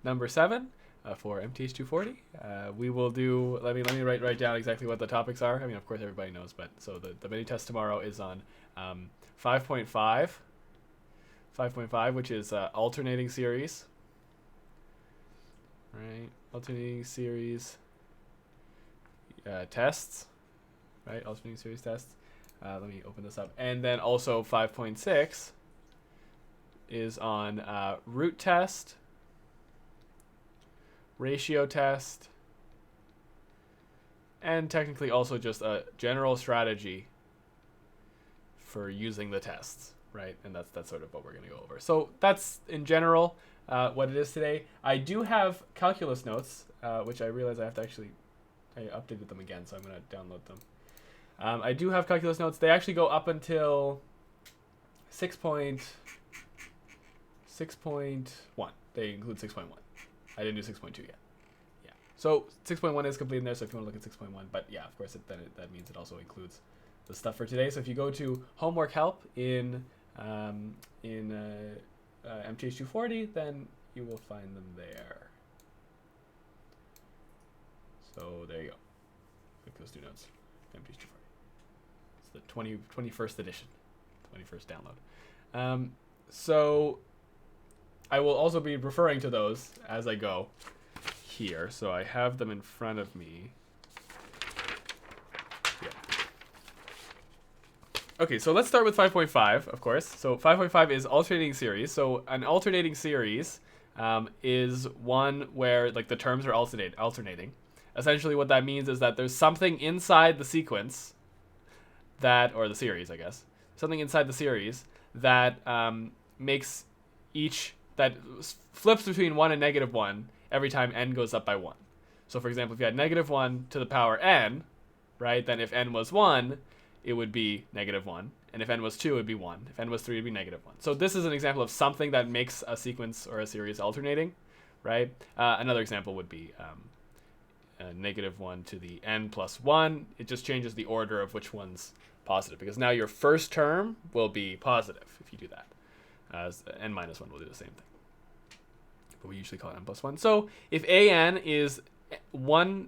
number 7 for MTH 240. We will do. Let me write down exactly what the topics are. I mean, of course, everybody knows, but so the mini test tomorrow is on 5.5, 5.5, which is alternating series. Right, alternating series tests. Right, alternating series tests. Let me open this up, and then also 5.6 is on root test, ratio test, and technically also just a general strategy for using the tests, right? And that's sort of what we're going to go over. So that's in general what it is today. I do have calculus notes, which I realize I have to actually, I updated them again, so I'm going to download them. I do have calculus notes. They actually go up until 6.1. They include 6.1. I didn't do 6.2 yet. Yeah. So 6.1 is complete in there, so if you want to look at 6.1. But yeah, of course, that means it also includes the stuff for today. So if you go to homework help in MTH 240, then you will find them there. So there you go. Click those two notes. MTH 240. It's the 21st edition, 21st download. So I will also be referring to those as I go here. So I have them in front of me. Yeah. Okay, so let's start with 5.5, of course. So 5.5 is alternating series. So an alternating series is one where like the terms are alternating. Essentially what that means is that there's something inside the sequence that, or the series, I guess, something inside the series that makes that flips between 1 and negative 1 every time n goes up by 1. So for example, if you had negative 1 to the power n, right, then if n was 1, it would be negative 1. And if n was 2, it would be 1. If n was 3, it would be negative 1. So this is an example of something that makes a sequence or a series alternating, right? Another example would be negative 1 to the n plus 1. It just changes the order of which one's positive, because now your first term will be positive if you do that. As n minus 1 will do the same thing. But we usually call it n plus 1. So if an is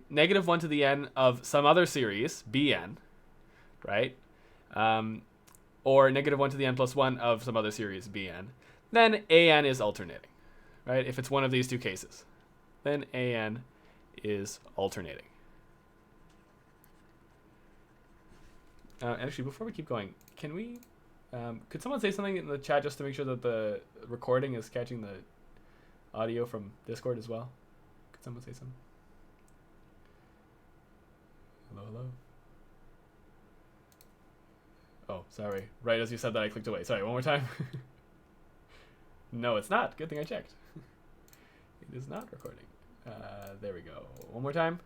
negative 1 to the n of some other series, bn, right? Or negative 1 to the n plus 1 of some other series, bn, then an is alternating, right? If it's one of these two cases, then an is alternating. Actually, before we keep going, can we, could someone say something in the chat just to make sure that the recording is catching the audio from Discord as well? Could someone say something? Hello, hello. Oh, sorry. Right as you said that, I clicked away. Sorry, one more time. No, it's not. Good thing I checked. It is not recording. There we go. One more time.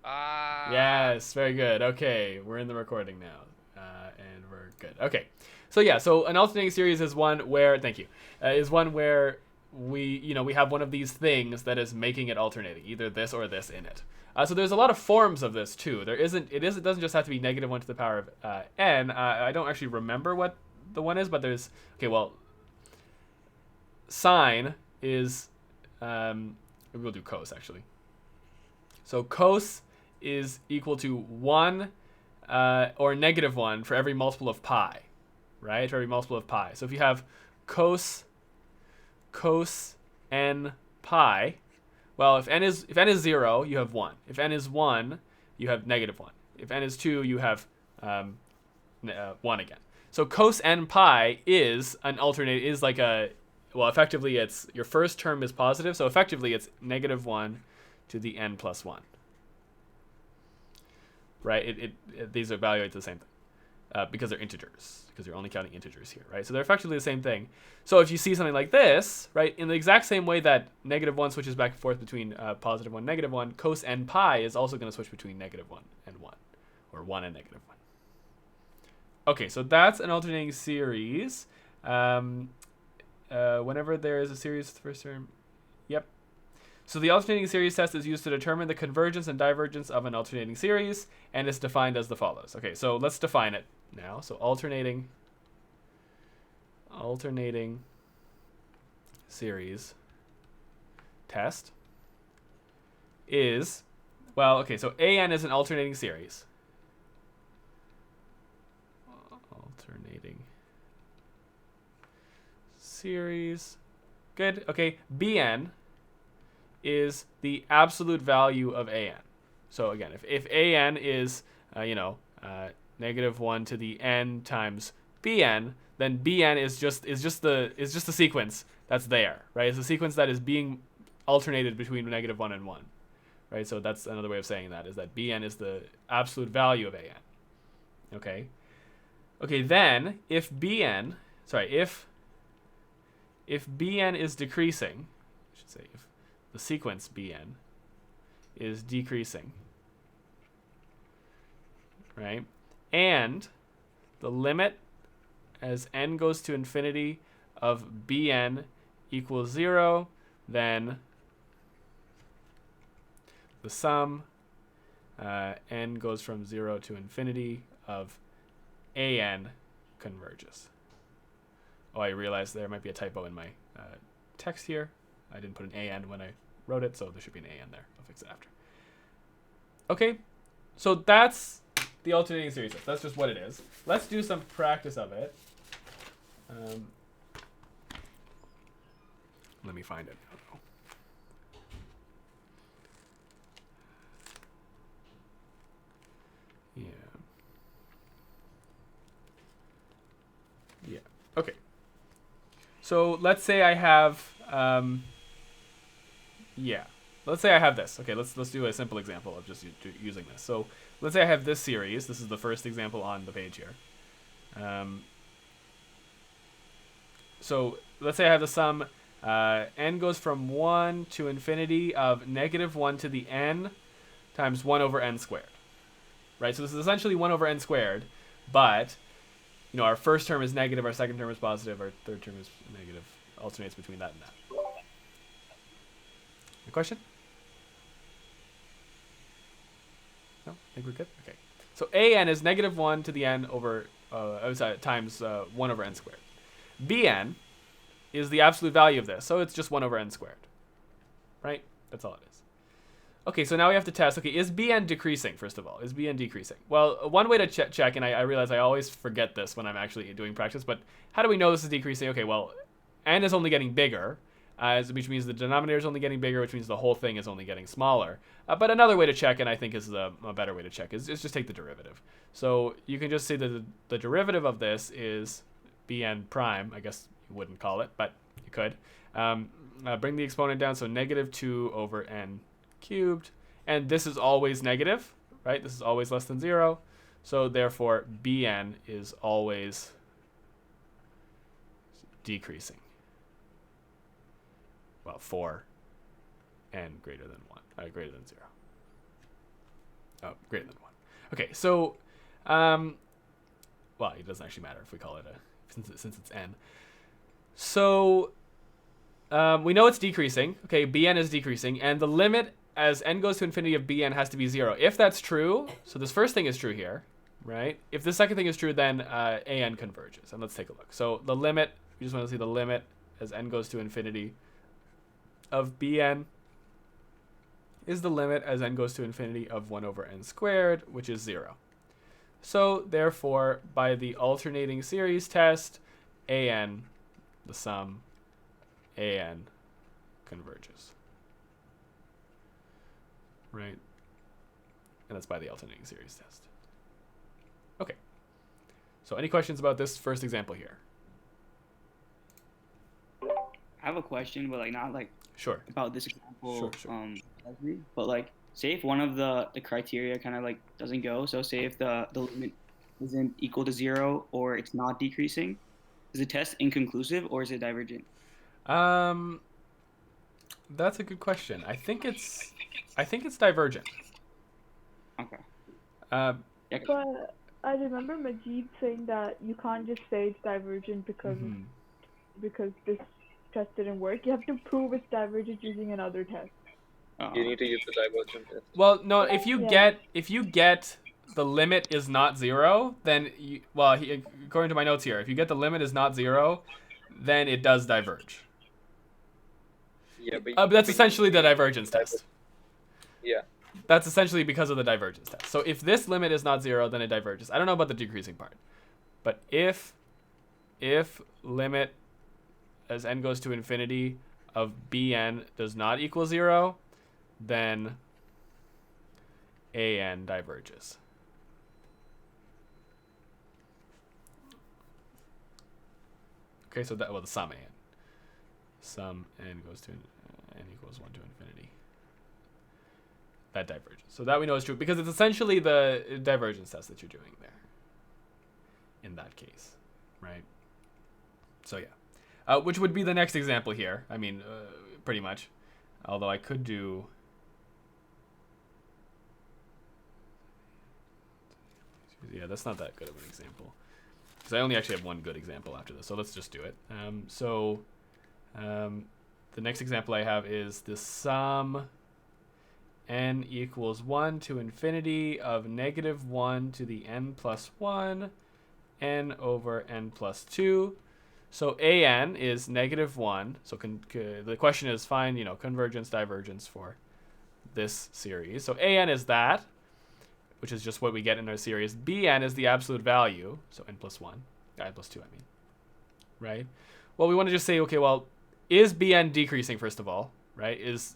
Yes, very good. Okay, we're in the recording now, and we're good. Okay, so yeah, so an alternating series is one where, thank you, is one where we have one of these things that is making it alternating, either this or this in it. So there's a lot of forms of this too. It doesn't just have to be negative 1 to the power of n. I don't actually remember what the one is, but there's, okay, well, sine is, we'll do cos actually. So cos is equal to 1 or negative 1 for every multiple of pi, right? For every multiple of pi. So if you have cos n pi, well, if n is 0, you have 1. If n is 1, you have negative 1. If n is 2, you have 1 again. So cos n pi is an alternate, is like a, well, effectively it's, your first term is positive, so effectively it's negative 1 to the n plus 1. Right? These evaluate the same thing because they're integers, because you're only counting integers here, right? So they're effectively the same thing. So if you see something like this, right, in the exact same way that negative 1 switches back and forth between positive 1, negative 1, cos n pi is also going to switch between negative 1 and 1, or 1 and negative 1. Okay, so that's an alternating series. Whenever there is a series, the first term, yep. So the alternating series test is used to determine the convergence and divergence of an alternating series, and is defined as the follows. Okay, so let's define it now. So alternating series test is, well, okay, so AN is an alternating series. Alternating series. Good. Okay. BN is the absolute value of AN. So again, if AN is, negative 1 to the n times BN, then BN is just the sequence that's there, right? It's a sequence that is being alternated between negative 1 and 1, right? So that's another way of saying that, is that BN is the absolute value of AN. Okay. Okay, then if BN is decreasing, I should say if the sequence BN is decreasing, right? And the limit as n goes to infinity of Bn equals 0, then the sum n goes from 0 to infinity of AN converges. Oh, I realized there might be a typo in my text here. I didn't put an AN when I wrote it, so there should be an AN there. I'll fix it after. Okay, so that's the alternating series test. That's just what it is. Let's do some practice of it. Let me find it. Yeah. Yeah. Okay. So let's say I have, let's say I have this. Okay, let's do a simple example of just using this. So let's say I have this series. This is the first example on the page here. So let's say I have the sum n goes from 1 to infinity of negative 1 to the n times 1 over n squared. Right? So this is essentially 1 over n squared, but our first term is negative, our second term is positive, our third term is negative. Alternates between that and that. Any question? No? I think we're good? Okay. So AN is negative 1 to the n over, times 1 over n squared. BN is the absolute value of this, so it's just 1 over n squared. Right? That's all it is. Okay, so now we have to test, okay, is BN decreasing, first of all? Is BN decreasing? Well, one way to check, and I realize I always forget this when I'm actually doing practice, but how do we know this is decreasing? Okay, well, n is only getting bigger, which means the denominator is only getting bigger, which means the whole thing is only getting smaller. But another way to check, and I think is a better way to check, is just take the derivative. So you can just see that the derivative of this is Bn prime. I guess you wouldn't call it, but you could. Bring the exponent down, so negative 2 over n cubed, and this is always negative, right? This is always less than 0, so therefore Bn is always decreasing. Well, for n greater than 1, greater than 0. Oh, greater than 1. Okay, so well, it doesn't actually matter if we call it since it's n. So we know it's decreasing. Okay, Bn is decreasing, and the limit as n goes to infinity of Bn has to be 0. If that's true, so this first thing is true here, right? If the second thing is true, then An converges. And let's take a look. So the limit, we just want to see the limit as n goes to infinity of Bn is the limit as n goes to infinity of 1 over n squared, which is 0. So therefore, by the alternating series test, An, the sum, An converges. Right? And that's by the alternating series test. Okay. So any questions about this first example here? I have a question, but not sure about this example. Sure. But say if one of the criteria kind of doesn't go, so say if the limit isn't equal to 0 or it's not decreasing, is the test inconclusive or is it divergent? That's a good question. I think it's divergent. Okay. But I remember Majid saying that you can't just say it's divergent because this test didn't work. You have to prove it's divergent using another test. You need to use the divergent test. Well, no, if you get the limit is not 0, then according to my notes here, if you get the limit is not 0, then it does diverge. Yeah, But that's essentially the divergence test. Yeah. That's essentially because of the divergence test. So if this limit is not 0, then it diverges. I don't know about the decreasing part. But if limit as n goes to infinity of bn does not equal 0, then an diverges. Okay, so that, well, the sum an. Sum n goes to n equals 1 to infinity. That diverges. So that we know is true because it's essentially the divergence test that you're doing there in that case, right? So yeah, which would be the next example here. I mean, pretty much. Although I could do... Yeah, that's not that good of an example. Because I only actually have one good example after this, so let's just do it. The next example I have is the sum n equals 1 to infinity of negative 1 to the n plus 1, n over n plus 2. So an is negative 1. So the question is find, convergence, divergence for this series. So an is that, which is just what we get in our series. Bn is the absolute value, so n plus 1, n plus 2, I mean, right? Well, we want to just say, okay, well, is Bn decreasing, first of all, right? Is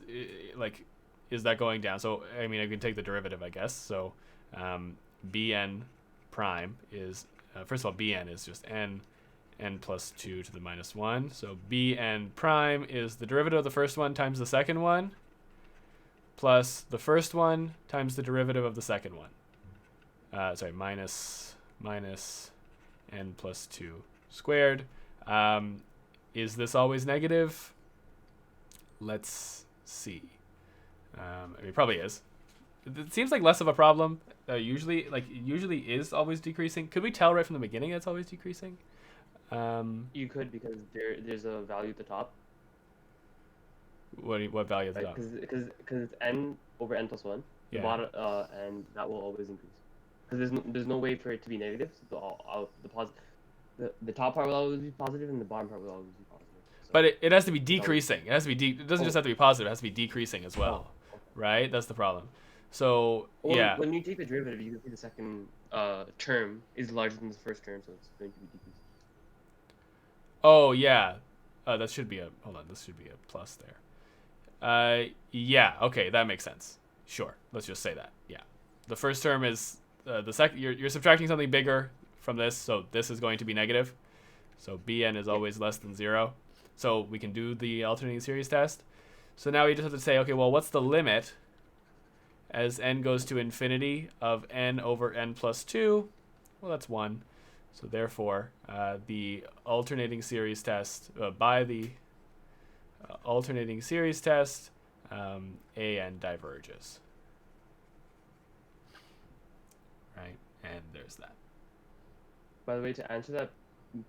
that going down? So, I mean, I can take the derivative, I guess. So, Bn prime is, first of all, Bn is just n plus 2 to the minus 1. So, Bn prime is the derivative of the first one times the second one, plus the first one times the derivative of the second one. Minus n plus 2 squared. Is this always negative? Let's see. It probably is. It seems like less of a problem. Usually is always decreasing. Could we tell right from the beginning it's always decreasing? You could, because there's a value at the top. What value at the top? Because it's n over n plus 1. Yeah. The bottom, and that will always increase. Because there's no way for it to be negative. So the top part will always be positive, and the bottom part will always be positive. So but it has to be decreasing. It has to be it doesn't just have to be positive. It has to be decreasing as well, right? That's the problem. So yeah. When you take the derivative, you can see the second term is larger than the first term, so it's going to be decreasing. Oh yeah, that should be this should be a plus there. Yeah, okay, that makes sense. Sure, let's just say that. Yeah, the first term is the second. You're subtracting something bigger from this, so this is going to be negative. So Bn is always less than 0. So we can do the alternating series test. So now we just have to say, okay, well, what's the limit as n goes to infinity of n over n plus 2? Well, that's 1. So therefore, the alternating series test, by the alternating series test, an diverges. Right? And there's that. By the way, to answer that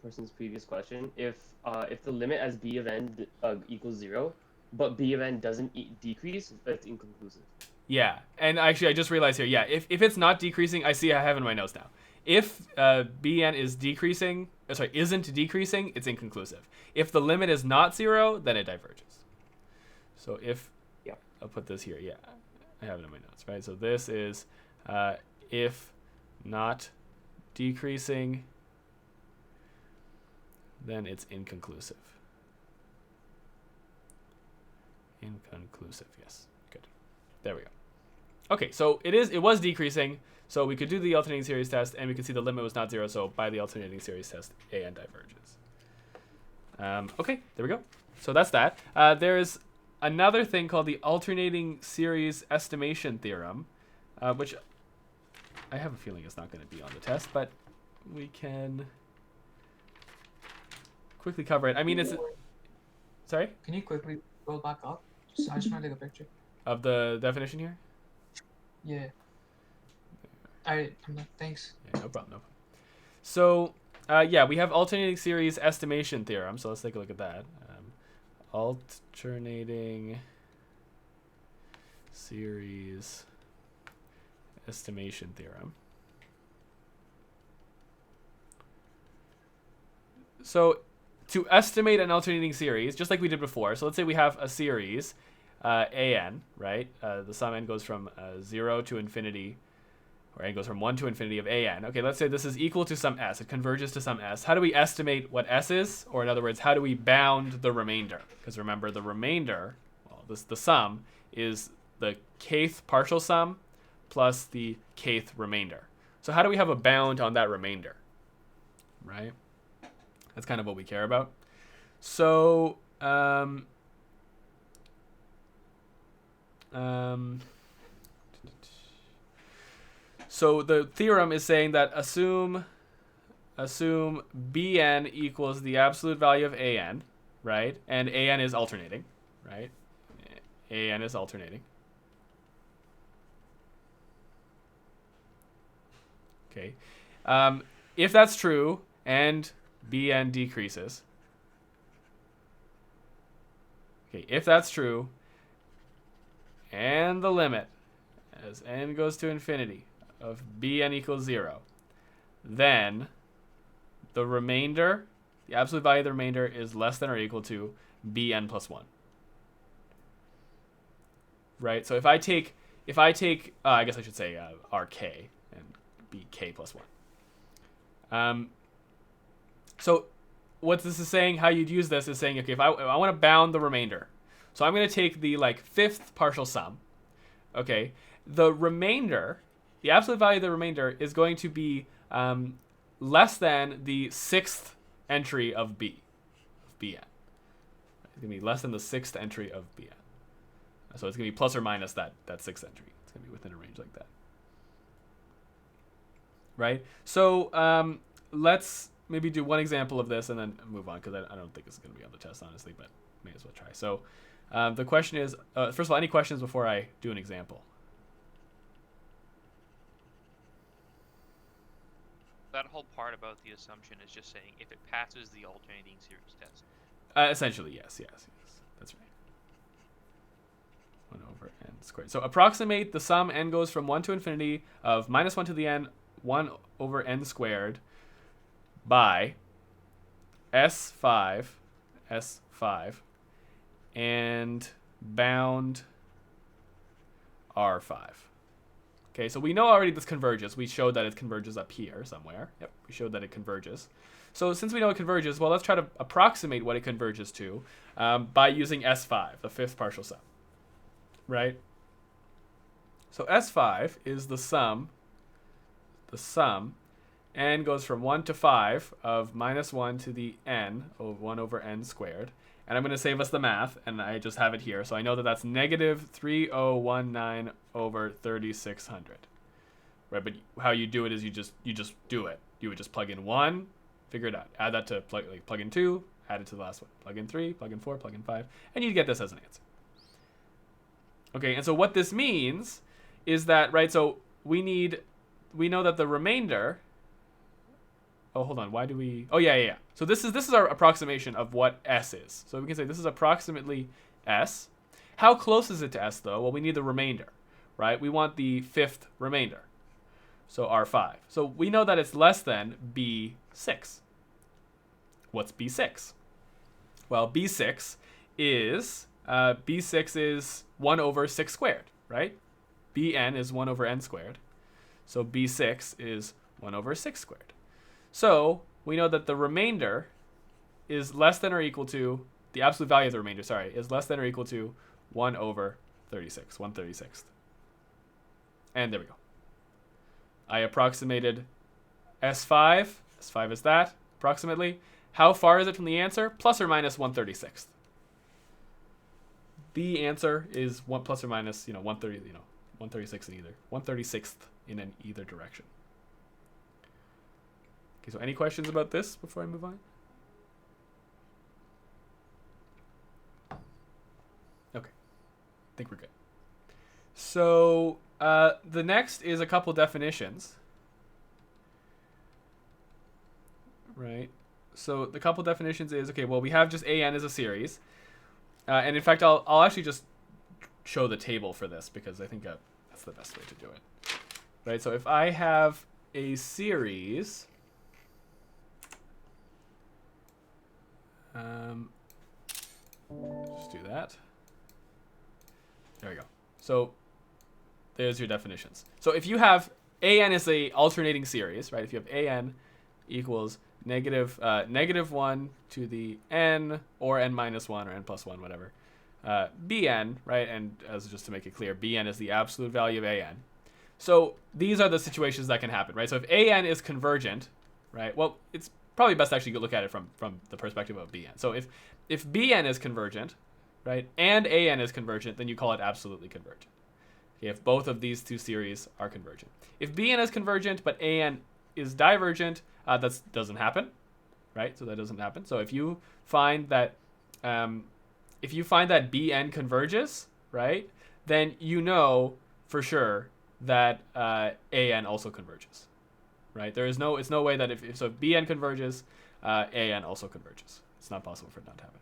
person's previous question, if the limit as b of n equals 0, but b of n doesn't decrease, that's inconclusive. Yeah, and actually I just realized here, yeah, if it's not decreasing, I have in my notes now. If Bn is decreasing, isn't decreasing, it's inconclusive. If the limit is not 0, then it diverges. So if, I'll put this here, yeah, I have it in my notes, right? So this is if not decreasing, then it's inconclusive. Inconclusive, yes, good. There we go. Okay, so it was decreasing. So we could do the alternating series test, and we could see the limit was not 0. So by the alternating series test, an diverges. Okay, there we go. So that's that. There's another thing called the alternating series estimation theorem, which I have a feeling is not going to be on the test, but we can quickly cover it. I mean, it's... Sorry? Can you quickly go back up? I just want to take a picture. Of the definition here? Yeah. Thanks. Yeah, no problem. So, yeah, we have alternating series estimation theorem. So let's take a look at that. Alternating series estimation theorem. So to estimate an alternating series, just like we did before. So let's say we have a series, an, right? The sum n goes from 0 to infinity, or n goes from 1 to infinity of an. Okay, let's say this is equal to some s. It converges to some s. How do we estimate what s is? Or in other words, how do we bound the remainder? Because remember, the remainder, well, the sum is the kth partial sum plus the kth remainder. So how do we have a bound on that remainder? Right? That's kind of what we care about. So, so the theorem is saying that assume Bn equals the absolute value of An, right? And An is alternating, right? An is alternating. Okay. If that's true and Bn decreases. Okay, if that's true and the limit as n goes to infinity of Bn equals 0, then the remainder, the absolute value of the remainder is less than or equal to Bn plus 1. Right? So if I take I guess I should say Rk and Bk plus 1. So what this is saying, how you'd use this is saying, okay, if I want to bound the remainder, so I'm going to take the fifth partial sum. Okay, the remainder, the absolute value of the remainder is going to be less than the sixth entry of Bn. It's going to be less than the sixth entry of Bn. So it's going to be plus or minus that sixth entry. It's going to be within a range like that. Right? So let's maybe do one example of this and then move on, because I don't think it's going to be on the test, honestly, but may as well try. So the question is, first of all, any questions before I do an example? That whole part about the assumption is just saying if it passes the alternating series test. Essentially, yes. That's right. 1 over n squared. So approximate the sum n goes from 1 to infinity of minus 1 to the n, 1 over n squared by S5, and bound R5. Okay, so we know already this converges. We showed that it converges up here somewhere. Yep, we showed that it converges. So since we know it converges, well, let's try to approximate what it converges to by using S5, the fifth partial sum. Right? So S5 is the sum, n goes from 1 to 5 of minus 1 to the n, of 1 over n squared. And I'm going to save us the math, and I just have it here. So I know that that's negative 3019 over 3600. Right, but how you do it is you just do it. You would just plug in 1, figure it out. Add that to plug in 2, add it to the last one. Plug in 3, plug in 4, plug in 5, and you get this as an answer. Okay, and so what this means is that, right, so we know that the remainder, oh, hold on, why do we, oh, yeah. So this is our approximation of what S is. So we can say this is approximately S. How close is it to S, though? Well, we need the remainder, right? We want the fifth remainder, so R5. So we know that it's less than B6. What's B6? Well, B6 is 1 over 6 squared, right? Bn is 1 over n squared. So B6 is 1 over 6 squared. So we know that the remainder is less than or equal to, the absolute value of the remainder, is less than or equal to 1 over 36, 1/36. And there we go. I approximated S5. S5 is that, approximately. How far is it from the answer? Plus or minus 1/36. The answer is 1 plus or minus, 136 in either, 1/36 in either direction. Okay, so any questions about this before I move on? Okay, I think we're good. So the next is a couple definitions. Right? So the couple definitions is, okay, well, we have just an as a series. And in fact, I'll actually just show the table for this because I think that's the best way to do it. Right? So if I have a series, Just do that. There we go. So there's your definitions. So if you have an is a alternating series, right? If you have an equals negative 1 to the n, or n minus 1, or n plus 1, whatever. Bn, right? And as just to make it clear, Bn is the absolute value of an. So these are the situations that can happen, right? So if an is convergent, right? Well, it's probably best to actually look at it from the perspective of Bn. So if Bn is convergent, right, and an is convergent, then you call it absolutely convergent. Okay, if both of these two series are convergent. If Bn is convergent but an is divergent, that doesn't happen, right? So that doesn't happen. So if you find that Bn converges, right, then you know for sure that an also converges, right? It's no way that if Bn converges, an also converges. It's not possible for it not to happen.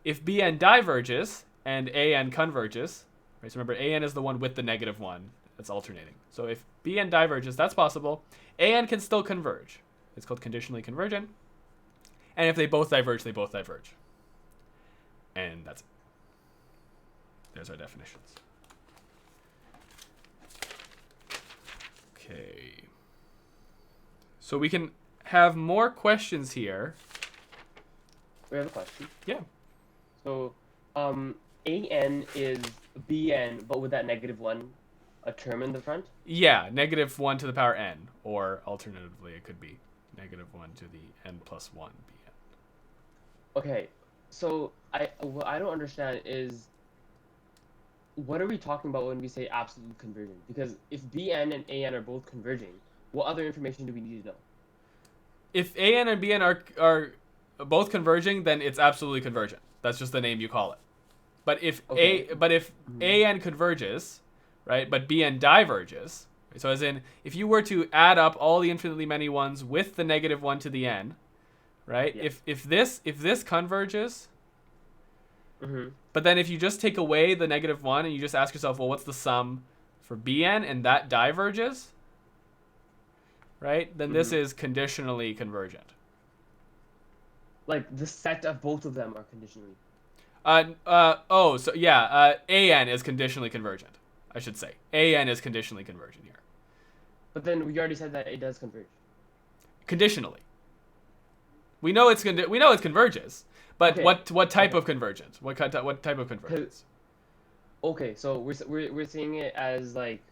If Bn diverges and an converges, right? So remember, an is the one with the negative 1 that's alternating. So if Bn diverges, that's possible. An can still converge. It's called conditionally convergent. And if they both diverge, they both diverge. And that's it. There's our definitions. Okay. So we can have more questions here. We have a question. Yeah. So, an is Bn, but with that negative 1, a term in the front? Yeah, negative 1 to the power n. Or alternatively, it could be negative 1 to the n plus 1 Bn. Okay, so what I don't understand is, what are we talking about when we say absolute convergent? Because if Bn and an are both converging, what other information do we need to know? If an and Bn are both converging, then it's absolutely convergent. That's just the name you call it. But if an converges, right, but Bn diverges, so as in if you were to add up all the infinitely many ones with the negative 1 to the n, right? Yeah. If this converges, Mm-hmm. but then if you just take away the negative 1 and you just ask yourself, well, what's the sum for Bn, and that diverges, right? Then this is conditionally convergent. Like the set of both of them are conditionally. An is conditionally convergent, I should say. An is conditionally convergent here. But then we already said that it does converge. Conditionally. We know it converges, but Okay. what type of convergence? What type of convergence? Okay, so we're seeing it as like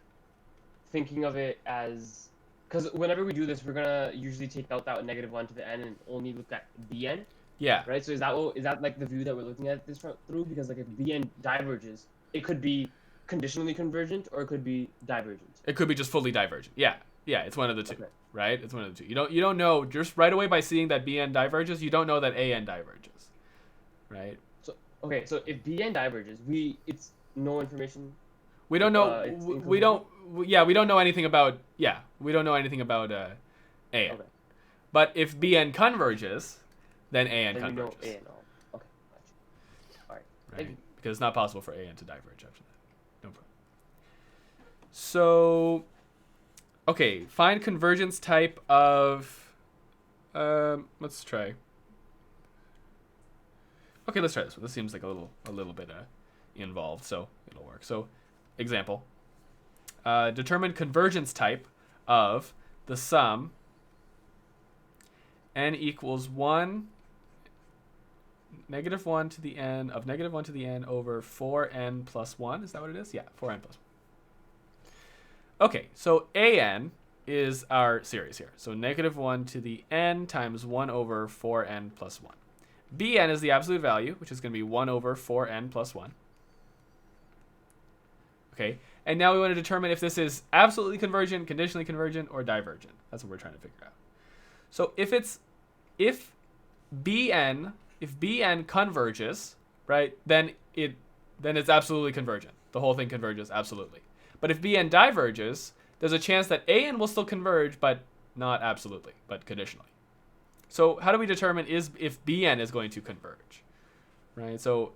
thinking of it as, because whenever we do this, we're gonna usually take out that negative 1 to the n and only look at Bn, Yeah. right? So is that like the view that we're looking at this through? Because like if Bn diverges, it could be conditionally convergent or it could be divergent. It could be just fully divergent. Yeah, it's one of the two, Okay. right? It's one of the two. You don't know just right away by seeing that Bn diverges. You don't know that An diverges, right? So okay, so if Bn diverges, it's no information. We don't know. It's We don't know anything about. Yeah, we don't know anything about An. Okay. But if Bn converges, then An Then we know converges, An. Oh, okay, gotcha. All right. right? Thank you. Because it's not possible for An to diverge after that. No problem. So, okay, find convergence type of. Let's try. Okay, let's try this one. This seems like a little bit involved, so it'll work. So, example. Determine convergence type of the sum n equals 1, negative 1 to the n of negative 1 to the n over 4n plus 1. Is that what it is? Yeah, 4n plus 1. Okay, so an is our series here. So negative 1 to the n times 1 over 4n plus 1. Bn is the absolute value, which is going to be 1 over 4n plus 1. Okay, and now we want to determine if this is absolutely convergent, conditionally convergent, or divergent. That's what we're trying to figure out. So if Bn converges, right, then it's absolutely convergent. The whole thing converges absolutely. But if Bn diverges, there's a chance that An will still converge, but not absolutely, but conditionally. So how do we determine if Bn is going to converge, right? So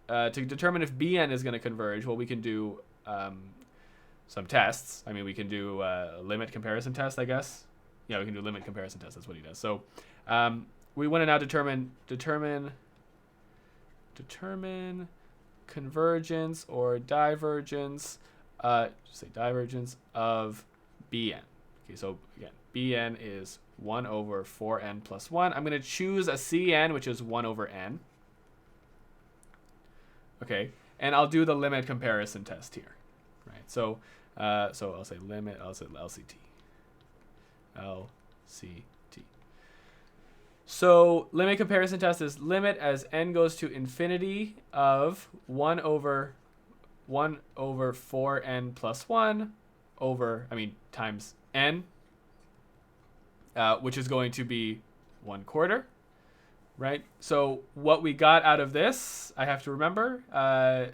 to determine if Bn is going to converge, well, we can do some tests. I mean, we can do a limit comparison test, I guess. Yeah, we can do limit comparison test. That's what he does. So we want to now determine determine convergence or divergence, say divergence of Bn. Okay, so again, Bn is 1 over 4n plus 1. I'm going to choose a Cn, which is 1 over n. Okay, and I'll do the limit comparison test here. Right, so I'll say limit, I'll say LCT. LCT. So limit comparison test is limit as n goes to infinity of 1 over 4n plus 1 times n, which is going to be 1/4, right? So what we got out of this, I have to remember,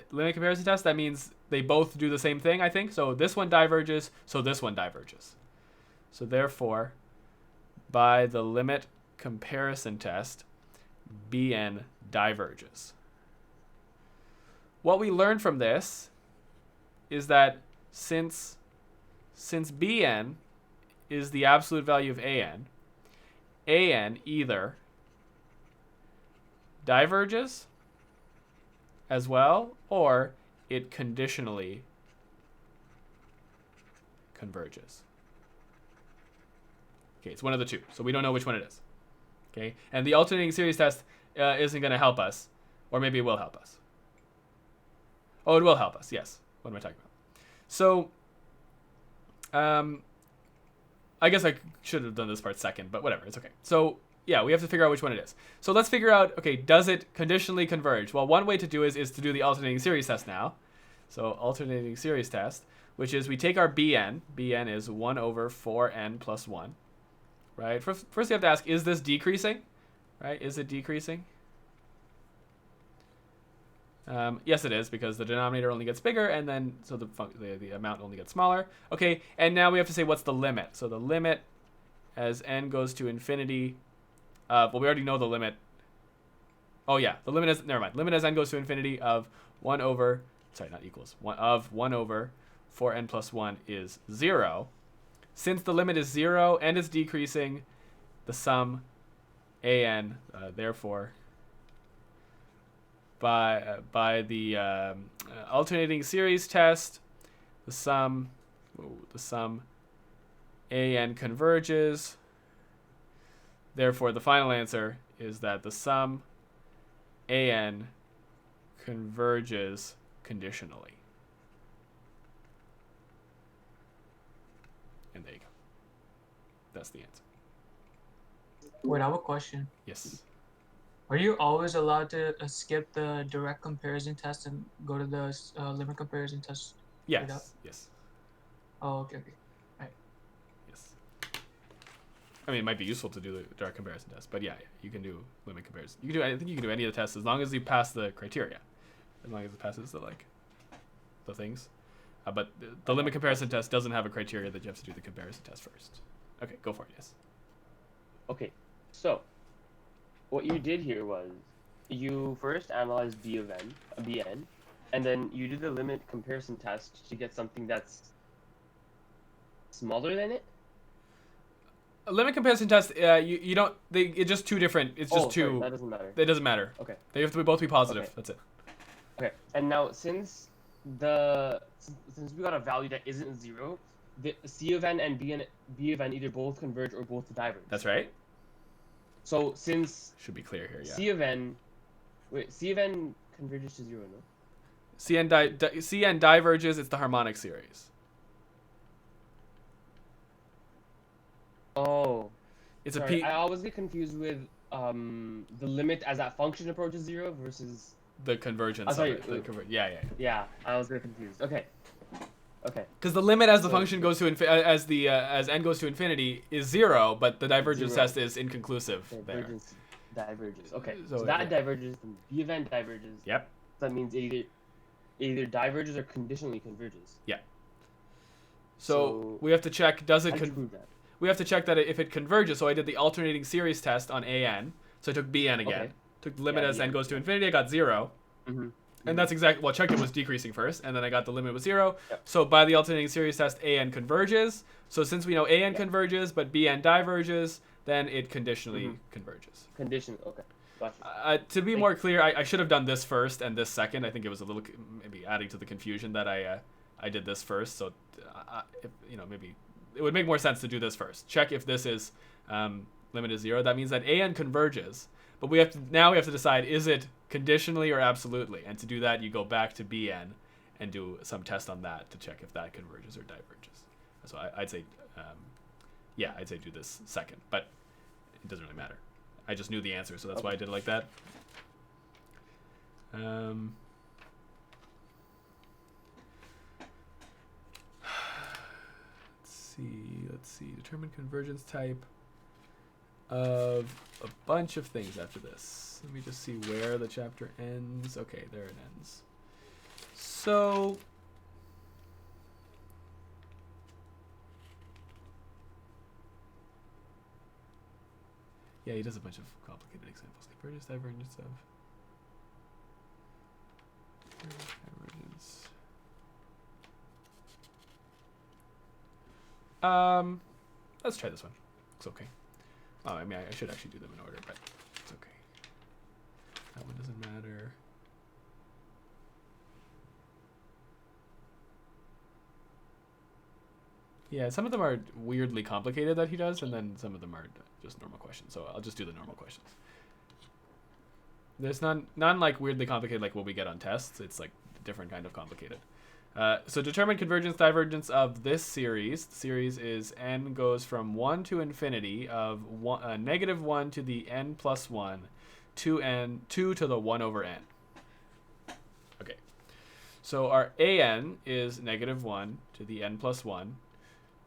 limit comparison test, that means they both do the same thing, I think. So this one diverges, so this one diverges. So therefore, by the limit comparison test, Bn diverges. What we learned from this is that since Bn is the absolute value of An either diverges as well, or it conditionally converges. Okay, it's one of the two, so we don't know which one it is. Okay, and the alternating series test isn't going to help us, or maybe it will help us. Oh, it will help us, yes. What am I talking about? So, I guess I should have done this part second, but whatever, it's okay. So, yeah, we have to figure out which one it is. So let's figure out, okay, does it conditionally converge? Well, one way to do is to do the alternating series test now. So alternating series test, which is we take our Bn. Bn is 1 over 4n plus 1. Right? First you have to ask, is this decreasing? Right? Is it decreasing? Yes, it is, because the denominator only gets bigger, and then so the amount only gets smaller. Okay, and now we have to say what's the limit. So the limit as n goes to infinity. Well, we already know the limit. Oh yeah, the limit is, never mind. Limit as n goes to infinity of 1 over, sorry, not equals, 1 over 4n plus 1 is 0. Since the limit is 0 and it's decreasing, the sum an, therefore, by the alternating series test, the sum an converges. Therefore, the final answer is that the sum an converges conditionally. And there you go. That's the answer. Wait, I have a question. Yes. Are you always allowed to skip the direct comparison test and go to the limit comparison test? Yes. Yes. Oh, okay. Yes. I mean, it might be useful to do the direct comparison test, but yeah, you can do limit comparison. You can do. I think you can do any of the tests as long as you pass the criteria, as long as it passes the things. But the limit comparison test doesn't have a criteria that you have to do the comparison test first. Okay, go for it. Yes. Okay, so what you did here was you first analyzed Bn, and then you did the limit comparison test to get something that's smaller than it. A limit comparison test, you don't. It's just two different. It's just two. Sorry, that doesn't matter. It doesn't matter. Okay. They have to both be positive. Okay. That's it. Okay, and now since we got a value that isn't 0, the C of n and B of n either both converge or both diverge. That's right. So since Should be clear here. Yeah. C of n converges to 0, no? Cn diverges. It's the harmonic series. Oh. It's Sorry, a p. I always get confused with the limit as that function approaches 0 versus The convergence. sorry, of it. Yeah. Yeah, I was getting confused. Okay. Because the limit as the So- function goes to as n goes to infinity is 0, but the divergence 0. test is inconclusive there. Diverges. Okay. So, So that yeah. diverges, then B of n diverges. Yep. That means it either diverges or conditionally converges. So we have to check. Does it? I can prove that. We have to check that if it converges. So I did the alternating series test on an. So I took Bn again. Okay. Took the limit Yeah, as n Bn. goes to infinity. I got 0. Mm-hmm. And that's exactly, well, I checked it was decreasing first, and then I got the limit was 0. Yep. So by the alternating series test, an converges. So since we know an Yep. converges, but Bn diverges, then it conditionally Mhm. converges. Condition. Okay. Gotcha. To be more clear, I should have done this first and this second. I think it was a little maybe adding to the confusion that I did this first. So, if, maybe it would make more sense to do this first. Check if this is limit is 0. That means that an converges, but we have to decide, is it conditionally or absolutely? And to do that, you go back to bn and do some test on that to check if that converges or diverges. So I'd say, I'd say do this second, but it doesn't really matter. I just knew the answer, so that's why I did it like that. Let's see. Determine convergence type of a bunch of things after this. Let me just see where the chapter ends. Okay, there it ends. So yeah, he does a bunch of complicated examples. Convergence, divergence of divergence. Let's try this one. Looks okay. Oh, I mean, I should actually do them in order, but it's okay. That one doesn't matter. Yeah, some of them are weirdly complicated that he does, and then some of them are just normal questions. So I'll just do the normal questions. There's none like weirdly complicated like what we get on tests. It's like a different kind of complicated. So determine convergence, divergence of this series. The series is n goes from 1 to infinity of -1 to the n plus 1 to 2 to the 1 over n. Okay. So our an is -1 to the n plus 1,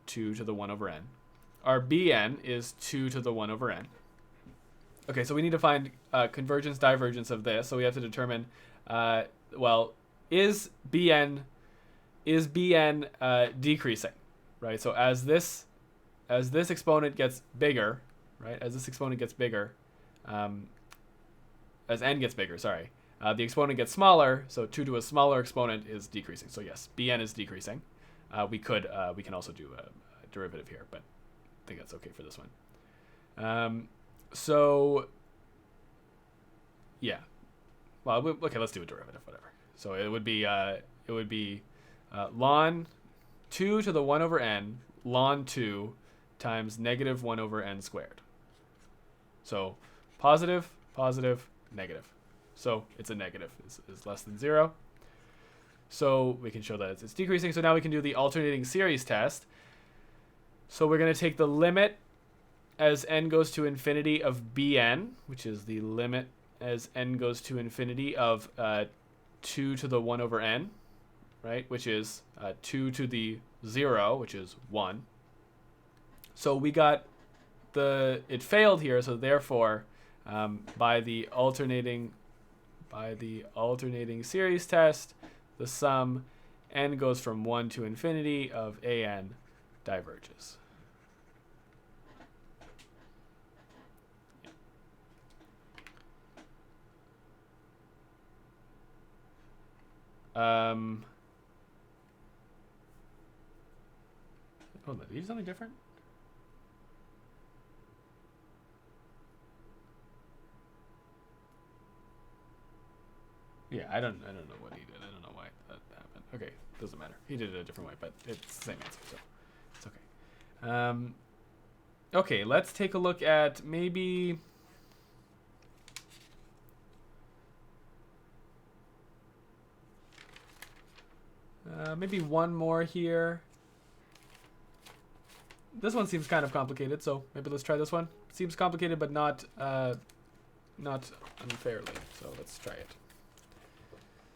2 to the 1 over n. Our bn is 2 to the 1 over n. Okay, so we need to find convergence, divergence of this. So we have to determine, is bn decreasing, right? So as this exponent gets bigger, right? As this exponent gets bigger, as n gets bigger, sorry, the exponent gets smaller. So 2 to a smaller exponent is decreasing. So yes, bn is decreasing. We can also do a derivative here, but I think that's okay for this one. So yeah, well, okay, let's do a derivative, whatever. So it would be ln 2 to the 1 over n ln 2 times -1 over n squared. So positive, negative. So it's a negative, is less than 0. So we can show that it's decreasing. So now we can do the alternating series test. So we're going to take the limit as n goes to infinity of bn, which is the limit as n goes to infinity of 2 to the 1 over n, right? Which is 2 to the 0, which is 1. So we got it failed here, so therefore by the alternating series test, the sum n goes from 1 to infinity of an diverges. Hold on, did he do something different? Yeah, I don't know what he did. I don't know why that happened. Okay, doesn't matter. He did it a different way, but it's the same answer, so it's okay. Okay, let's take a look at maybe one more here. This one seems kind of complicated, so maybe let's try this one. Seems complicated, but not unfairly. So let's try it.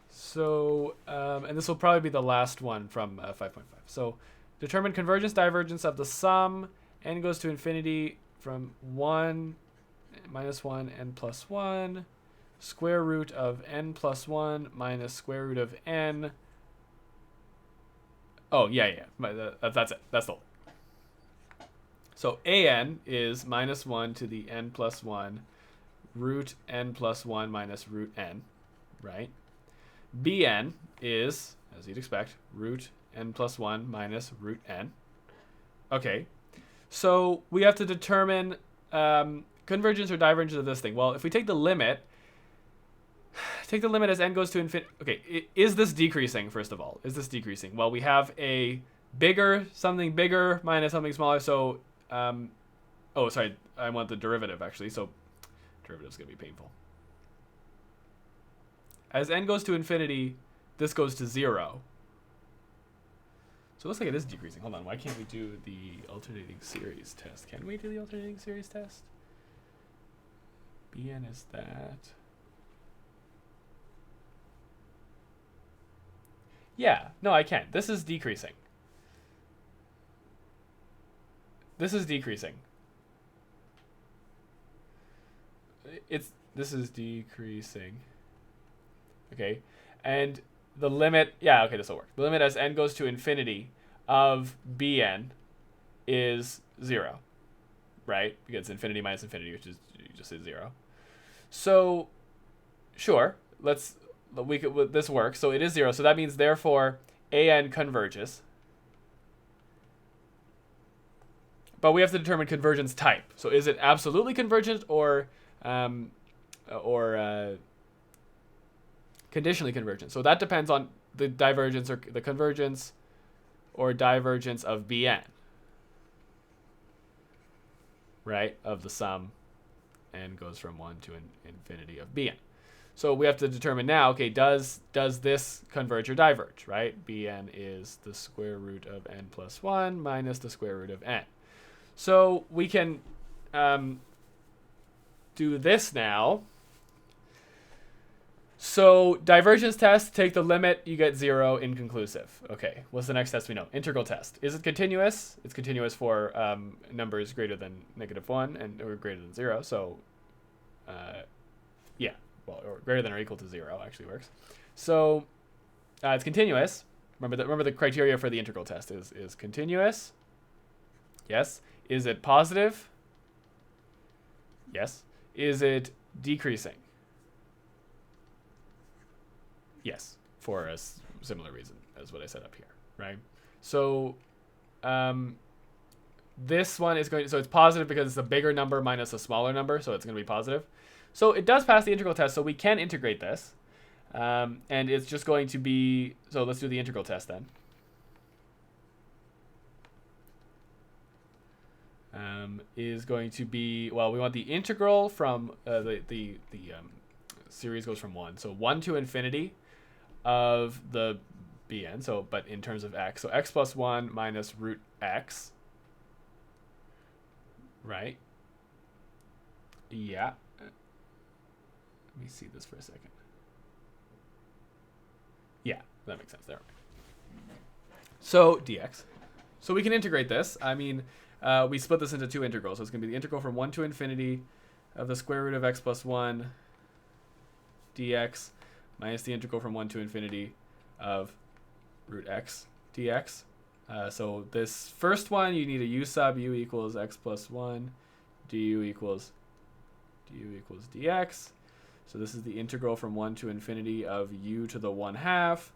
So, and this will probably be the last one from 5.5. So, determine convergence, divergence of the sum. N goes to infinity from 1, -1, n plus 1, square root of n plus 1 minus square root of n. Oh, yeah. That's it. That's the. So an is -1 to the n plus 1 root n plus 1 minus root n, right? Bn is, as you'd expect, root n plus 1 minus root n. Okay, so we have to determine convergence or divergence of this thing? Well, if we take the limit as n goes to infinity. Okay, is this decreasing, first of all? Is this decreasing? Well, we have a something bigger minus something smaller. So, oh, sorry, I want the derivative, actually. So, derivative's going to be painful. As n goes to infinity, this goes to 0. So it looks like it is decreasing. Hold on, why can't we do the alternating series test? Can we do the alternating series test? Bn is that. Yeah, no, I can. This is decreasing. This is decreasing. This is decreasing. Okay, and the limit, yeah, okay, this will work. The limit as n goes to infinity of Bn is 0, right? Because infinity minus infinity, which is just is 0. So, sure, this works. So it is 0. So that means therefore an converges. But we have to determine convergence type. So is it absolutely convergent or conditionally convergent? So that depends on the divergence or the convergence or divergence of Bn, right? Of the sum n goes from 1 to infinity of Bn. So we have to determine now, okay, does this converge or diverge, right? Bn is the square root of n plus 1 minus the square root of n. So we can do this now. So divergence test, take the limit, you get 0, inconclusive. Okay, what's the next test we know? Integral test. Is it continuous? It's continuous for numbers greater than -1 or greater than 0. So, yeah, well, or greater than or equal to 0 actually works. So it's continuous. Remember the criteria for the integral test is continuous. Yes. Is it positive? Yes. Is it decreasing? Yes, for a similar reason as what I set up here, right? So this one is going to, so it's positive because it's a bigger number minus a smaller number, so it's going to be positive. So it does pass the integral test, so we can integrate this. And it's just going to be, so let's do the integral test then. Is going to be, well, we want the integral from the series goes from 1. So 1 to infinity of the Bn, so but in terms of x. So x plus 1 minus root x. Right? Yeah. Let me see this for a second. Yeah, that makes sense there. So dx. So we can integrate this. I mean, we split this into 2 integrals. So it's going to be the integral from 1 to infinity of the square root of x plus 1 dx minus the integral from 1 to infinity of root x dx. So this first one, you need a u sub. U equals x plus 1. Du equals dx. So this is the integral from 1 to infinity of u to the 1/2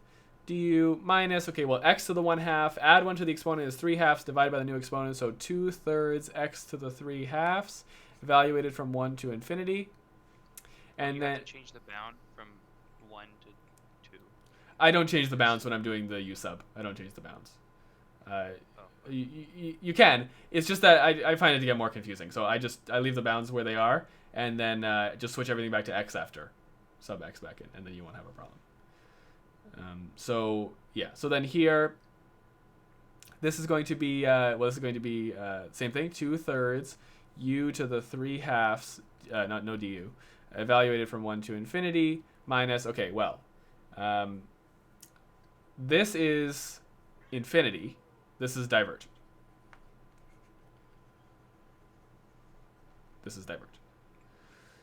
du minus, okay, well, x to the 1/2, add 1 to the exponent is 3/2 divided by the new exponent, so 2/3 x to the 3/2 evaluated from 1 to infinity. And you then have to change the bound from 1 to 2. I don't change the bounds when I'm doing the u sub. I don't change the bounds. You can. It's just that I find it to get more confusing. So I leave the bounds where they are, and then just switch everything back to x after, sub x back in, and then you won't have a problem. So yeah. So then here, this is going to be same thing. 2/3 u to the 3/2, no du, evaluated from 1 to infinity minus. Okay, well, this is infinity. This is divergent. This is divergent.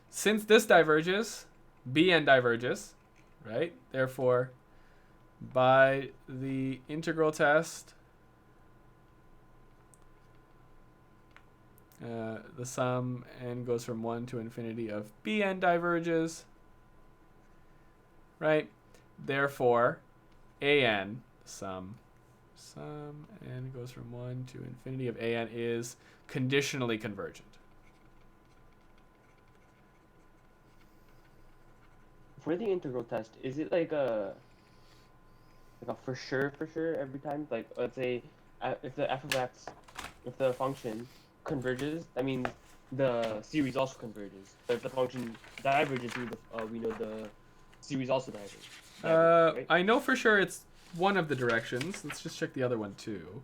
Since this diverges, Bn diverges, right? Therefore, by the integral test, the sum n goes from 1 to infinity of Bn diverges, right? Therefore, An, sum n goes from 1 to infinity of An is conditionally convergent. for the integral test, is it like a for sure every time? Like, let's say if the f of x, if the function converges, that means the series also converges. But if the function diverges, we know the series also diverges. Right? I know for sure it's one of the directions. Let's just check the other one too.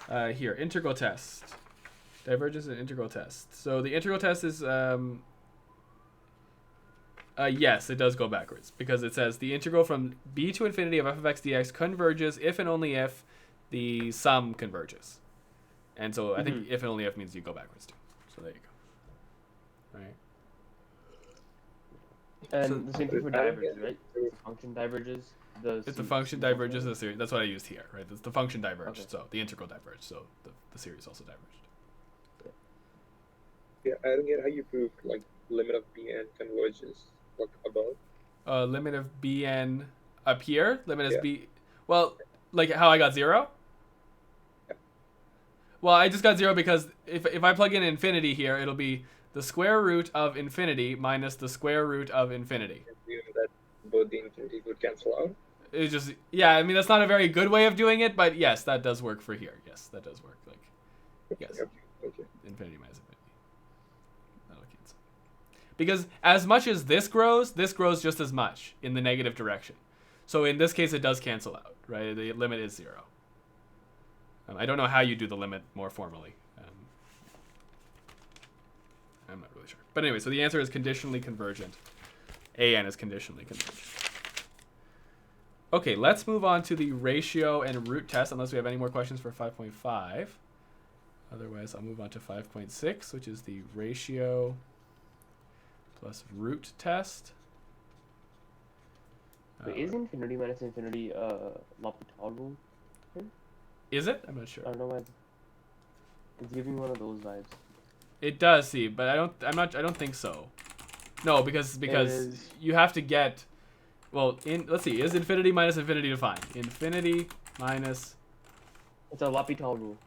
Here, integral test. Divergence and integral test. So the integral test is yes, it does go backwards because it says the integral from b to infinity of f of x dx converges if and only if the sum converges. And so I think if and only if means you go backwards too. So there you go. All right. And So the same thing for diverges, right? If the function diverges, if the function diverges, the series. That's what I used here, right? The function diverged, Okay. so the integral diverged, so the series also diverged. Yeah, I don't get how you prove like limit of Bn converges like above. Limit of bn up here. Limit is Yeah. b. Well, like how I got 0. Yeah. Well, I just got 0 because if I plug in infinity here, it'll be the square root of infinity minus the square root of infinity. You know that both the infinity would cancel out. It's just, yeah, I mean, that's not a very good way of doing it, but yes, that does work for here. Yes, that does work. Like, yes, Okay. infinity minus infinity. That'll cancel. Because as much as this grows just as much in the negative direction. So in this case, it does cancel out, right? The limit is 0. I don't know how you do the limit more formally. I'm not really sure. But anyway, so the answer is conditionally convergent. AN is conditionally convergent. Okay, let's move on to the ratio and root test, unless we have any more questions for 5.5. Otherwise, I'll move on to 5.6, which is the ratio plus root test. Wait, is infinity minus infinity L'Hopital rule? Is it? I'm not sure. I don't know why. It's giving me one of those vibes. It does, see, but I don't think so. No, because Is- you have to get, well, let's see, is infinity minus infinity defined? Infinity minus, It's a L'Hopital rule.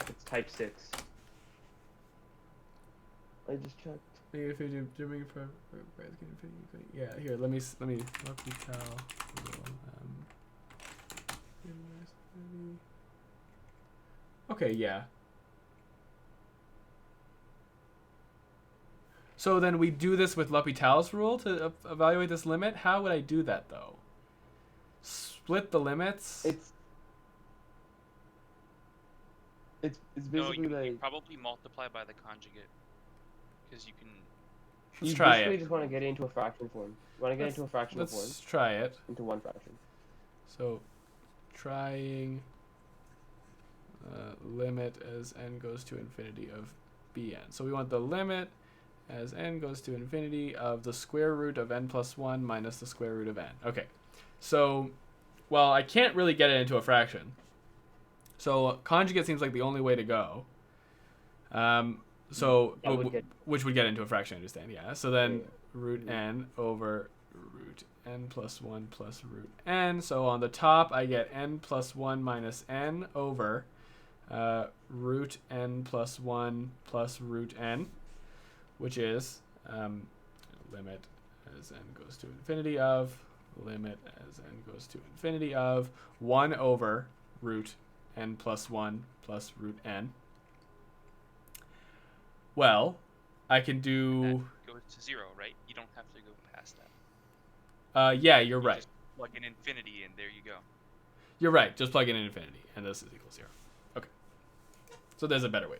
It's type 6. I just checked. yeah, here, let me L'Hopital rule. Okay, yeah. So then we do this with L'Hopital's rule to evaluate this limit. How would I do that though? Split the limits. It's No, basically you like probably multiply by the conjugate because you can. Let's you try basically it. just want to get it into a fraction form. You want to get into a fractional form Let's try it. into one fraction. So, trying limit as n goes to infinity of bn. So we want the limit as n goes to infinity of the square root of n plus 1 minus the square root of n. Okay, so, well, I can't really get it into a fraction. So conjugate seems like the only way to go. So, which would get into a fraction, I understand, yeah. So then root n over root n plus 1 plus root n. So on the top, I get n plus 1 minus n over root n plus 1 plus root n, which is limit as n goes to infinity of, limit as n goes to infinity of 1 over root n plus 1 plus root n. Well, I can do... That goes to 0, right? You don't have to go past that. Yeah, you're You right. Just plug an infinity in, there you go. You're right. Just plug in an infinity, and this is equal 0. Okay. So there's a better way.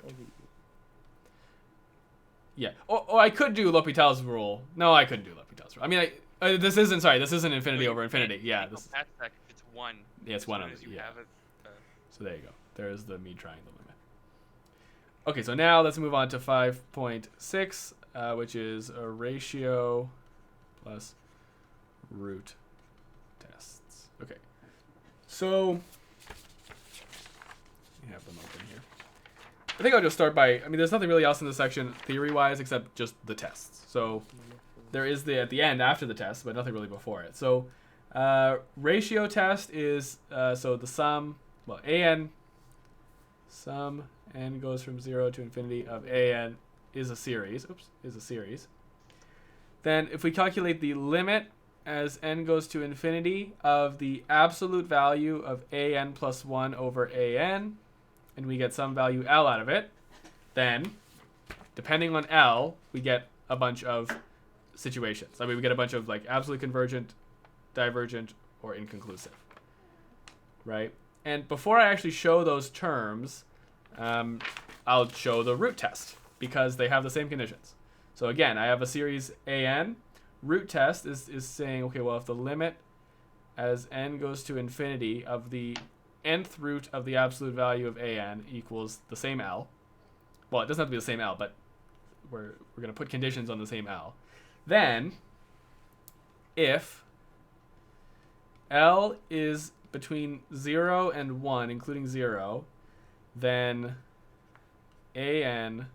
Yeah. Oh, I could do L'Hopital's rule. No, I couldn't do L'Hopital's rule. I mean, this isn't infinity over infinity. Yeah. This. Past that, if it's 1. Yeah, it's 1 over. Yeah. So there you go. There is the me trying the limit. Okay, so now let's move on to 5.6, which is a ratio plus root tests. Okay. So, you have them open here. I think I'll just start by, I mean, there's nothing really else in this section theory-wise except just the tests. So, there is at the end after the test, but nothing really before it. So, ratio test is, so the sum, well, an, sum n goes from 0 to infinity of an is a series. Oops, is a series. then if we calculate the limit as n goes to infinity of the absolute value of an plus 1 over an, and we get some value L out of it, then depending on L, we get a bunch of situations. I mean, we get a bunch of like absolutely convergent, divergent, or inconclusive, right? And before I actually show those terms, I'll show the root test because they have the same conditions. So again, I have a series an. Root test is saying, okay, well, if the limit as n goes to infinity of the nth root of the absolute value of an equals the same L. Well, it doesn't have to be the same L, but we're going to put conditions on the same L. Then, if L is between 0 and 1, including 0, then an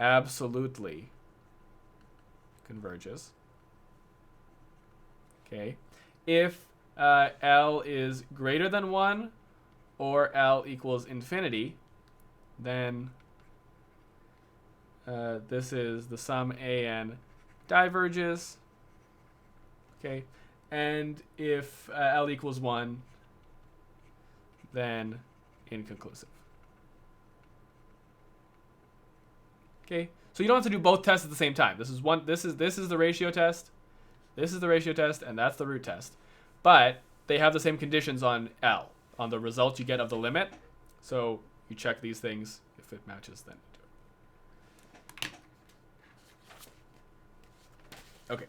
absolutely converges. Okay. If L is greater than 1 or L equals infinity, then this is the sum an diverges. Okay. And if L equals 1, then inconclusive. Okay, so you don't have to do both tests at the same time. This is the ratio test, this is the ratio test, and that's the root test. But they have the same conditions on L, on the result you get of the limit. So you check these things. If it matches, then you do it. Okay,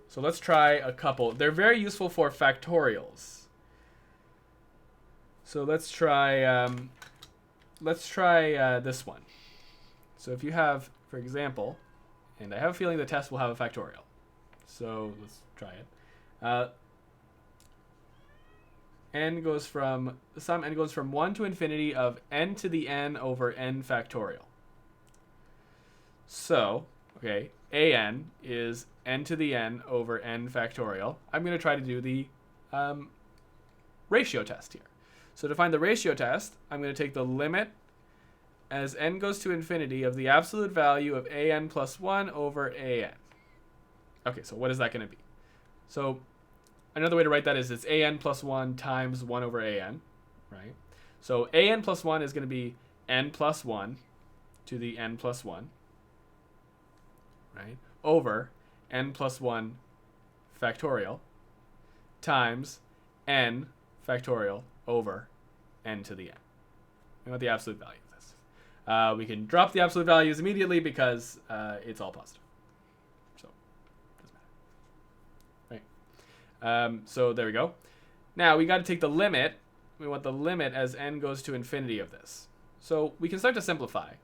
so let's try a couple. They're very useful for factorials. So let's try this one. So if you have, for example, and I have a feeling the test will have a factorial. So let's try it. The sum n goes from 1 to infinity of n to the n over n factorial. So, okay, an is n to the n over n factorial. I'm going to try to do the ratio test here. So to find the ratio test, I'm going to take the limit as n goes to infinity of the absolute value of an plus 1 over an. Okay, so what is that going to be? So another way to write that is it's an plus 1 times 1 over an, right? So an plus 1 is going to be n plus 1 to the n plus 1, right? Over n plus 1 factorial times n factorial over n to the n. We want the absolute value of this. We can drop the absolute values immediately because it's all positive. So, doesn't matter. Right. So there we go. Now we got to take the limit. We want the limit as n goes to infinity of this. So we can start to simplify.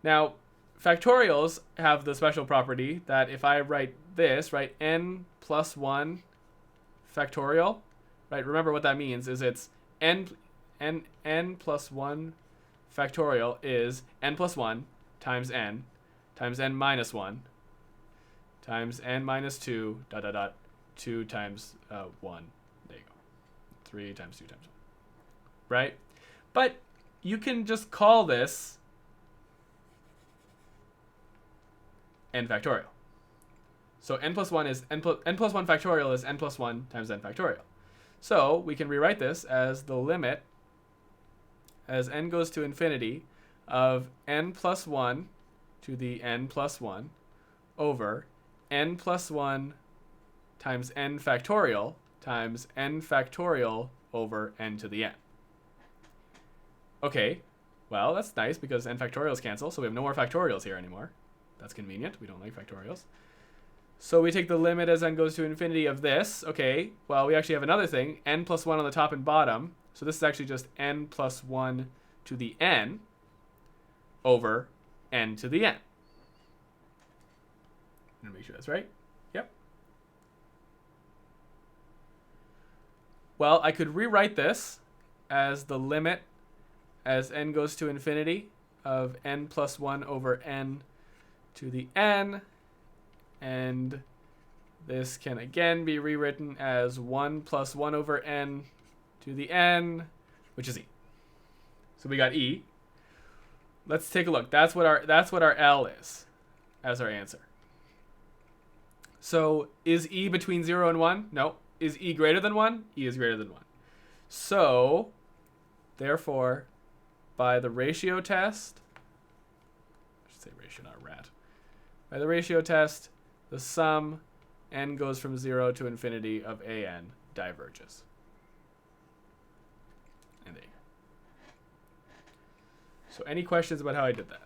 Now, factorials have the special property that if I write this, right, n plus 1 factorial, right, remember what that means is it's n plus 1 factorial is n plus 1 times n minus 1 times n minus 2 dot dot dot 2 times 1. There you go. 3 times 2 times 1. Right? But you can just call this n factorial. So n plus 1 is n plus 1 factorial is n plus 1 times n factorial. So we can rewrite this as the limit as n goes to infinity of n plus 1 to the n plus 1 over n plus 1 times n factorial over n to the n. Okay, well, that's nice because n factorials cancel, so we have no more factorials here anymore. That's convenient. We don't like factorials. So we take the limit as n goes to infinity of this. Okay, well, we actually have another thing, n plus 1 on the top and bottom. So this is actually just n plus 1 to the n over n to the n. I'm going to make sure that's right. Yep. Well, I could rewrite this as the limit as n goes to infinity of n plus 1 over n to the n. And this can again be rewritten as 1 plus 1 over n to the n, which is e. So we got e. Let's take a look. That's what our L is as our answer. So is E between 0 and 1? No. Is E greater than 1? E is greater than 1. So, therefore, by the ratio test, I should say ratio, not rat. By the ratio test, the sum n goes from 0 to infinity of an diverges. And there you go. So any questions about how I did that?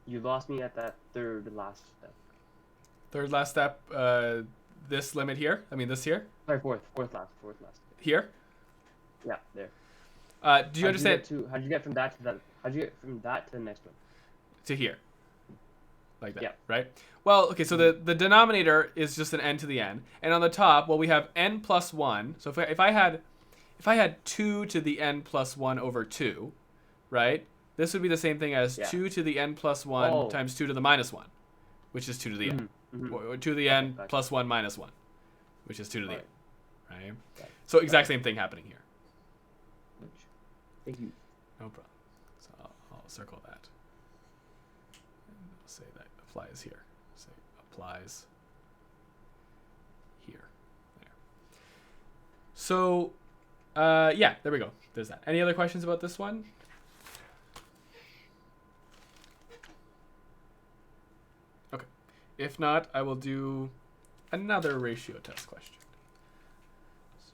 You lost me at that third last step. Third last step, this limit here. I mean this here. Sorry, fourth last. Here. Yeah, there. Do you understand? How'd you get from that to that? How'd you get from that to the next one? To here. Like that, yeah. Right? Well, okay, so the denominator is just an n to the n. And on the top, well, we have n plus 1. So if I had 2 to the n plus 1 over 2, right? This would be the same thing as 2 to the n plus 1 times 2 to the minus 1, which is 2 to the n. Or 2 to the n plus 1 minus 1, which is 2 to the n. Right? So exact same thing happening here. Thank you. No problem. So I'll circle that. And I'll say that applies here. Say applies here. There. So, yeah, there we go. There's that. Any other questions about this one? Okay. If not, I will do another ratio test question.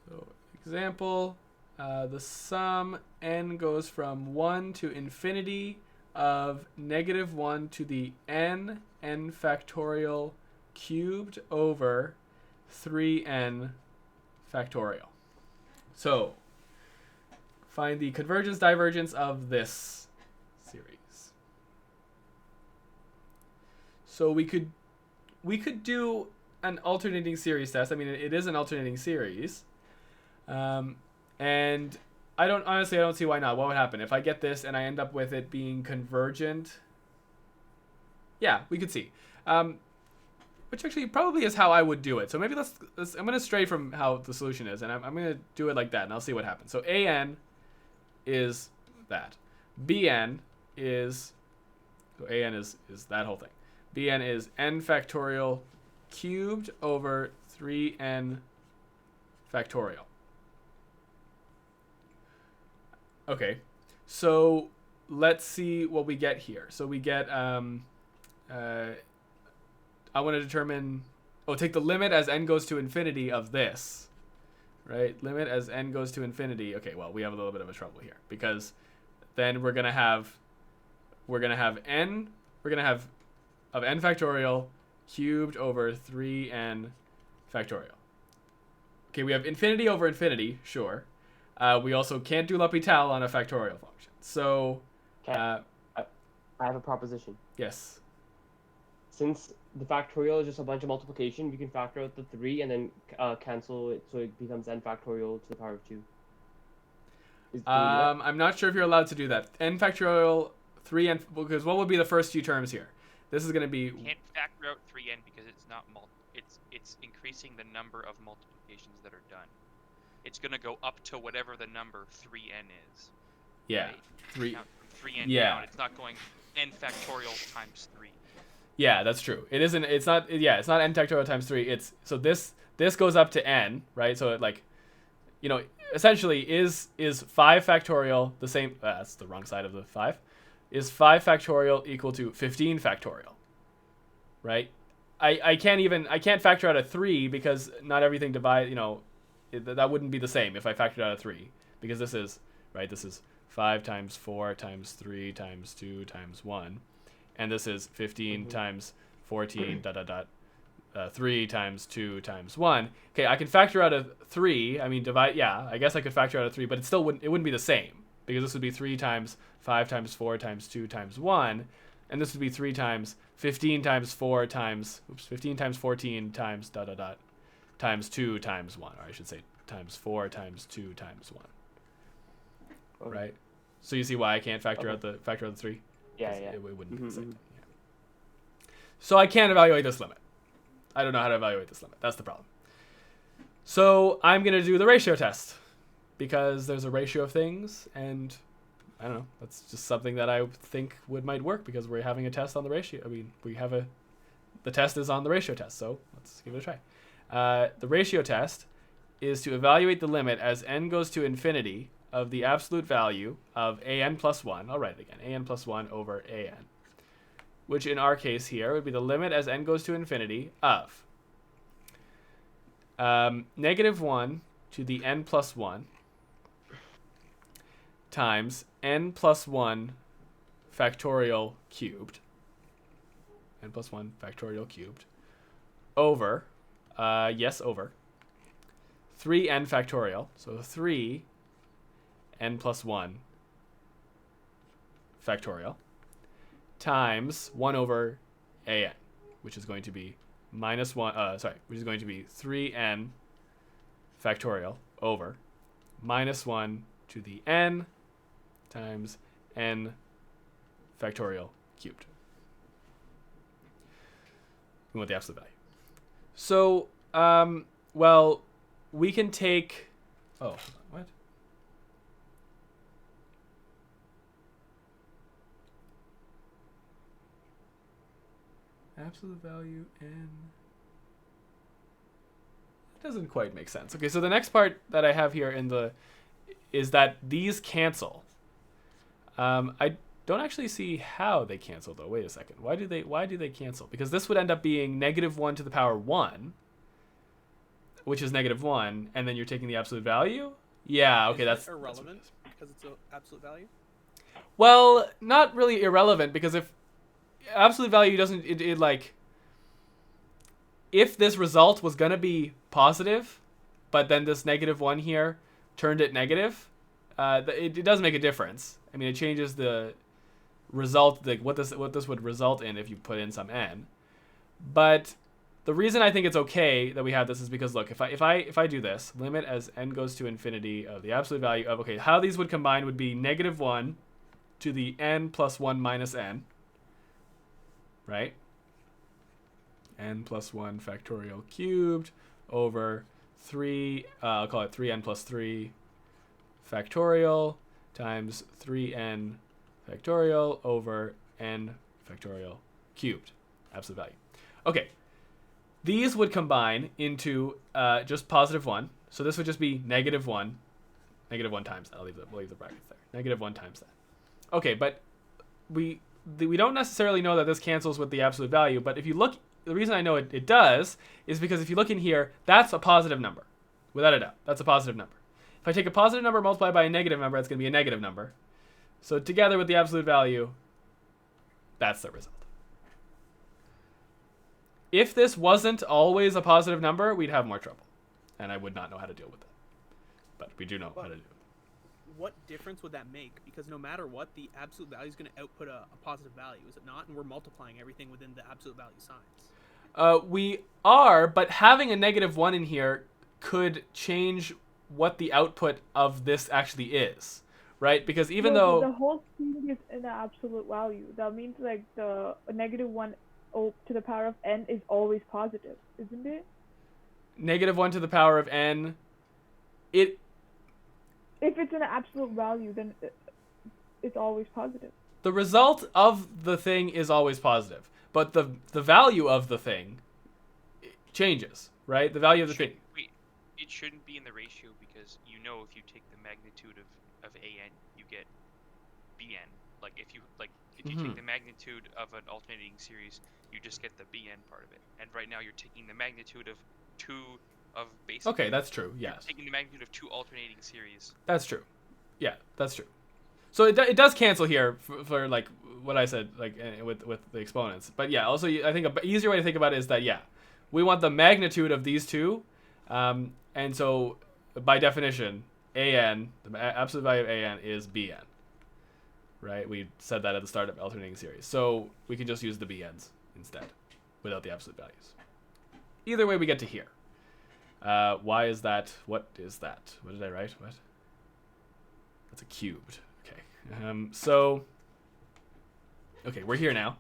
So, example. The sum n goes from 1 to infinity of -1 to the n factorial cubed over 3n factorial. So, find the convergence divergence of this series. So we could do an alternating series test. I mean, it is an alternating series. And I don't see why not. What would happen if I get this and I end up with it being convergent? Yeah, we could see. Which actually probably is how I would do it. So maybe let's I'm going to stray from how the solution is, and I'm going to do it like that, and I'll see what happens. So an is that. Bn is, so an is that whole thing. Bn is n factorial cubed over 3n factorial. Okay, so let's see what we get here. So we get, I want to determine, take the limit as n goes to infinity of this, right? Limit as n goes to infinity. Okay, well, we have a little bit of a trouble here because then we're going to have n of n factorial cubed over 3n factorial. Okay, we have infinity over infinity, sure. We also can't do L'Hopital on a factorial function. So, I have a proposition. Yes. Since the factorial is just a bunch of multiplication, we can factor out the 3 and then cancel it so it becomes n factorial to the power of 2. I'm not sure if you're allowed to do that. N factorial 3n, because what would be the first few terms here? This is going to be... You can't factor out 3n because it's not it's increasing the number of multiplications that are done. It's going to go up to whatever the number 3n is. Yeah. Right? 3n yeah. down. It's not going n factorial times 3. Yeah, that's true. It isn't. It's not. Yeah, it's not n factorial times 3. It's so this goes up to n, right? So it like, essentially is 5 factorial the same? That's the wrong side of the 5. Is 5 factorial equal to 15 factorial? Right. I can't factor out a 3 because not everything divide. That wouldn't be the same if I factored out a 3, because this is, right, this is 5 times 4 times 3 times 2 times 1, and this is 15 times 14 3 times 2 times 1. Okay, I can factor out a 3, I mean divide, yeah, I guess I could factor out a 3, but it wouldn't be the same, because this would be 3 times 5 times 4 times 2 times 1, and this would be 3 times 15 times 4 times, 15 times 14 times times 2 times 1, or I should say times 4 times 2 times 1. Okay. Right? So you see why I can't factor out the 3? Yeah. It wouldn't be the same. Yeah. So I can't evaluate this limit. I don't know how to evaluate this limit. That's the problem. So I'm going to do the ratio test because there's a ratio of things, and I don't know. That's just something that I think might work because we're having a test on the ratio. I mean, the test is on the ratio test, so let's give it a try. The ratio test is to evaluate the limit as n goes to infinity of the absolute value of an plus 1. I'll write it again. An plus 1 over an, which in our case here would be the limit as n goes to infinity of -1 to the n plus 1 times n plus 1 factorial cubed, n plus 1 factorial cubed, over, over 3n factorial, so 3 n plus 1 factorial, times 1 over an, which is going to be which is going to be 3n factorial over -1 to the n times n factorial cubed. We want the absolute value. So, well, we can take... Oh, what? Absolute value n... That doesn't quite make sense. Okay, so the next part that I have here is that these cancel. I don't actually see how they cancel though. Wait a second. Why do they cancel? Because this would end up being -1 to the power 1, which is -1, and then you're taking the absolute value? Yeah, okay, that's irrelevant because it's an absolute value. Well, not really irrelevant, because if absolute value doesn't if this result was going to be positive, but then this -1 here turned it negative, it does make a difference. I mean, it changes the result, like what this would result in if you put in some n. But the reason I think it's okay that we have this is because, look, if I do this, limit as n goes to infinity of the absolute value of, okay, how these would combine would be -1 to the n plus 1 minus n, right? N plus 1 factorial cubed over 3, I'll call it 3n plus 3 factorial times 3n factorial over n factorial cubed, absolute value. Okay, these would combine into just +1, so this would just be -1 times that. We'll leave the brackets there. -1 times that. Okay, but we don't necessarily know that this cancels with the absolute value, but if you look, the reason I know it does is because if you look in here, that's a positive number, without a doubt. That's a positive number. If I take a positive number multiplied by a negative number, it's going to be a negative number. So together with the absolute value, that's the result. If this wasn't always a positive number, we'd have more trouble, and I would not know how to deal with it. But we do know how to do it. What difference would that make? Because no matter what, the absolute value is going to output a positive value, is it not? And we're multiplying everything within the absolute value signs. We are, but having a -1 in here could change what the output of this actually is, right? Because even though the whole thing is in the absolute value, that means like the -1 to the power of n is always positive, isn't it? -1 to the power of n, if it's an absolute value, then it's always positive. The result of the thing is always positive, but the value of the thing changes, right? The value of the thing. It shouldn't be in the ratio, because if you take the magnitude of an, you get bn. If you take the magnitude of an alternating series, you just get the bn part of it. And right now you're taking the magnitude of two of basic. Okay, that's true. Yes. You're taking the magnitude of two alternating series. That's true. Yeah, that's true. So it does cancel here for like what I said, like with the exponents. But yeah, also I think an easier way to think about it is that, yeah, we want the magnitude of these two, and so by definition, an, the absolute value of an, is bn. Right? We said that at the start of alternating series, so we can just use the bn's instead, without the absolute values. Either way, we get to here. Why is that? What is that? What did I write? What? That's a cubed. Okay. Okay, we're here now.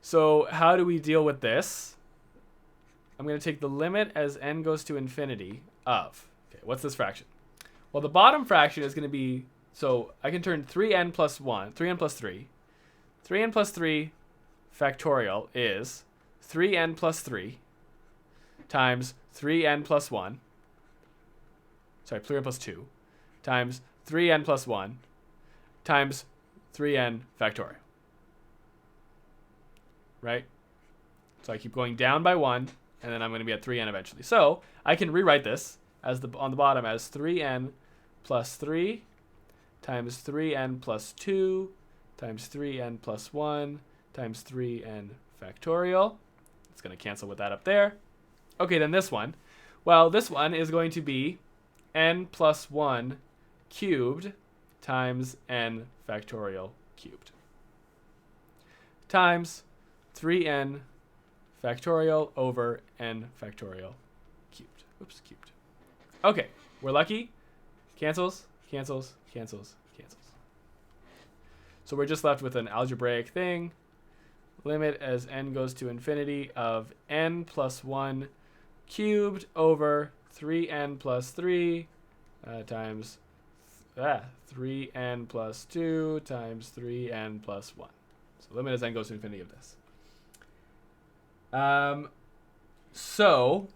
So how do we deal with this? I'm going to take the limit as n goes to infinity of, okay, what's this fraction? Well, the bottom fraction is going to be So I can turn 3n plus 1, 3n plus 3. 3n plus 3 factorial is 3n plus 3 times 3n plus 1. Sorry, 3n plus 2 times 3n plus 1 times 3n factorial. Right? So I keep going down by 1, and then I'm going to be at 3n eventually. So I can rewrite this as on the bottom as 3n plus 3 times 3n plus 2 times 3n plus 1 times 3n factorial. It's going to cancel with that up there. Okay, then this one. Well, this one is going to be n plus 1 cubed times n factorial cubed times 3n factorial over n factorial cubed. Oops, cubed. Okay, we're lucky. Cancels, cancels, cancels, cancels. So we're just left with an algebraic thing. Limit as n goes to infinity of n plus 1 cubed over 3n plus 3 times 3n plus 2 times 3n plus 1. So limit as n goes to infinity of this. So,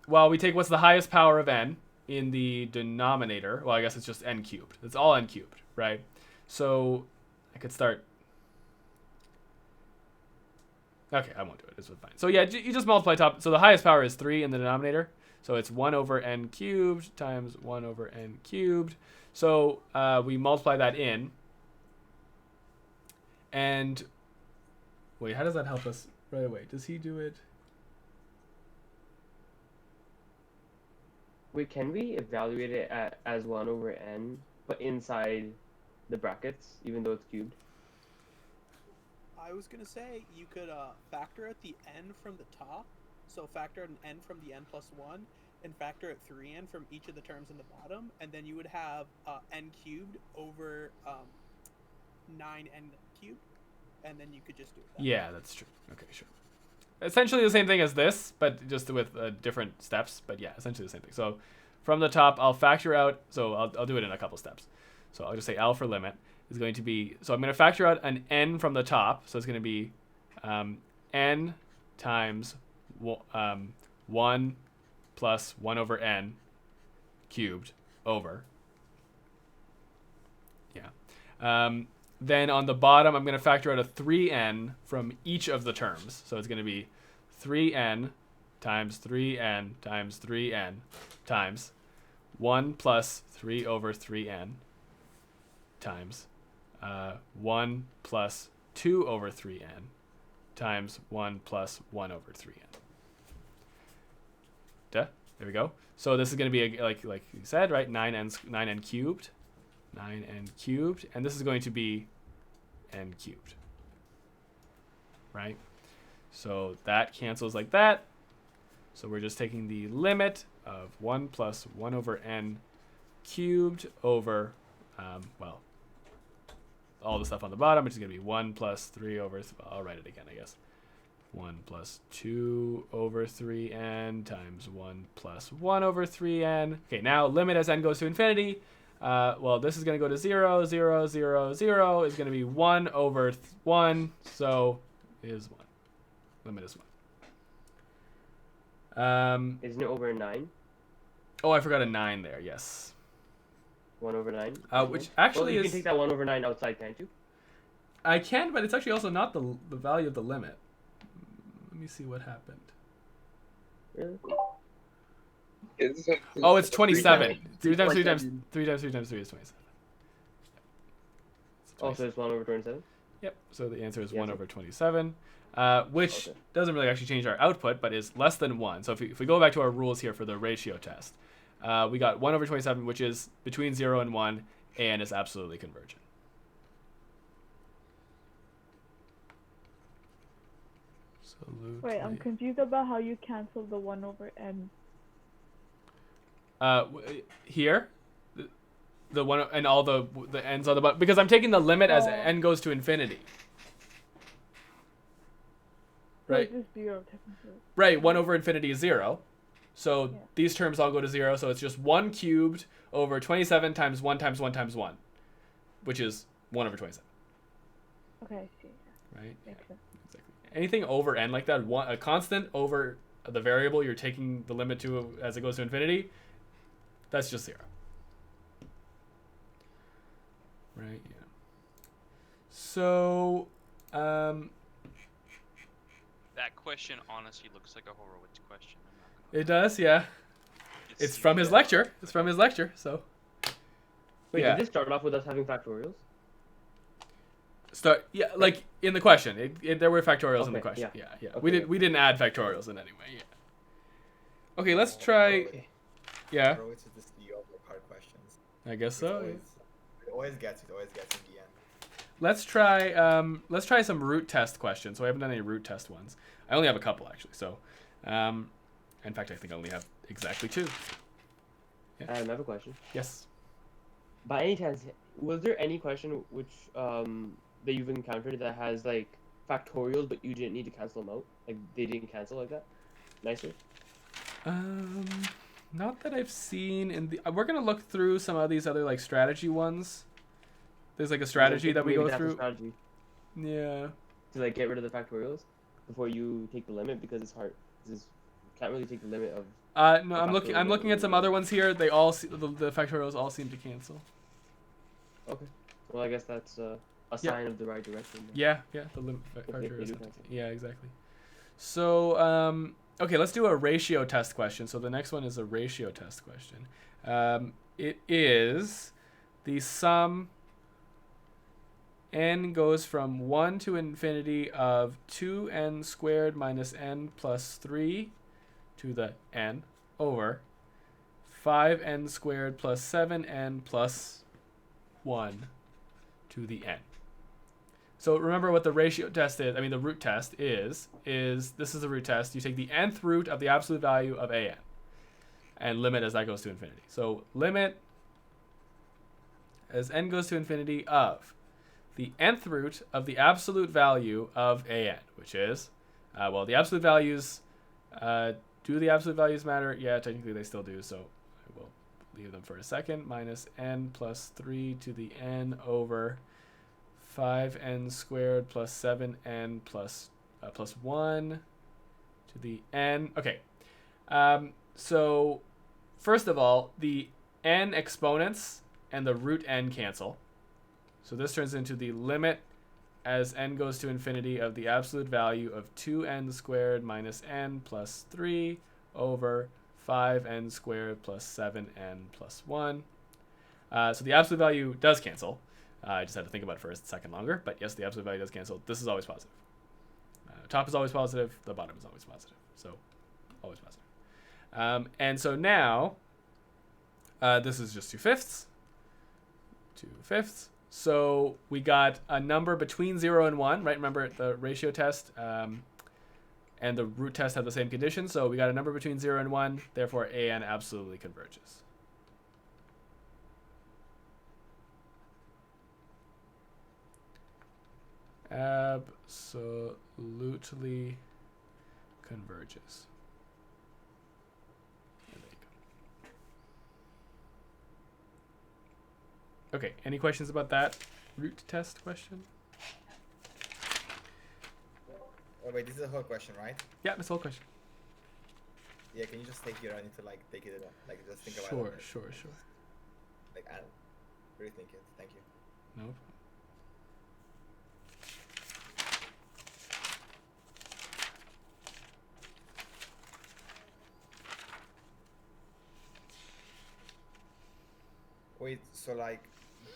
well, we take what's the highest power of n in the denominator. Well, I guess it's just n cubed. It's all n cubed, right? So I could start. Okay, I won't do it. This was fine. So yeah, you just multiply top. So the highest power is 3 in the denominator. So it's 1 over n cubed times 1 over n cubed. So we multiply that in. And wait, how does that help us right away? Does he do it? Wait, can we evaluate it as 1 over n, but inside the brackets, even though it's cubed? I was gonna say you could factor out the n from the top, so factor out an n from the n plus 1, and factor out 3n from each of the terms in the bottom, and then you would have n cubed over 9n cubed, and then you could just do it. Yeah, that's true. Okay, sure. Essentially the same thing as this, but just with different steps. But yeah, essentially the same thing. So from the top, I'll factor out. So I'll do it in a couple steps. So I'll just say L for limit is going to be. So I'm going to factor out an n from the top. So it's going to be n times 1 plus 1 over n cubed over. Yeah. Then on the bottom, I'm going to factor out a 3n from each of the terms. So it's going to be 3n times 3n times 3n times 1 plus 3 over 3n times 1 plus 2 over 3n times 1 plus 1 over 3n. Duh. There we go. So this is going to be, like you said, right? 9n cubed. 9n cubed, and this is going to be n cubed, right? So that cancels like that. So we're just taking the limit of 1 plus 1 over n cubed over, well, all the stuff on the bottom, which is going to be 1 plus 3 over, I'll write it again, I guess. 1 plus 2 over 3n times 1 plus 1 over 3n. Okay, now limit as n goes to infinity. Well, this is going to go to 0, 0, 0, 0 is going to be 1 over 1, so is 1. Limit is 1. Isn't it over 9? Oh, I forgot a 9 there, yes. 1 over 9? Which actually you is... can take that 1 over 9 outside, can't you? I can, but it's actually also not the value of the limit. Let me see what happened. Really? Oh, it's 27. 3 times 3 times 3 times 3 times 3 is 27. Oh, so it's 1 over 27? Yep, so the answer is 1 over 27, which doesn't really actually change our output, but is less than 1. So if we go back to our rules here for the ratio test, we got 1 over 27, which is between 0 and 1, and is absolutely convergent. Absolutely. Wait, I'm confused about how you cancel the 1 over n. Here, the one and all the n's on the bottom, because I'm taking the limit as n goes to infinity. Right. So it's just 0 technically. Right. 1 over infinity is 0, So Yeah. these terms all go to 0. So it's just 1 cubed over 27 times 1 times 1 times 1, which is 1 over 27. Okay, I see. Right? Makes sense. Exactly. Anything over n like that, a constant over the variable you're taking the limit to as it goes to infinity, that's just 0. Right? Yeah. So, That question honestly looks like a Horowitz question. I'm not gonna it does, yeah. It's from his lecture. It's from his lecture, so. Wait, Yeah. did this start off with us having factorials? Yeah, like in the question, there were factorials in the Okay, question. yeah. Yeah. Okay, We didn't add factorials in any way. Yeah. Okay, let's try. Okay. Yeah, Horowitz is the CEO of like hard questions. I guess It so. always, it always gets in the end. Let's try some root test questions. So I haven't done any root test ones. I only have a couple actually. So, in fact, I think I only have exactly 2. I have a question. Yes. By any chance, was there any question which that you've encountered that has like factorials, but you didn't need to cancel them out? Like they didn't cancel like that? Nicer. Not that I've seen in the. We're gonna look through some of these other like strategy ones. There's like a strategy that we Maybe go that's a through. strategy Yeah. to like get rid of the factorials before you take the limit because it's hard. You can't really take the limit of. No, I'm looking at some other ones here. They all the factorials all seem to cancel. Okay. Well, I guess that's a Yeah. sign of the right direction. then. Yeah, the limit they factorials. do have to- cancel. Yeah, exactly. So, okay, let's do a ratio test question. So the next one is a ratio test question. It is the sum n goes from 1 to infinity of 2n squared minus n plus 3 to the n over 5n squared plus 7n plus 1 to the n. So remember what the ratio test is. I mean, the root test is this is the root test. You take the nth root of the absolute value of an and limit as that goes to infinity. So limit as n goes to infinity of the nth root of the absolute value of an, which is, well, the absolute values, do the absolute values matter? Yeah, technically they still do, so I will leave them for a second. Minus n plus 3 to the n over 5n squared plus 7n plus 1 to the n. Okay, so first of all, the n exponents and the root n cancel. So this turns into the limit as n goes to infinity of the absolute value of 2n squared minus n plus 3 over 5n squared plus 7n plus 1. So the absolute value does cancel. I just had to think about it for a second longer. But yes, the absolute value does cancel. This is always positive. Top is always positive. The bottom is always positive. So always positive. And so now, this is just 2/5. 2/5. So we got a number between 0 and 1, right? Remember the ratio test and the root test have the same conditions. So we got a number between 0 and 1. Therefore, an absolutely converges. Absolutely converges. There you go. Okay, any questions about that root test question? Oh wait, this is a whole question, right? Yeah, this whole question. Yeah, can you just take your, I need to like take it, like just think about it. Sure. Like, I don't rethink it. Thank you. No. Wait, so like,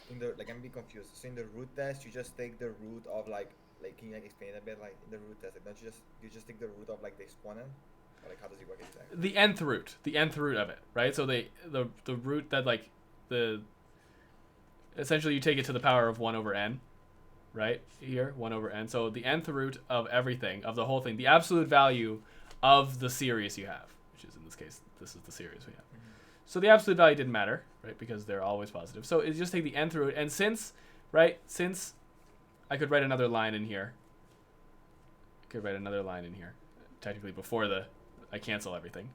in the, like I'm a bit confused. So in the root test, you just take the root of like can you like explain a bit like in the root test? Like, don't you just take the root of like the exponent? Or like how does it work exactly? The nth root of it, right? So the root that like essentially you take it to the power of 1 over n, right? Here, 1 over n. So the nth root of everything, of the whole thing, the absolute value of the series you have, which is in this case, this is the series we have. So the absolute value didn't matter, right? Because they're always positive. So it's just take the nth root, and since I could write another line in here. Technically before I cancel everything.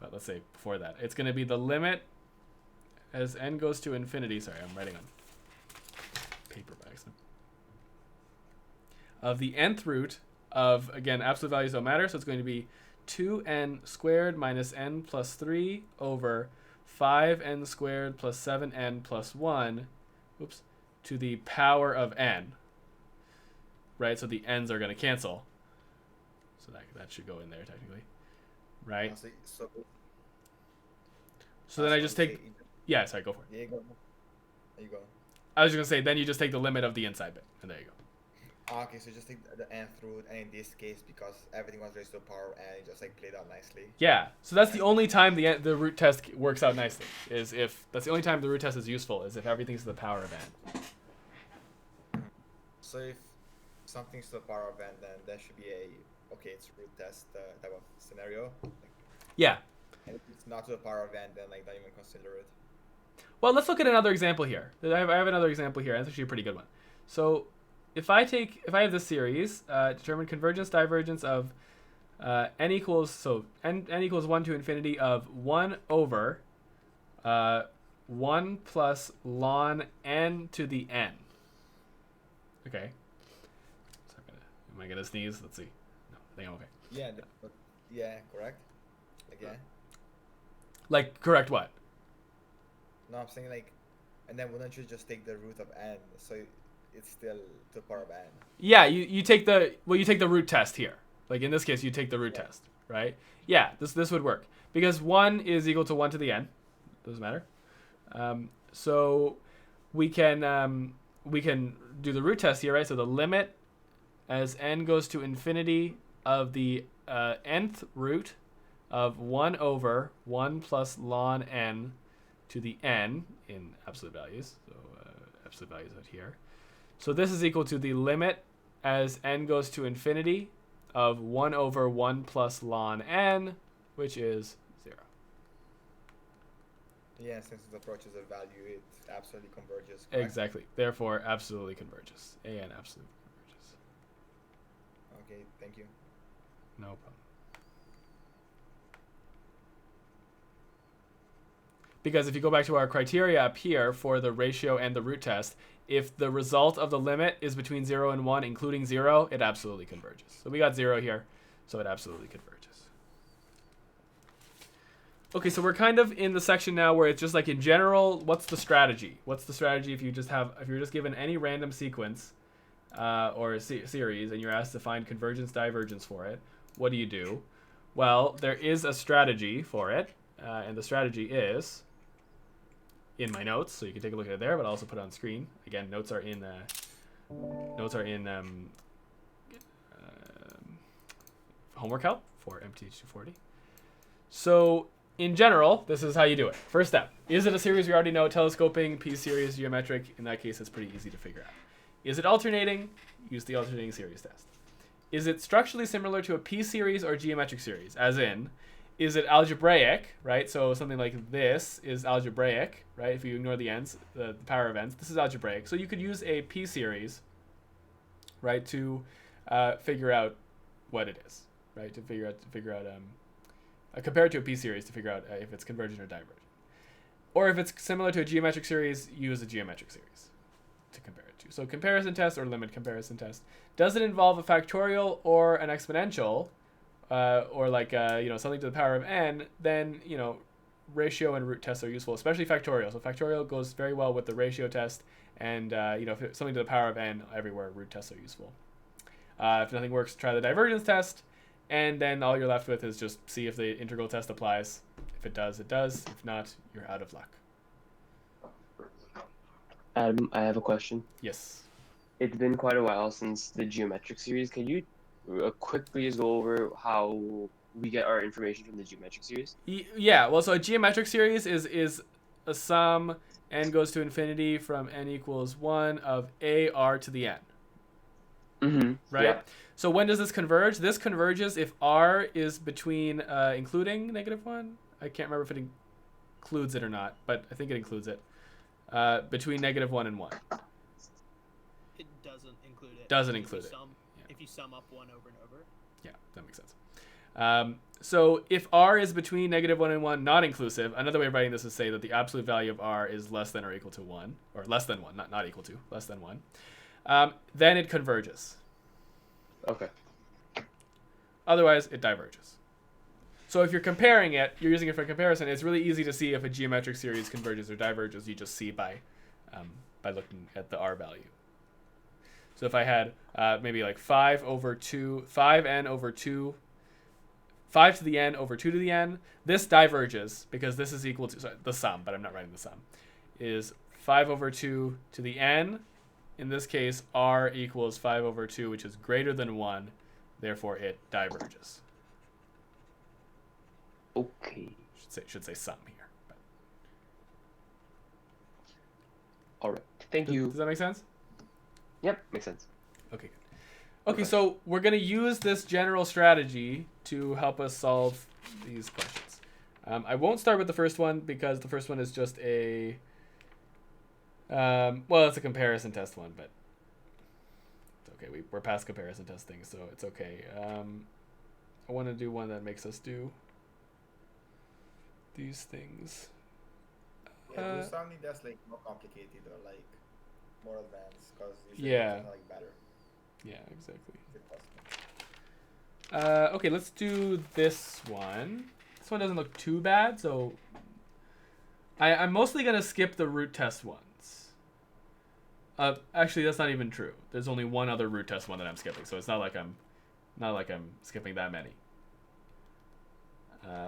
but let's say before that. It's going to be the limit as n goes to infinity. Sorry, I'm writing on paper by accident. Of the nth root of, again, absolute values don't matter, so it's going to be 2n squared minus n plus 3 over 5n squared plus 7n plus 1, oops, to the power of n. Right, so the n's are going to cancel. So that should go in there technically. Right? So then I just take... Yeah, sorry, go for it. There you go. There you go. I was just going to say, then you just take the limit of the inside bit, and there you go. Okay, so just take the nth root, and in this case, because everything was raised to the power of n, it just like played out nicely. Yeah, so that's the only time the root test works out nicely. That's the only time the root test is useful, is if everything's to the power of n. So if something's to the power of n, then there should be it's root test type of scenario. Yeah. And if it's not to the power of n, then like don't even consider it. Well, let's look at another example here. I have another example here. That's actually a pretty good one. So if I have this series, determine convergence divergence of n equals 1 to infinity of 1 over 1 plus ln n to the n. Okay. So am I gonna sneeze? Let's see. No, I think I'm okay. Yeah, correct. Like correct what? No, I'm saying like, and then wouldn't you just take the root of n? So it's still to the power of n. Yeah, you take the root test here. Like in this case, you take the root test, right? Yeah, this would work because 1 is equal to 1 to the n. Doesn't matter. So we can do the root test here, right? So the limit as n goes to infinity of the nth root of 1 over 1 plus ln n to the n in absolute values. So absolute values out here. So this is equal to the limit as n goes to infinity of 1 over 1 plus ln n, which is 0. Yeah, since it approaches a value, it absolutely converges. Correct? Exactly. Therefore, absolutely converges. an absolutely converges. Okay, thank you. No problem. Because if you go back to our criteria up here for the ratio and the root test, if the result of the limit is between 0 and 1, including 0, it absolutely converges. So we got 0 here, so it absolutely converges. Okay, so we're kind of in the section now where it's just like in general, what's the strategy? What's the strategy if you're just given any random sequence or a series and you're asked to find convergence divergence for it? What do you do? Well, there is a strategy for it, and the strategy is in my notes, so you can take a look at it there, but I'll also put it on screen. Again, notes are in homework help for MTH 240. So in general, this is how you do it. First step, is it a series we already know? Telescoping, P-series, geometric. In that case, it's pretty easy to figure out. Is it alternating? Use the alternating series test. Is it structurally similar to a P-series or geometric series? As in, is it algebraic, right? So something like this is algebraic, right? If you ignore the n's, the power of n's, this is algebraic. So you could use a P-series, right, to figure out what it is, right? To figure out compare it to a P-series to figure out if it's convergent or divergent. Or if it's similar to a geometric series, use a geometric series to compare it to. So comparison test or limit comparison test. Does it involve a factorial or an exponential? Or like something to the power of n, then ratio and root tests are useful, especially factorial. So factorial goes very well with the ratio test, and if it's something to the power of n everywhere, root tests are useful. If nothing works, try the divergence test, and then all you're left with is just see if the integral test applies. If it does, it does. If not, you're out of luck. Adam, I have a question. Yes. It's been quite a while since the geometric series. Can you quickly just go over how we get our information from the geometric series? Yeah, well, so a geometric series is a sum n goes to infinity from n equals 1 of a r to the n. Mm-hmm. Right? Yeah. So when does this converge? This converges if r is between, including -1. I can't remember if it includes it or not, but I think it includes it. Between -1 and 1. It doesn't include it. Doesn't include it. If you sum up 1 over and over. Yeah, that makes sense. So if r is between -1 and 1, not inclusive, another way of writing this is say that the absolute value of r is less than or equal to 1, or less than 1, not equal to, less than 1, then it converges. Okay. Otherwise, it diverges. So if you're comparing it, you're using it for comparison, it's really easy to see if a geometric series converges or diverges. You just see by looking at the r value. So if I had maybe like 5 over 2, 5n over 2, 5 to the n over 2 to the n, this diverges because this is equal to, sorry, the sum, but I'm not writing the sum, is 5 over 2 to the n. In this case, r equals 5 over 2, which is greater than 1. Therefore, it diverges. Okay. Should say sum here. But. All right. Thank you. Does that make sense? Yep, makes sense. Okay, good. Okay, so we're going to use this general strategy to help us solve these questions. I won't start with the first one because the first one is just a... well, it's a comparison test one, but it's okay. We're past comparison testing, so it's okay. I want to do one that makes us do these things. Yeah, do something that's like more complicated or like more advanced, because yeah, it's like better. Yeah, exactly. Okay, let's do this one. This one doesn't look too bad, so I'm mostly gonna skip the root test ones. Actually, that's not even true. There's only one other root test one that I'm skipping, so it's not like I'm skipping that many.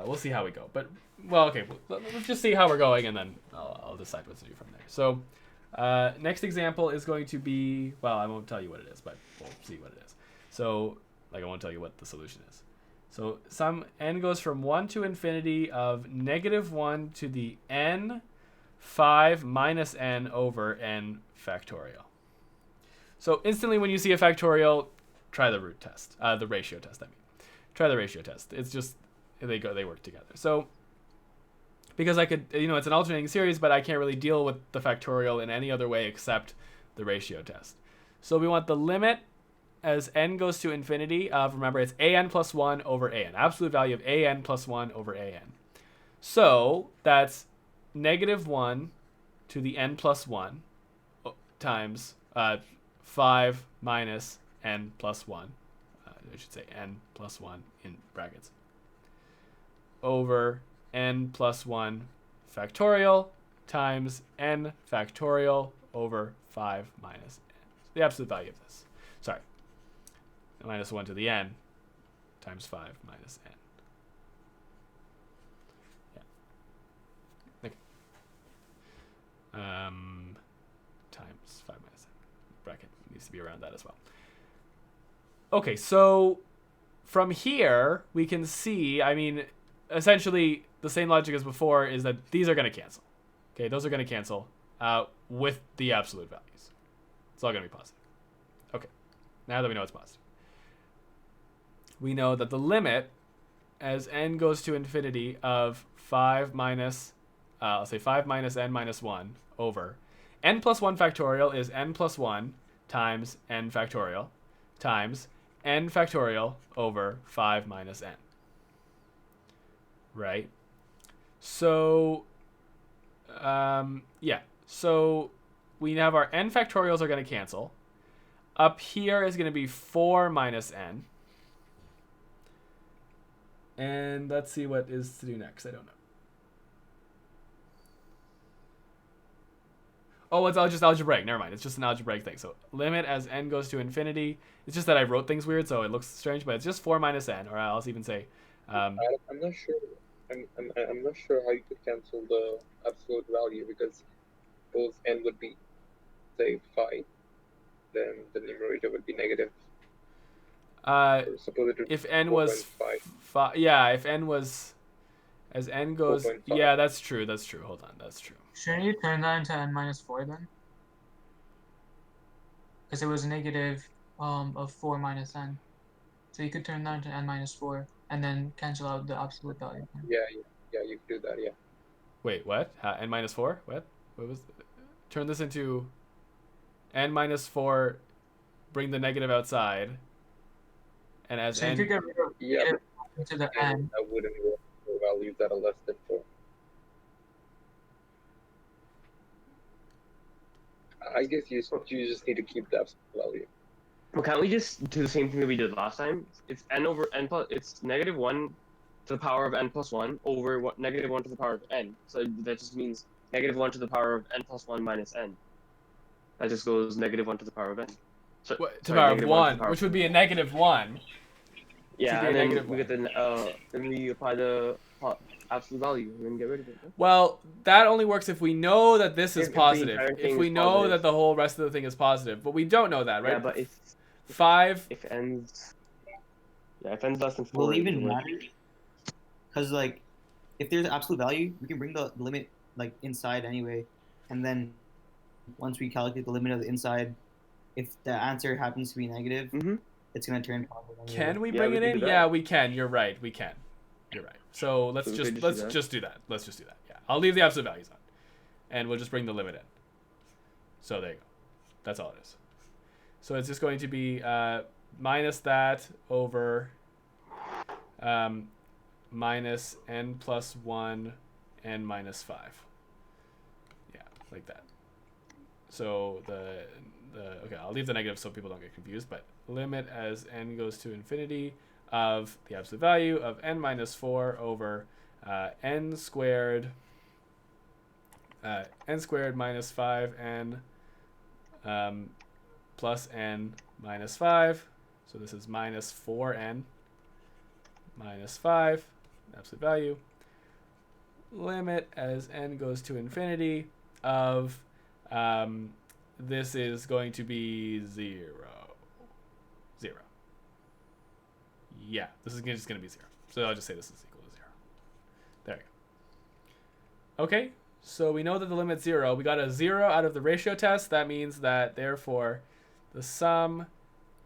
We'll see how we go, but well, okay. Let's just see how we're going, and then I'll decide what to do from there. So, next example is going to be, well, I won't tell you what it is, but we'll see what it is. So, like, I won't tell you what the solution is. So, sum n goes from 1 to infinity of -1 to the n 5 minus n over n factorial. So, instantly when you see a factorial, try the root test, the ratio test. I mean, try the ratio test. It's just they work together. So, because I could, it's an alternating series, but I can't really deal with the factorial in any other way except the ratio test. So we want the limit as n goes to infinity of, remember, it's an plus 1 over an. Absolute value of an plus 1 over an. So that's -1 to the n plus 1 times 5 minus n plus 1. I should say n plus 1 in brackets. Over n plus 1 factorial times n factorial over 5 minus n. The absolute value of this. Sorry. -1 to the n times 5 minus n. Yeah. Okay. Times 5 minus n. Bracket needs to be around that as well. Okay, so from here, we can see, I mean, essentially the same logic as before is that these are going to cancel. Okay, those are going to cancel with the absolute values. It's all going to be positive. Okay, now that we know it's positive. We know that the limit as n goes to infinity of 5 minus, I'll say 5 minus n minus 1 over n plus 1 factorial is n plus 1 times n factorial times n factorial over 5 minus n. Right? So, yeah. So we have our n factorials are going to cancel. Up here is going to be 4 minus n. And let's see what is to do next. I don't know. Oh, it's just algebraic. Never mind. It's just an algebraic thing. So limit as n goes to infinity. It's just that I wrote things weird, so it looks strange, but it's just 4 minus n. Or I'll even say... I'm not sure. I'm not sure how you could cancel the absolute value, because both n would be, say, 5. Then the numerator would be negative. If n was 5, yeah, if n was, as n goes, yeah, that's true. Hold on, that's true. Shouldn't you turn that into n minus 4 then? Because it was negative of 4 minus n. So you could turn that into n minus 4 and then cancel out the absolute value. Yeah, you could do that, yeah. Wait, what? N minus 4? What was, turn this into n minus 4, bring the negative outside, and as so n... you could get rid of negative into the and n. I wouldn't go for values that are less than 4. I guess you just need to keep the absolute value. Well, can't we just do the same thing that we did last time? It's n over n plus. It's -1 to the power of n plus 1 over -1 to the power of n. So that just means -1 to the power of n plus 1 minus n. That just goes -1 to the power of n. So, What, to sorry, power of -1 to 1, the power which of would be a n. -1. Yeah, be a and then negative we get then we apply the absolute value and then get rid of it. No? Well, that only works if we know that this is If the positive. entire If thing we is know positive. that the whole rest of the thing is positive. But we don't know that, right? Yeah, but if 5. n's less than 4, Will it it even doesn't work. matter? Because like, if there's absolute value, we can bring the limit like inside anyway, and then once we calculate the limit of the inside, if the answer happens to be negative, it's gonna turn positive. Anyway. Can we Yeah, bring we it can in? do that. Yeah, we can. You're right. We can. You're right. So let's So we just could let's do that. just do that. Let's just do that. Yeah, I'll leave the absolute values on, and we'll just bring the limit in. So there you go. That's all it is. So it's just going to be minus that over minus n plus 1 n minus 5. Yeah, like that. So okay, I'll leave the negative so people don't get confused, but limit as n goes to infinity of the absolute value of n minus 4 over n squared minus 5n plus n minus 5. So this is minus 4n minus 5, absolute value. Limit as n goes to infinity of this is going to be 0. Yeah, this is just going to be 0. So I'll just say this is equal to 0. There you go. Okay, so we know that the limit's 0. We got a 0 out of the ratio test. That means that, therefore, the sum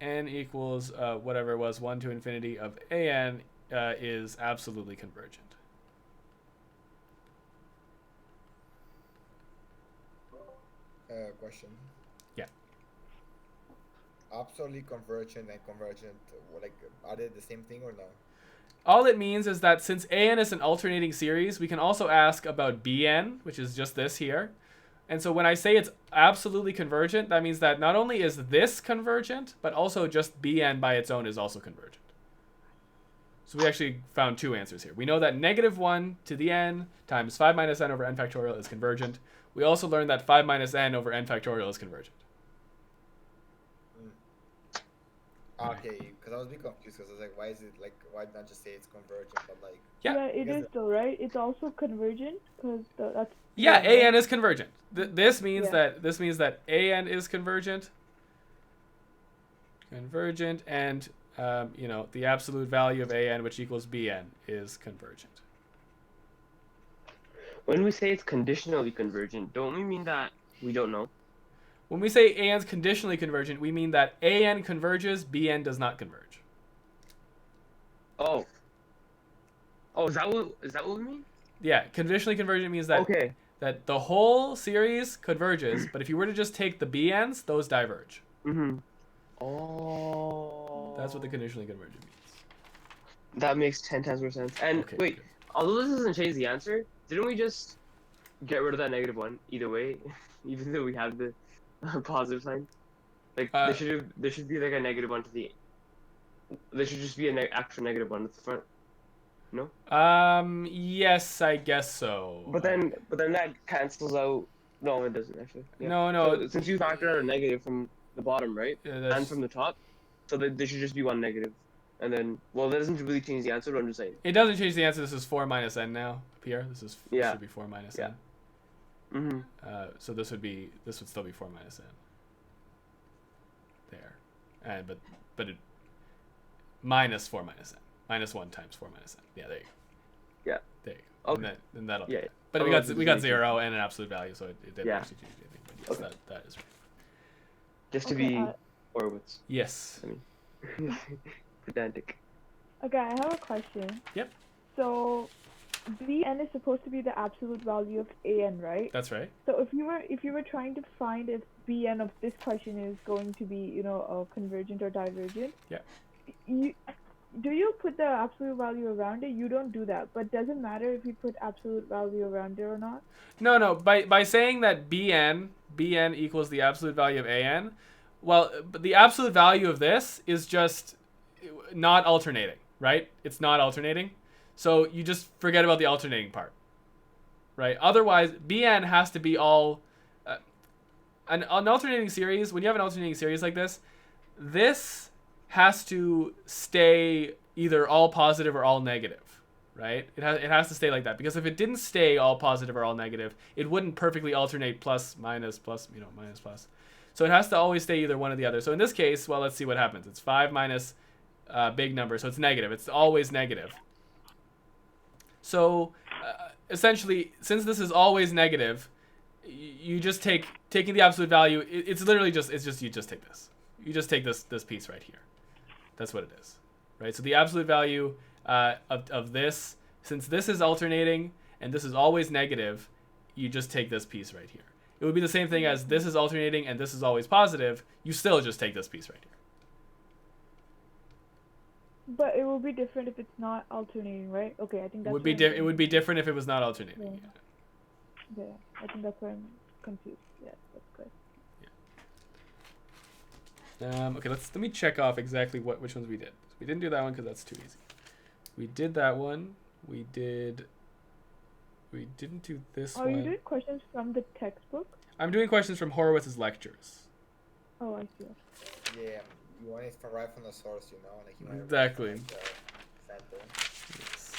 n equals whatever it was, 1 to infinity of an is absolutely convergent. Question. Yeah. Absolutely convergent and convergent, like, are they the same thing or no? All it means is that since an is an alternating series, we can also ask about bn, which is just this here. And so when I say it's absolutely convergent, that means that not only is this convergent, but also just bn by its own is also convergent. So we actually found 2 answers here. We know that -1 to the n times 5 minus n over n factorial is convergent. We also learned that 5 minus n over n factorial is convergent. Okay, because I was a bit confused because I was like, why not just say it's convergent, but like... Yeah, it is though, right? It's also convergent because that's... Yeah, an is convergent. This means Yeah. that an is convergent. And the absolute value of an, which equals bn, is convergent. When we say it's conditionally convergent, don't we mean that we don't know? When we say an's conditionally convergent, we mean that an converges, bn does not converge. Oh, is that what we mean? Yeah, conditionally convergent means that that the whole series converges, but if you were to just take the bn's, those diverge. Oh. That's what the conditionally convergent means. That makes 10 times more sense. And Okay, wait, good. although this doesn't change the answer, didn't we just get rid of that -1 either way, even though we have the positive sign? Like there should be like a -1 to the. There should just be an actual -1 at the front. No. Yes, I guess so. But then that cancels out. No, it doesn't actually. Yeah. No. So, since you factor out a negative from the bottom, right, and from the top, so there should just be one negative, and then that doesn't really change the answer. But I'm just saying. It doesn't change the answer. This is 4 minus n now up here. This should be 4 minus n. So this would still be 4 minus n. There, and but it minus 4 minus n. -1 times 4 minus n. Yeah, there you go. Yeah. There you go. Okay. And then that'll. Yeah. But we got 0 and an absolute value, so it didn't actually change anything. But yes, that is right. Just to be Horowitz. Yes. I mean, pedantic. Okay, I have a question. Yep. So, bn is supposed to be the absolute value of an, right? That's right. So if you were trying to find if bn of this question is going to be, convergent or divergent, yeah, do you put the absolute value around it? You don't do that, but doesn't matter if you put absolute value around it or not. No. By saying that bn equals the absolute value of an, well, but the absolute value of this is just not alternating, right? It's not alternating, so you just forget about the alternating part, right? Otherwise, bn has to be all an alternating series. When you have an alternating series like this has to stay either all positive or all negative, right? It has to stay like that, because if it didn't stay all positive or all negative, it wouldn't perfectly alternate plus, minus, plus, minus, plus. So it has to always stay either one or the other. So in this case, well, let's see what happens. It's 5 minus big number, so it's negative. It's always negative. So essentially, since this is always negative, you just taking the absolute value. It's literally just you just take this. You just take this piece right here. That's what it is, right? So the absolute value of this, since this is alternating and this is always negative, you just take this piece right here. It would be the same thing as this is alternating and this is always positive. You still just take this piece right here. But it will be different if it's not alternating, right? Okay, I think that's. It would be different if it was not alternating. Yeah, I think that's why I'm confused. Yeah, that's good. Okay, let me check off exactly which ones we did. We didn't do that one because that's too easy. We did that one. We didn't do this one. Are you doing questions from the textbook? I'm doing questions from Horowitz's lectures. Oh, I see. Yeah, you want it right from the source, like you want exactly. It right from, Yes.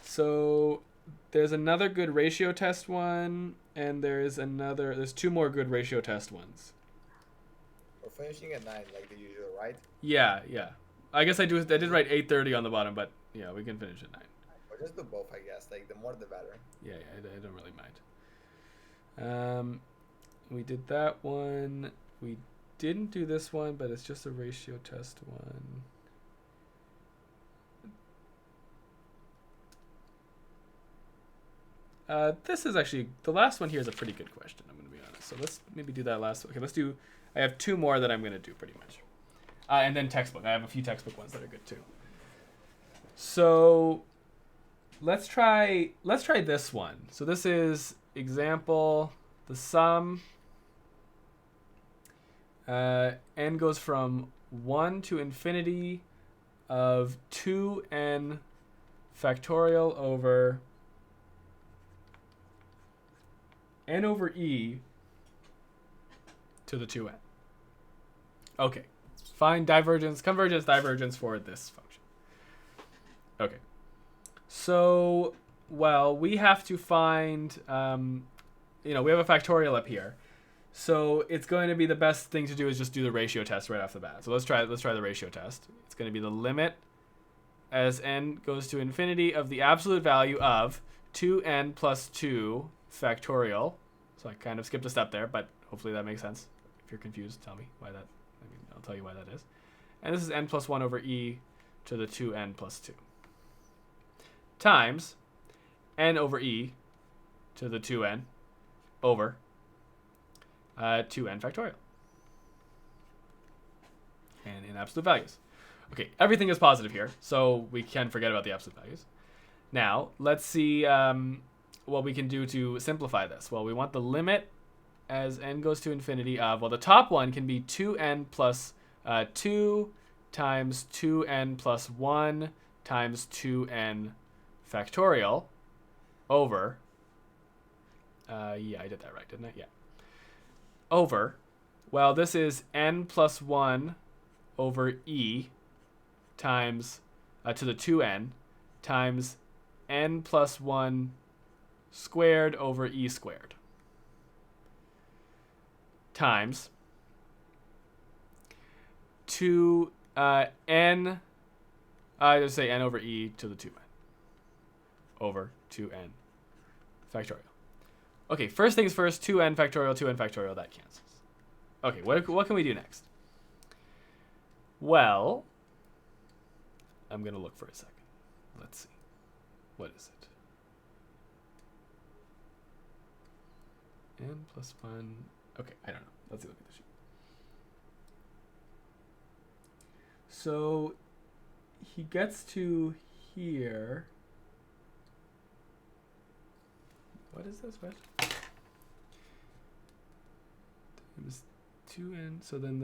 So there's another good ratio test one, and there's two more good ratio test ones. We're finishing at 9, like the usual, right? Yeah. I guess I did write 8:30 on the bottom, but yeah, we can finish at 9. Or just do both, I guess. Like the more the better. Yeah, I don't really mind. We did that one. We didn't do this one, but it's just a ratio test one. This is actually, the last one here is a pretty good question, I'm going to be honest. So let's maybe do that last one. Okay, I have 2 more that I'm going to do pretty much. And then textbook. I have a few textbook ones that are good too. So let's try this one. So this is example, the sum. N goes from 1 to infinity of 2n factorial over n over e to the 2n. Okay. Find divergence, convergence, divergence for this function. Okay. So, well, we have to find, we have a factorial up here. So it's going to be the best thing to do is just do the ratio test right off the bat. So let's try the ratio test. It's going to be the limit as n goes to infinity of the absolute value of 2n plus 2 factorial. So I kind of skipped a step there, but hopefully that makes sense. If you're confused, tell me why that. I'll tell you why that is. And this is n plus 1 over e to the 2n plus 2 times n over e to the 2n over 2n factorial. And in absolute values. Okay, everything is positive here, so we can forget about the absolute values. Now, let's see what we can do to simplify this. Well, we want the limit as n goes to infinity of, well, the top one can be 2n plus 2 times 2n plus 1 times 2n factorial over, yeah, I did that right, didn't I? Yeah. Over, well, this is n plus 1 over e times, to the 2n, times n plus 1 squared over e squared, times 2 n, I just say n over e to the 2n over 2n factorial. Okay, first things first, 2n factorial, that cancels. Okay, what can we do next? Well, I'm going to look for a second. Let's see. What is it? N plus 1. Okay, I don't know. Let's look at the sheet. So he gets to here. What is this? What? Times 2n. So then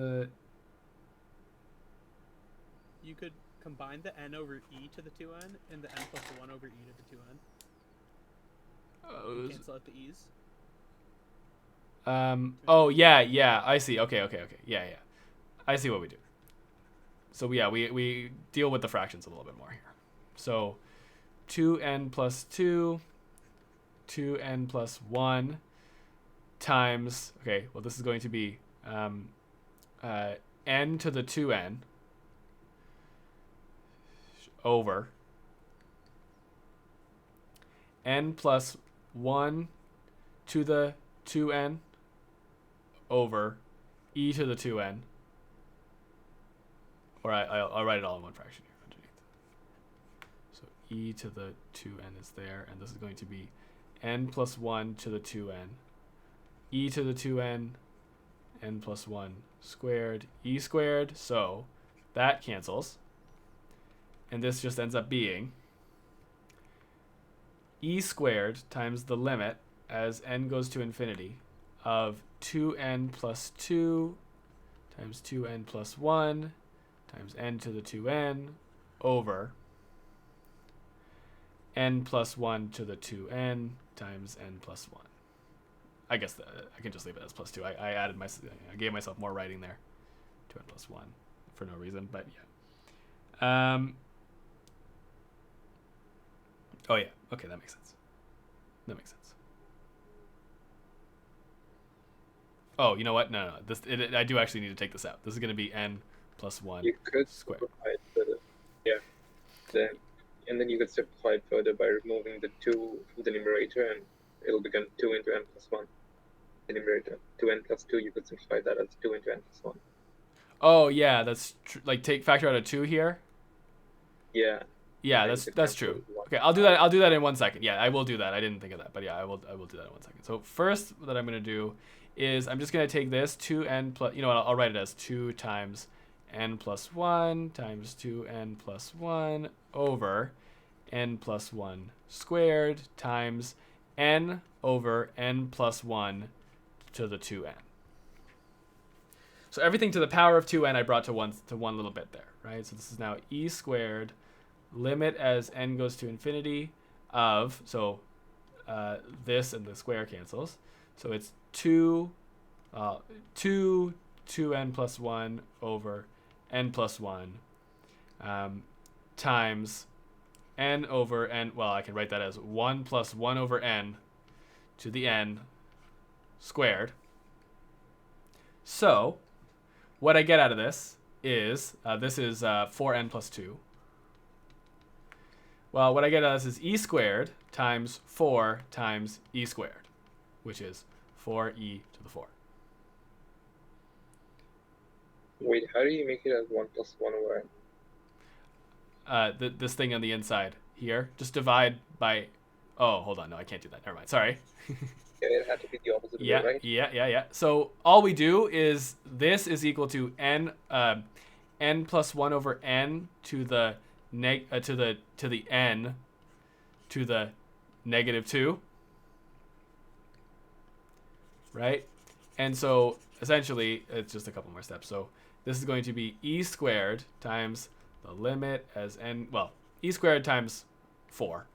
You could combine the n over e to the 2n and the n plus 1 over e to the 2n. Cancel out the e's. Oh yeah. I see. Okay. Yeah. I see what we do. So yeah, we deal with the fractions a little bit more here. So 2n plus 2, 2n plus 1 times, okay, well this is going to be n to the 2n over n plus 1 to the 2n over e to the 2n. Or I'll write it all in one fraction here underneath. So e to the 2n is there, and this is going to be n plus 1 to the 2n, e to the 2n, n plus 1 squared, e squared. So that cancels. And this just ends up being e squared times the limit as n goes to infinity of 2n plus 2 times 2n plus 1 times n to the 2n over n plus 1 to the 2n times n plus 1. I guess I can just leave it as plus 2. I added I gave myself more writing there. 2n plus 1 for no reason, but yeah. Oh yeah, okay, that makes sense. Oh, you know what? No. I do actually need to take this out. This is going to be n plus 1 You could squared. simplify it further. Yeah. Then you could simplify it further by removing the 2 from the numerator, and it'll become 2 into n plus 1. The numerator. 2n plus 2, you could simplify that as 2 into n plus 1. Oh yeah, that's like factor out a 2 here. Yeah. Yeah, that's true. Okay, I'll do that in 1 second. Yeah, I will do that. I didn't think of that, but yeah, I will do that in 1 second. So first, what I'm gonna do is I'm just gonna take this 2n plus. You know what? I'll write it as 2 times n plus 1 times 2n plus 1 over n plus 1 squared times n over n plus 1 to the 2n. So everything to the power of 2n I brought to one little bit there, right? So this is now e squared limit as n goes to infinity of, so this and the square cancels. So it's 2n plus 1 over n plus 1 times n over n. Well, I can write that as 1 plus 1 over n to the n squared. So what I get out of this is 4n plus 2. Well, what I get out of this is e squared times 4 times e squared, which is 4e to the 4. Wait, how do you make it as 1 plus 1 over n? This thing on the inside here, just divide by. Oh, hold on, no, I can't do that. Never mind. Sorry. Yeah, it had to be the opposite Yeah, way, right? yeah. So all we do is this is equal to n plus 1 over n to the n to the negative 2, right? And so essentially it's just a couple more steps. So this is going to be e squared times the limit as n, well, e squared times 4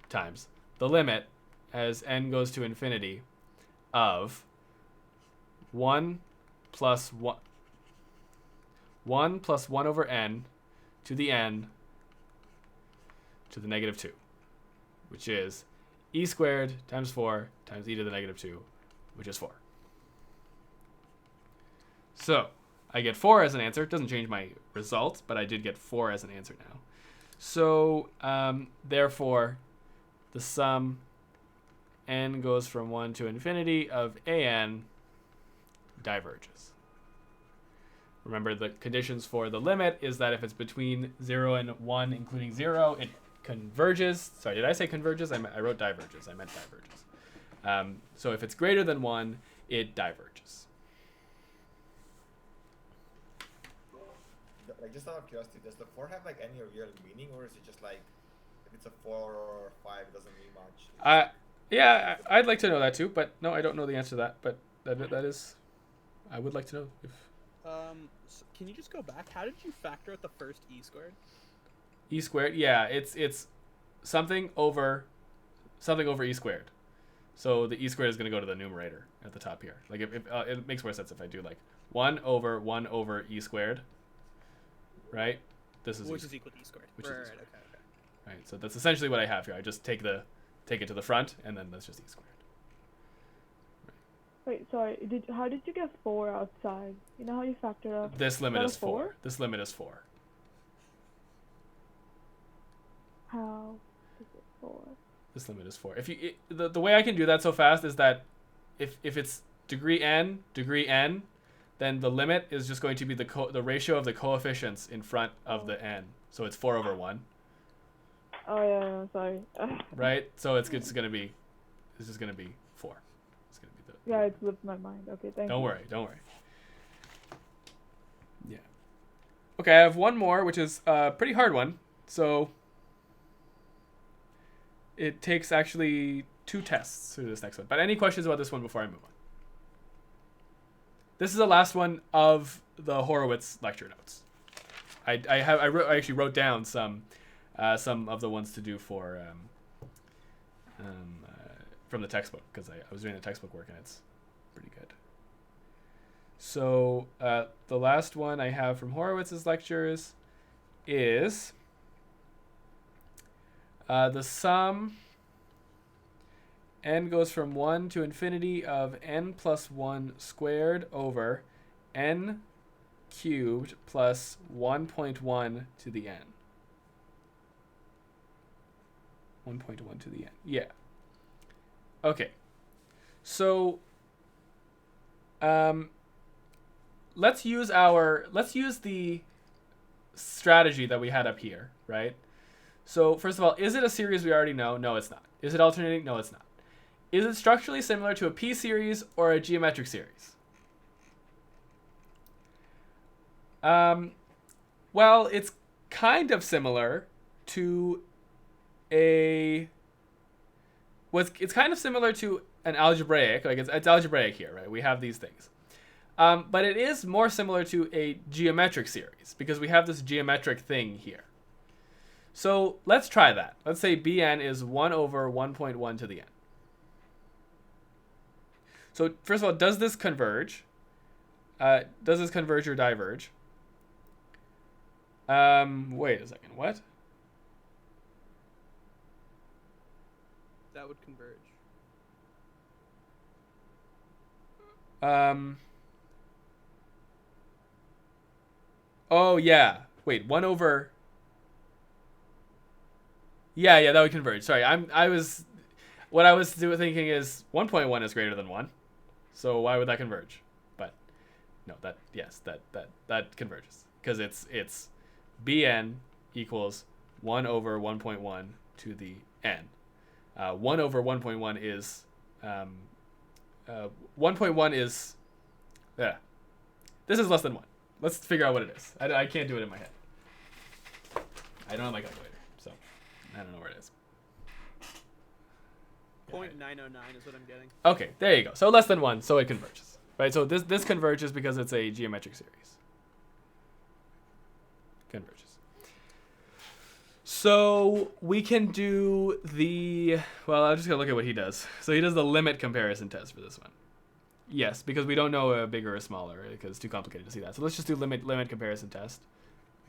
times the limit as n goes to infinity of 1 plus 1 over n to the n to the negative 2, which is e squared times 4 times e to the negative 2, which is 4. So I get 4 as an answer. It doesn't change my results, but I did get 4 as an answer now. So therefore, the sum n goes from 1 to infinity of an diverges. Remember, the conditions for the limit is that if it's between 0 and 1, including 0, it converges. Sorry, did I say converges? I wrote diverges. I meant diverges. So if it's greater than 1, it diverges. like just out of curiosity, does the 4 have like any real meaning, or is it just like if it's a 4 or 5, it doesn't mean much? Yeah, I'd like to know that too, but no, I don't know the answer to that. But that is, I would like to know if So can you just go back? How did you factor out the first e squared? e squared. Yeah, it's something over e squared. So the e squared is going to go to the numerator at the top here. Like if it makes more sense if I do like 1 over e squared, right? This is Which is equal to e squared. Which Right, is e right, squared. okay. Right. So that's essentially what I have here. I just take it to the front, and then that's just e squared. Wait, sorry. How did you get 4 outside? You know how you factor out? This limit that is a 4. This limit is 4. How is it 4? This limit is 4. If you the way I can do that so fast is that if it's degree n, then the limit is just going to be the ratio of the coefficients in front of the n. So it's 4 over 1. Oh yeah, sorry. Right? So it's just going to be 4. It's going to be Yeah, it slipped my mind. Okay, thank you. Don't worry. Yeah. Okay, I have one more, which is a pretty hard one. So it takes actually 2 tests through this next one. But any questions about this one before I move on? This is the last one of the Horowitz lecture notes. I actually wrote down some of the ones to do for from the textbook, because I was doing the textbook work and it's pretty good. So the last one I have from Horowitz's lectures is the sum n goes from 1 to infinity of n plus 1 squared over n cubed plus 1.1 to the n. 1.1 to the n. Yeah. Okay. So let's use the strategy that we had up here, right? So first of all, is it a series we already know? No, it's not. Is it alternating? No, it's not. Is it structurally similar to a P series or a geometric series? Well, it's kind of similar to it's kind of similar to an algebraic, like it's algebraic here, right? We have these things. But it is more similar to a geometric series because we have this geometric thing here. So let's try that. Let's say Bn is 1 over 1.1 to the n. So first of all, does this converge? Does this converge or diverge? Wait a second, what? That would converge. Oh yeah. Wait, 1 over. Yeah, that would converge. Sorry, what I was thinking is 1.1 is greater than 1. So why would that converge? But no, that converges because it's Bn equals 1 over 1.1 to the n. 1 over 1.1 is 1.1 is yeah. This is less than 1. Let's figure out what it is. I can't do it in my head. I don't have my calculator, so I don't know where it is. 0.909 is what I'm getting. Okay, there you go. So less than 1, so it converges. Right? So this converges because it's a geometric series. Converges. So we can do I'm just going to look at what he does. So he does the limit comparison test for this one. Yes, because we don't know a bigger or smaller, right? Because it's too complicated to see that. So let's just do limit comparison test.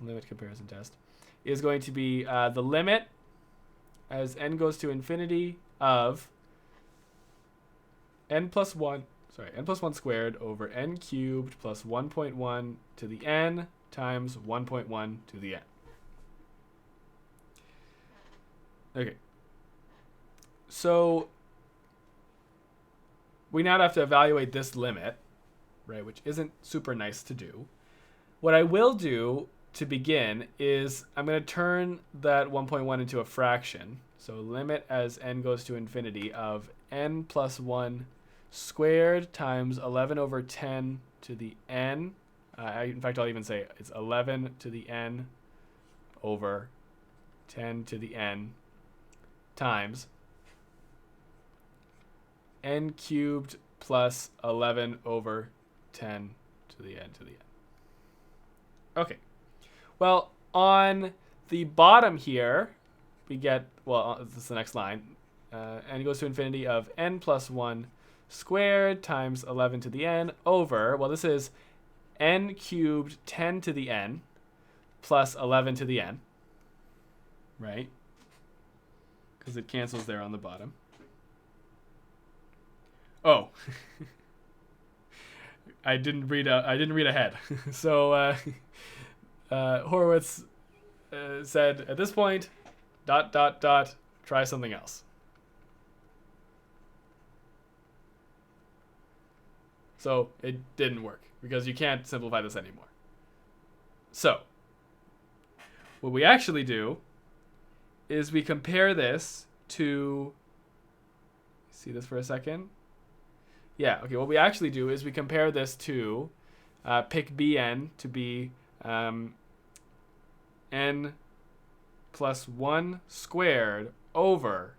Limit comparison test is going to be the limit as n goes to infinity of n plus 1 squared over n cubed plus 1.1 to the n times 1.1 to the n. Okay. So we now have to evaluate this limit, right, which isn't super nice to do. What I will do to begin is I'm going to turn that 1.1 into a fraction. So limit as n goes to infinity of n plus 1 squared times 11 over 10 to the n In fact, I'll even say it's 11 to the n over 10 to the n times n cubed plus 11 over 10 to the n to the n. Okay. Well, on the bottom here, we get, well, this is the next line. N goes to infinity of n plus 1 squared times 11 to the n over, well, this is n cubed 10 to the n plus 11 to the n, right? Because it cancels there on the bottom. Oh, I didn't read ahead. So Horowitz said at this point, ... try something else. So it didn't work because you can't simplify this anymore. So what we actually do is we compare this to, see this for a second? Yeah, okay, what we actually do is we compare this to, pick Bn to be n plus 1 squared over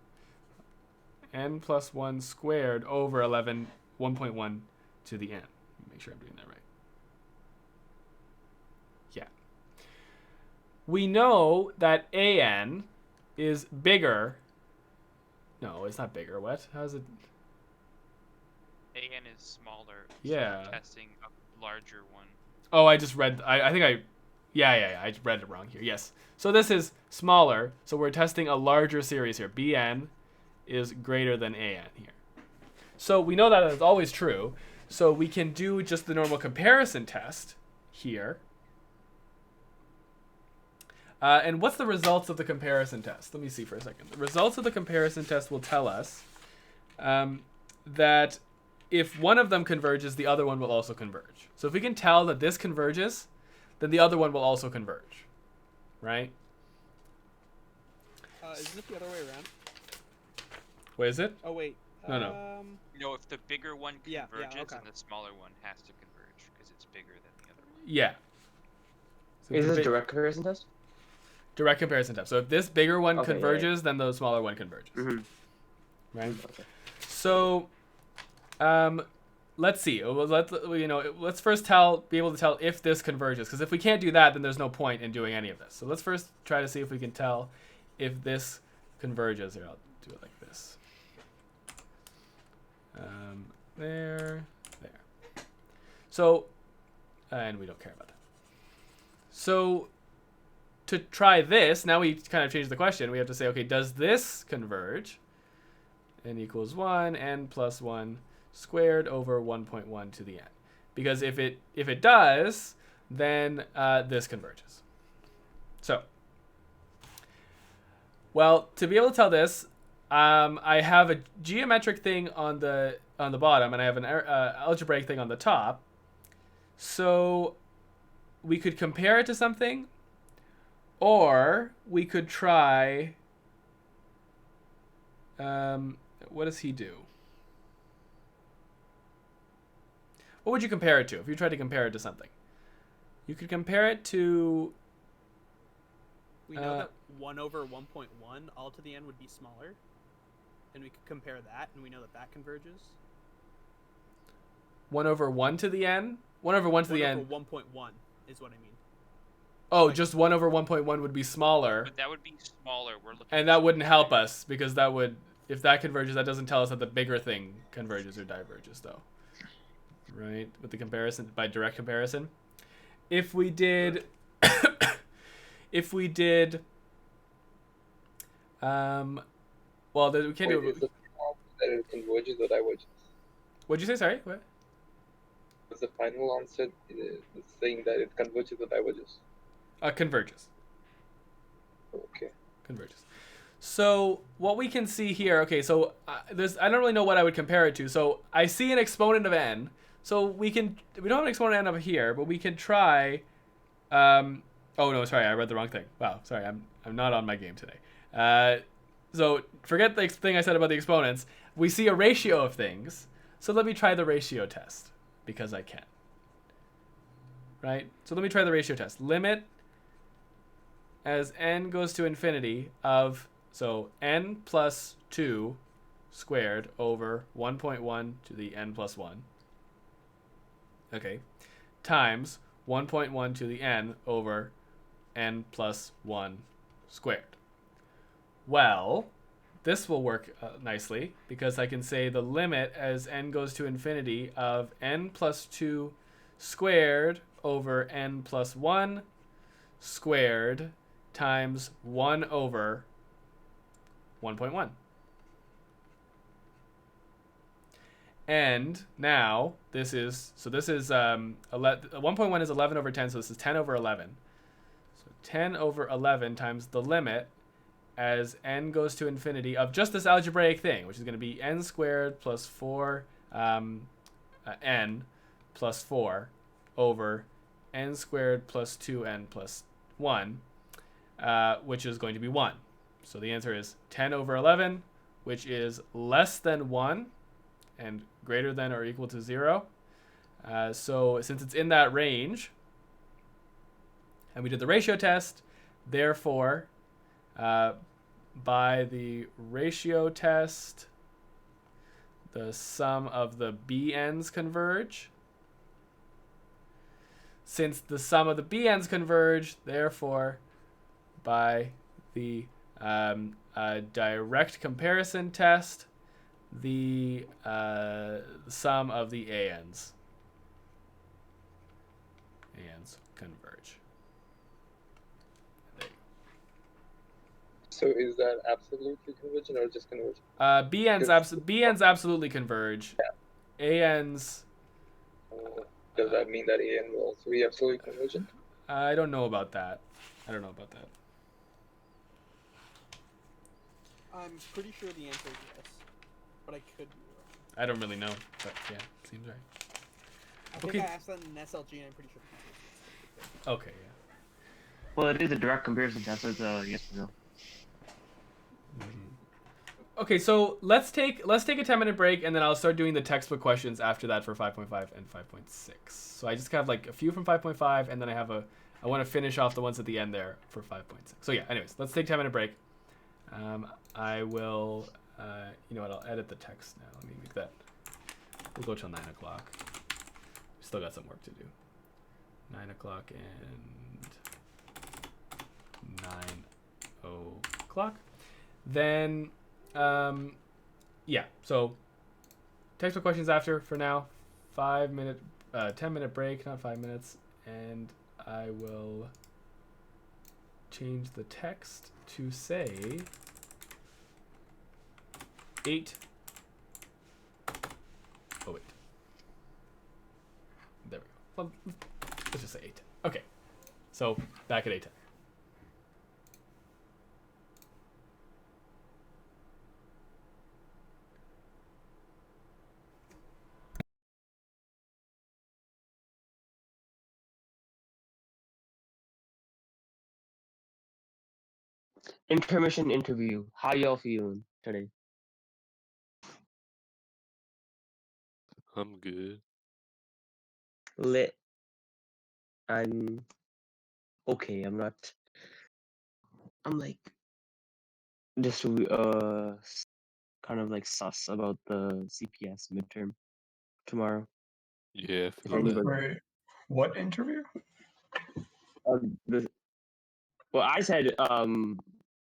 n plus 1 squared over 1.1 to the n. Make sure I'm doing that right. Yeah. We know that an is bigger. No, it's not bigger. What? How is it? AN is smaller. Yeah. So we're testing a larger one. Oh, I just read. I think I. Yeah. I read it wrong here. Yes. So this is smaller. So we're testing a larger series here. Bn is greater than an here. So we know that is always true. So we can do just the normal comparison test here. And what's the results of the comparison test? Let me see for a second. The results of the comparison test will tell us that if one of them converges, the other one will also converge. So if we can tell that this converges, then the other one will also converge, right? Isn't it the other way around? What is it? Oh, wait. No. No, if the bigger one Yeah, converges, okay. then the smaller one has to converge because it's bigger than the other one. Yeah. So Is this a direct comparison test? Direct comparison test. So if this bigger one Okay, converges, then the smaller one converges. Mm-hmm. Right? Okay. So, let's see. Let's first be able to tell if this converges. Because if we can't do that, then there's no point in doing any of this. So let's first try to see if we can tell if this converges. Here, I'll do it like this. There. So, and we don't care about that. So, to try this, now we kind of change the question. We have to say, okay, does this converge? N equals 1, n plus 1 squared over 1.1 to the n. Because if it does, then this converges. So, well, to be able to tell this, I have a geometric thing on the bottom, and I have an algebraic thing on the top. So we could compare it to something, or we could try. What does he do? What would you compare it to if you tried to compare it to something? You could compare it to. We know that 1 over 1.1 all to the n would be smaller. And we could compare that, and we know that that converges. 1 over 1 to the n? 1 over 1 to the n. 1 over 1.1 is what I mean. Oh, just 1 over 1.1 would be smaller. But that would be smaller. We're looking. And that wouldn't help us, because that would, if that converges, that doesn't tell us that the bigger thing converges or diverges, though. Right? With the comparison, by direct comparison. If we did, well, we can't do it. That it converges or diverges. What'd you say? Sorry? What? Was the final answer saying that it converges or diverges? Converges. Okay. Converges. So what we can see here, okay, so I don't really know what I would compare it to. So I see an exponent of n. So we don't have an exponent of n over here, but we can try. Oh no, sorry, I read the wrong thing. Wow, sorry, I'm not on my game today. So forget the thing I said about the exponents. We see a ratio of things. So let me try the ratio test, because I can. right? So let me try the ratio test. Limit as n goes to infinity of, so n plus 2 squared over 1.1 to the n plus 1. Okay. Times 1.1 to the n over n plus 1 squared. Well, this will work nicely because I can say the limit as n goes to infinity of n plus 2 squared over n plus 1 squared times 1 over 1.1. And now this is 1.1 is 11 over 10, so this is 10 over 11. So 10 over 11 times the limit as n goes to infinity of just this algebraic thing, which is going to be n squared plus 4 n plus 4 over n squared plus 2n plus 1, which is going to be 1. So the answer is 10 over 11, which is less than 1 and greater than or equal to 0. So since it's in that range, and we did the ratio test, therefore, by the ratio test, the sum of the bn's converge. Since the sum of the bn's converge, therefore, by the direct comparison test, the sum of the an's converge. So is that absolutely convergent or just convergent? bn's absolutely converge. An's. Does that mean that an will also be absolutely convergent? I don't know about that. I'm pretty sure the answer is yes, but I could be wrong. I don't really know, but yeah, seems right. I think I asked that in SLG, and I'm pretty sure the answer is yes. Okay, yeah. Well, it is a direct comparison test, so it's a yes or no. Okay, so let's take a 10-minute break, and then I'll start doing the textbook questions after that for 5.5 and 5.6. So I just have like a few from 5.5, and then I want to finish off the ones at the end there for 5.6. So yeah, anyways, let's take a 10-minute break. I will, you know what, I'll edit the text now. Let me make that. We'll go till 9 o'clock. Still got some work to do. 9 o'clock and 9 o'clock. Then, yeah, so textbook questions after for now. 10-minute break, not 5 minutes. And I will change the text to say 8. Oh, wait. There we go. Well, let's just say 8. Okay. So, back at 8:10. Intermission interview. How y'all feeling today? I'm good. Lit. I'm okay. I'm not. I'm like just kind of like sus about the CPS midterm tomorrow. Yeah, I If feel that. anybody, Wait, what interview? well, I said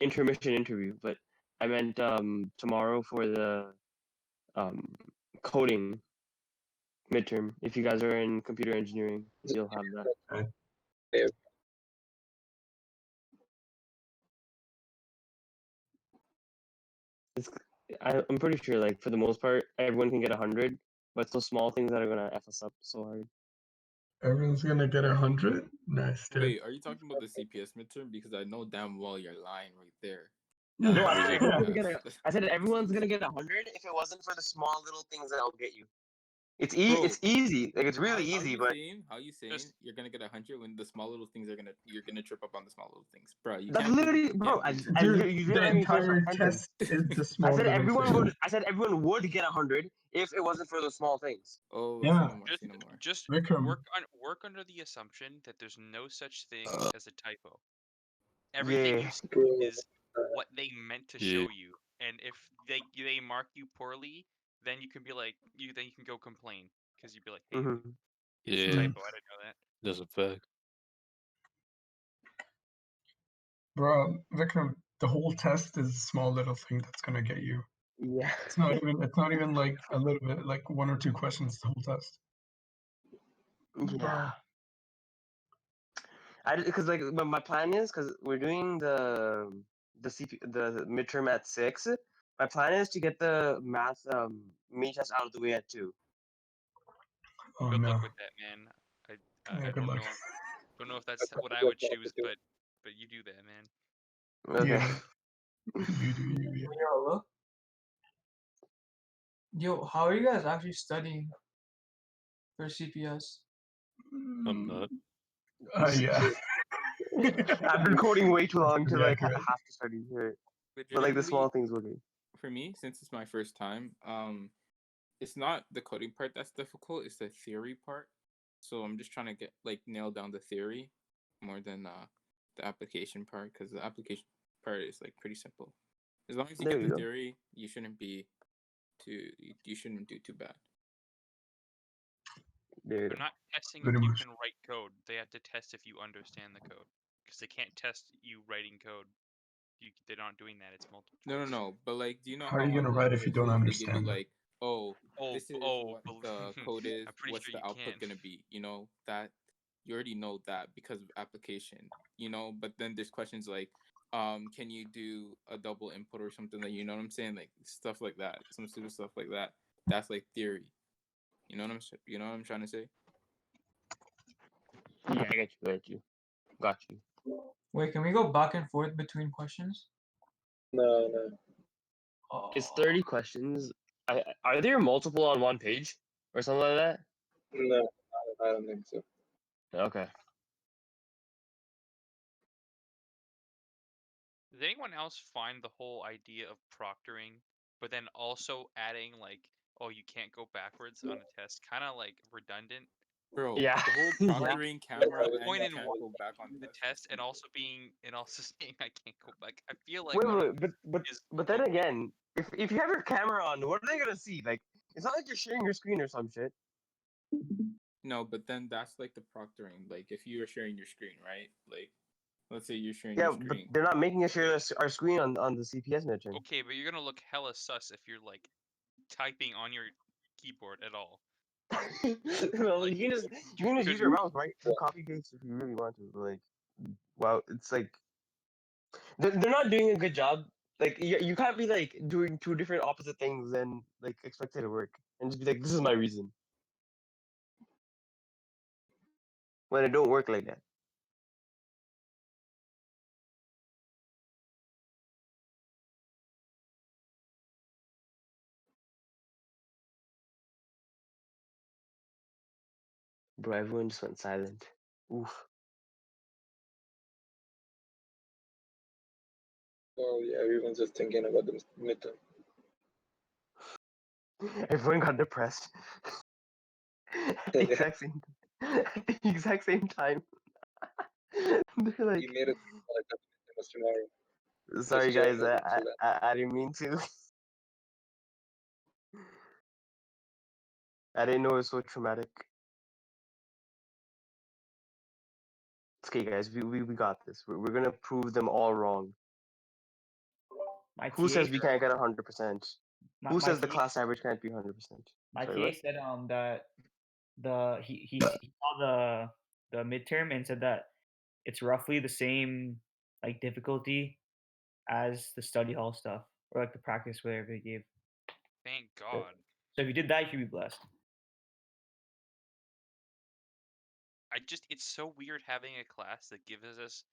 intermission interview, but I meant tomorrow for the coding midterm. If you guys are in computer engineering, you'll have that. Yeah. I'm pretty sure, like, for the most part, everyone can get 100, but it's those small things that are gonna F us up so hard. Everyone's gonna get 100? Nice, dude. Wait, are you talking about the CPS midterm? Because I know damn well you're lying right there. No, I said Really everyone's gonna fast. get I said everyone's gonna get 100 if it wasn't for the small little things that I'll get you. It's Bro, it's easy. Like it's really how easy, you but saying? How you saying Just you're gonna get 100 when the small little things you're gonna trip up on the small little things, bro? You that's can't do literally, you bro. can't do Dude, You didn't the let me finish my entire sentence. test is the I small said little everyone things. would. I said everyone would get 100 if it wasn't for those small things. Oh, say Yeah, no more. Say no more. just Vikram. work under the assumption that there's no such thing as a typo. Yeah. Everything you see Bro, is what they meant to show you, and if they mark you poorly, then you can be like then you can go complain because you'd be like, hey, Mm-hmm. it's a Yeah. typo. I didn't know that. That's a fact. Bro, Vikram, the whole test is a small little thing that's gonna get you. Yeah. It's not even like a little bit, like one or two questions the whole test. Yeah. Because like my plan is because we're doing the midterm at 6. My plan is to get the math main test out of the way at 2. Oh Good no. luck with that, man. Yeah, I good luck. don't know if that's That's what I what would I'm choose, doing. but you do that, man. Okay. Yeah. You do you, yeah. Yo, look. Yo, how are you guys actually studying for CPS? I'm not. Yeah. I've been coding way too That's long to pretty like accurate. have to study here, but like the Legitimately, small things will be. for me, since it's my first time, it's not the coding part that's difficult. It's the theory part. So I'm just trying to get nail down the theory more than the application part, because the application part is like pretty simple. As long as you There get you the go. theory, you shouldn't do too bad. There you They're go. not testing Pretty if you much. can write code. They have to test if you understand the code, because they can't test you writing code. They're not doing that. It's multiple choice. No. But do you know How are how you on gonna the write if you don't quizzes they give you understand? oh, Oh, this is what the code is, I'm pretty what's sure the you output can. gonna be? You know that you already know that because of application. But then there's questions like, can you do a double input or something you know what I'm saying? Like stuff like that, some stupid stuff like that. That's like theory. You know what I'm trying to say? Yeah, I got you. Wait, can we go back and forth between questions? No. It's Oh, 30 questions. Are there multiple on one page or something like that? No, I don't think so. Okay. Does anyone else find the whole idea of proctoring, but then also adding oh, you can't go backwards on a test, kind of redundant? Bro, Yeah. the whole Yeah. proctoring What's camera the and point you in can't go back on the tests. test and also saying I can't go back? I feel like Wait, one of wait, but is but then again, if you have your camera on, what are they gonna see? Like, it's not like you're sharing your screen or some shit. No, but then that's like the proctoring. Like if you are sharing your screen, right? Like let's say you're sharing Yeah, your but screen. they're not making us share our screen on the CPS midterm. okay, but you're gonna look hella sus if you're typing on your keyboard at all. Well, you can just use your mouse, right? Do copy paste if you really want to. Like, wow, it's like they're not doing a good job. Like, you can't be like doing two different opposite things and like expect it to work and just be like, this is my reason when it don't work like that. Bro, everyone just went silent. Oof. Oh yeah, everyone's just thinking about the midterm. Everyone got depressed at the exact same time. They're like, You made it like that was tomorrow. sorry Just chill, guys, no big deal. I didn't mean to. I didn't know it was so traumatic. It's okay, guys. We got this. We're gonna prove them all wrong. My Who TA says we can't get 100%? my, Who my says the TA class average can't be 100%? my Sorry, TA what? said that he saw the midterm and said that it's roughly the same difficulty as the study hall stuff or the practice whatever they gave. Thank God. So if you did that, you should be blessed. It's so weird having a class that gives us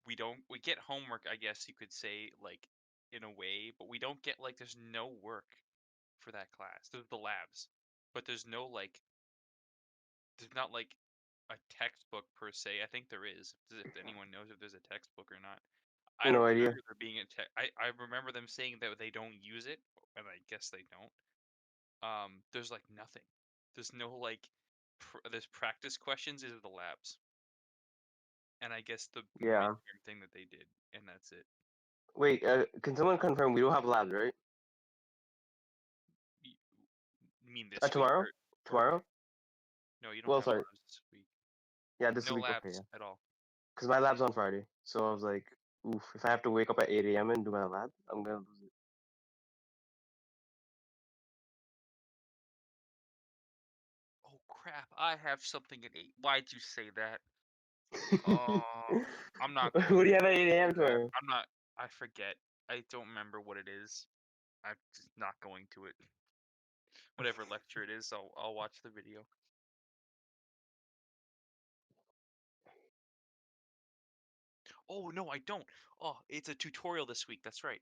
we get homework, I guess you could say, in a way, but we don't get there's no work for that class. There's the labs. But there's no like, there's not like a textbook per se. I think there is. If anyone knows if there's a textbook or not. I No don't idea. remember there being a I remember them saying that they don't use it, and I guess they don't. There's like nothing. There's no like, there's practice questions is the labs, and I guess the Yeah. midterm thing that they did, and that's it. Wait, can someone confirm we don't have labs, right? You mean this week Tomorrow? or Tomorrow? no? You don't Well, have sorry. labs this week. Yeah, this No week. Okay, labs yeah. at all. Because my lab's on Friday, so I was like, oof, if I have to wake up at 8 a.m. and do my lab, I'm gonna lose it. Oh crap! I have something at 8. Why'd you say that? Oh, I'm not What going do you have to at 8 a.m. do that. tomorrow? I'm not. I forget. I don't remember what it is. I'm just not going to it. Whatever lecture it is, I'll watch the video. Oh no, I don't. Oh, it's a tutorial this week. That's right.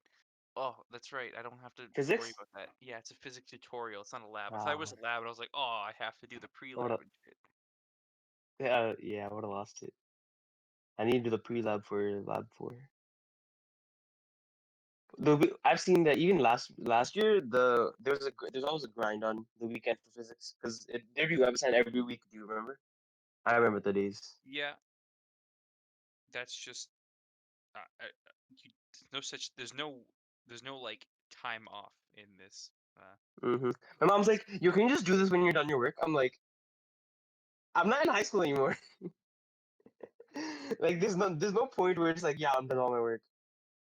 Oh, that's right. I don't have to worry Physics? about that. Yeah, it's a physics tutorial. It's not a lab. I thought it Ah, was a lab, and I was like, oh, I have to do the I pre-lab would've, and shit. yeah, I would have lost it. I need to do the pre-lab for lab 4. I've seen that even last year, there's always a grind on the weekend for physics because they do website every week. Do you remember? I remember the days. Yeah, that's just there's no like time off in this. My mom's like, "You can just do this when you're done your work." I'm like, "I'm not in high school anymore." Like, there's no point where it's like, "Yeah, I'm done all my work."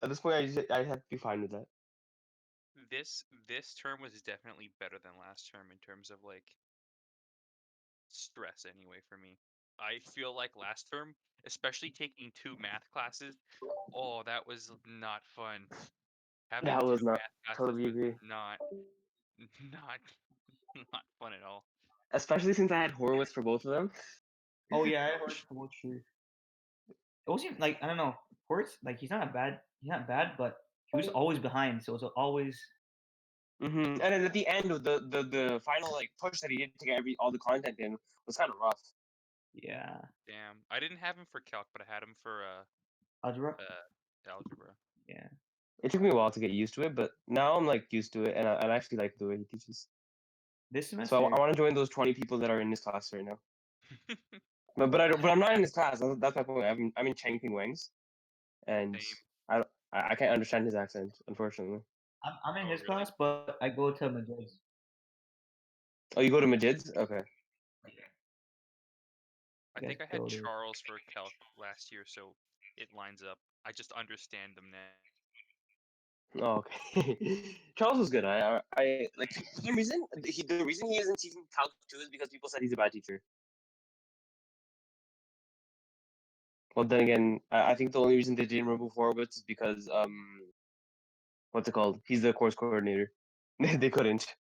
At this point, I have to be fine with that. This term was definitely better than last term in terms of like stress anyway for me. I feel like last term, especially taking 2 math classes, oh, that was not fun. Having That 2 was not math classes totally was agree. not not fun at all. Especially since I had Horowitz for both of them. Oh yeah, I heard for both sure. It wasn't like I don't know. Hortz, like he's not bad, but he was always behind, so it was always. And then at the end of the final like push that he did to get all the content in was kind of rough. Yeah. Damn, I didn't have him for calc, but I had him for Algebra. Algebra. Yeah. It took me a while to get used to it, but now I'm like used to it, and I actually like the way he teaches. This So semester. I want to join those 20 people that are in this class right now. But I'm not in this class. That's my point. I'm in Changping Wang's, and Same. I can't understand his accent, unfortunately. I'm in Oh, his really? class, but I go to Majid's. Oh, you go to Majid's? Okay. I Yes, think I had go to. Charles for calc last year, so it lines up. I just understand them now. Oh, okay. Charles was good. I like for some reason the reason he isn't teaching Calc 2 is because people said he's a bad teacher. Well, then again, I think the only reason they didn't remove Horowitz is because what's it called? He's the course coordinator. They couldn't.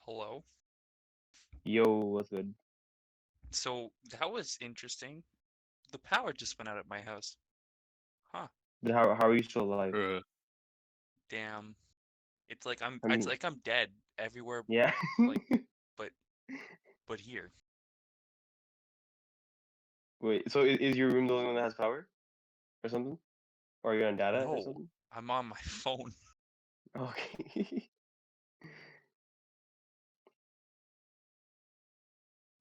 Hello? Yo, what's good? So that was interesting. The power just went out at my house. Huh. Then how are you still alive? Damn. It's like I mean, I'm dead everywhere. yeah. Like, but here. Wait, so is your room the only one that has power, or something? Or are you on data or No, something? I'm on my phone. Okay.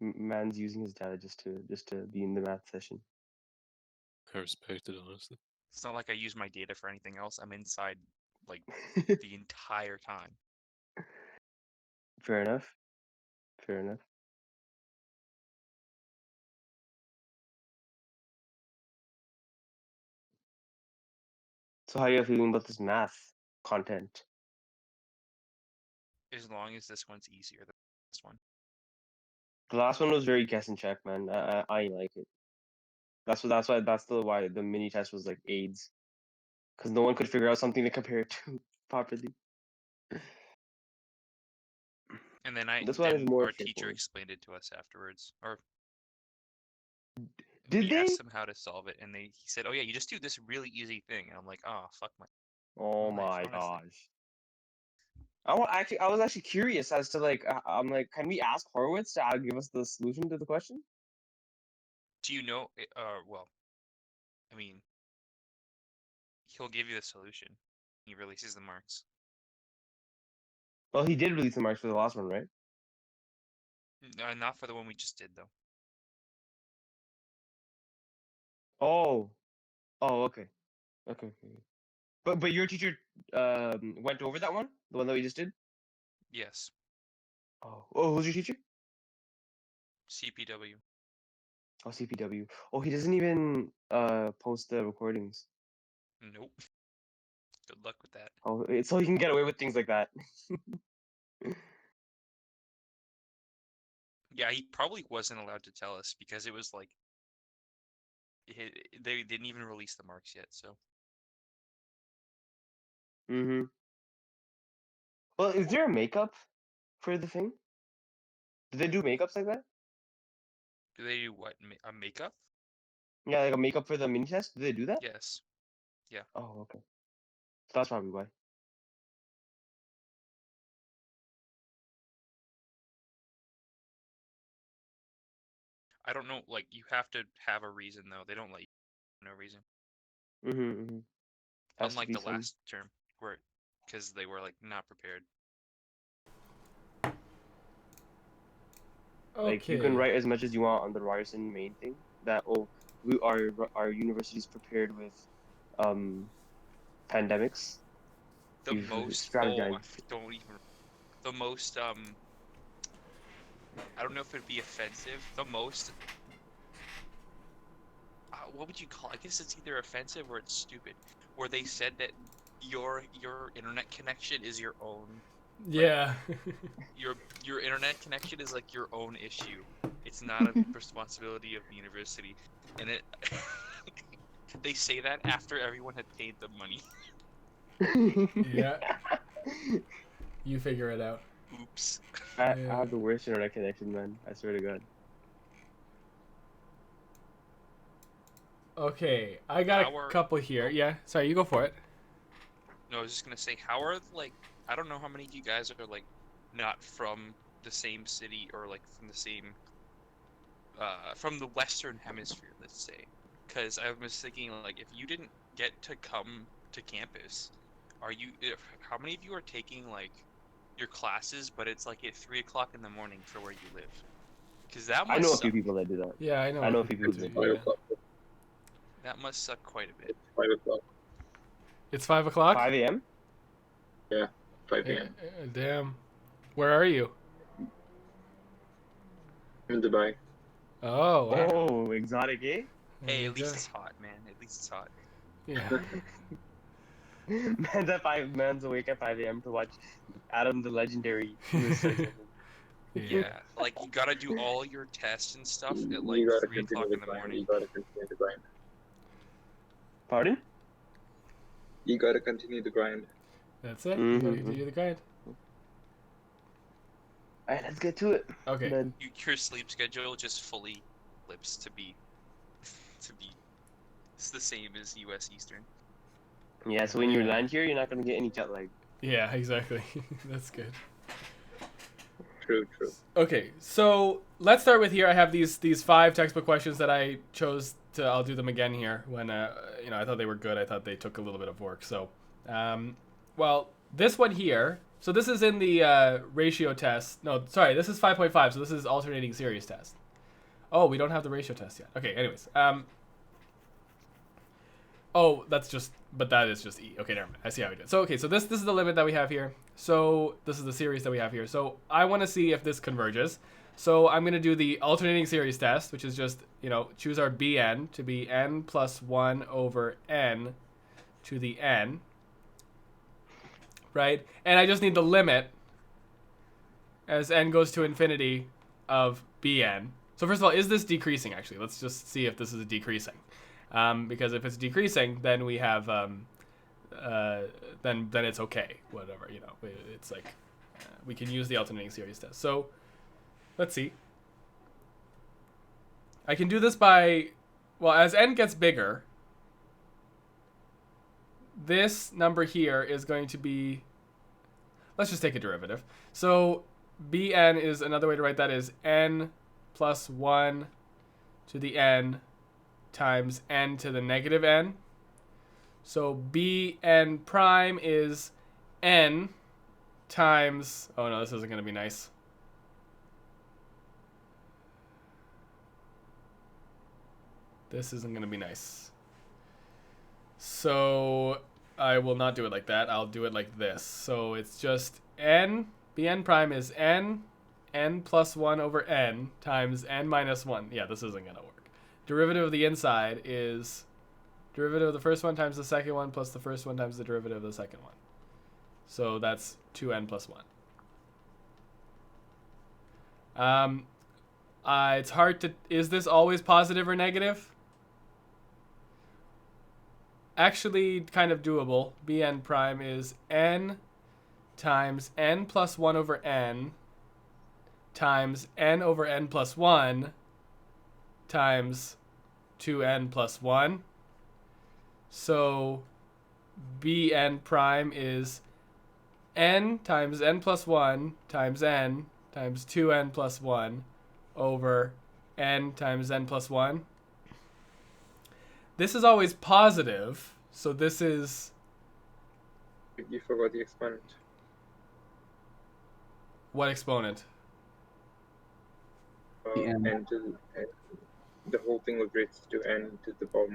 Man's using his data just to be in the math session. I respect it, honestly. It's not like I use my data for anything else. I'm inside like the entire time. Fair enough. Fair enough. So how are you feeling about this math content? As long as this one's easier than this one. The last one was very guess and check, man. I like it. That's why the mini test was like AIDS, because no one could figure out something to compare it to properly. And then This one is then more our teacher straightforward. explained it to us afterwards, or Did we they? asked them how to solve it, and he said, "Oh yeah, you just do this really easy thing." And I'm like, "Oh fuck my Oh life, my honestly." gosh. I was actually curious as to like I'm like, can we ask Horowitz to give us the solution to the question? Do you know? Well, I mean, he'll give you the solution. He releases the marks. Well, he did release the marks for the last one, right? Not for the one we just did though. Oh, okay. But your teacher went over that one, the one that we just did. Yes, Who's your teacher? CPW. Oh, CPW. Oh, he doesn't even post the recordings. Nope. Good luck with that. Oh, so he can get away with things like that. Yeah, he probably wasn't allowed to tell us because it was like they didn't even release the marks yet. So Mm-hmm. Well, is there a makeup for the thing? Do they do makeups like that? do they do what? A makeup? Yeah, like a makeup for the mini test. Do they do that? Yes. Yeah. Oh, okay. So that's probably why. I don't know. Like you have to have a reason though. They don't let you for no reason. Mm-hmm. Has to Unlike be the some. last term, where because they were like not prepared. Like you can Okay. write as much as you want on the Ryerson main thing. That our university's prepared with pandemics. The We've most strategized. don't even the most I don't know if it'd be offensive. The most what would you call it? I guess it's either offensive or it's stupid. Where they said that your internet connection is your own. Yeah. Your internet connection is like your own issue. It's not a responsibility of the university. And it they say that after everyone had paid the money. Yeah. You figure it out. Oops. I have the worst internet connection, man. I swear to God. Okay, I got a couple here. Yeah, sorry, you go for it. No, I was just gonna say, how are like I don't know how many of you guys are like not from the same city or like from the same from the Western Hemisphere, let's say. Because I was thinking like if you didn't get to come to campus, how many of you are taking like your classes, but it's like at 3 o'clock in the morning for where you live? Because that must I know a suck. few people that do that. Yeah, I know a few people that do that. That must suck quite a bit. 5 o'clock. It's 5 o'clock? 5 a.m.? Yeah, 5 a.m. Damn. Where are you? In Dubai. Oh, wow. Oh, exotic, eh? Hey, at least it's hot, man. At least it's hot. Yeah. Man's awake at 5 a.m. to watch Adam the Legendary. Yeah, like you gotta do all your tests and stuff at like You gotta 3 o'clock in the morning. You gotta continue the grind. Pardon? You gotta continue the grind. That's it. You gotta do the grind. Alright, let's get to it. Okay. Your sleep schedule just fully flips to be it's the same as U.S. Eastern. Yeah, so when you land here, you're not gonna get any jet lag. Yeah, exactly. That's good. True. Okay, so let's start with here. I have these 5 textbook questions that I chose to. I'll do them again here when I thought they were good. I thought they took a little bit of work. So, well, this one here. So this is in the ratio test. No, sorry, this is 5.5. So this is alternating series test. Oh, we don't have the ratio test yet. Okay, anyways. Oh, that is just E. Okay, never mind. I see how we did. So, okay, so this is the limit that we have here. So this is the series that we have here. So I want to see if this converges. So I'm going to do the alternating series test, which is just, choose our Bn to be n plus 1 over n to the n, right? And I just need the limit as n goes to infinity of bn. So first of all, is this decreasing actually? Let's just see if this is decreasing. Because if it's decreasing, then we have, then it's okay, whatever, you know, it's like, we can use the alternating series test. So let's see. I can do this by, well, as n gets bigger, this number here is going to be, let's just take a derivative. So bn is, another way to write that is n plus 1 to the n times n to the negative n. So bn prime is n times, oh no, this isn't going to be nice. This isn't going to be nice. So I will not do it like that. I'll do it like this. So it's just n, bn prime is n plus 1 over n times n minus 1. Yeah, this isn't going to work. Derivative of the inside is derivative of the first one times the second one plus the first one times the derivative of the second one. So that's 2n plus 1. It's hard to, is this always positive or negative? Actually, kind of doable. Bn prime is n times n plus 1 over n times n over n plus 1 times 2n plus 1. So bn prime is n times n plus 1 times n times 2n plus 1 over n times n plus 1. This is always positive, so this is... You forgot the exponent. What exponent? N to n. The whole thing was raised to n to the power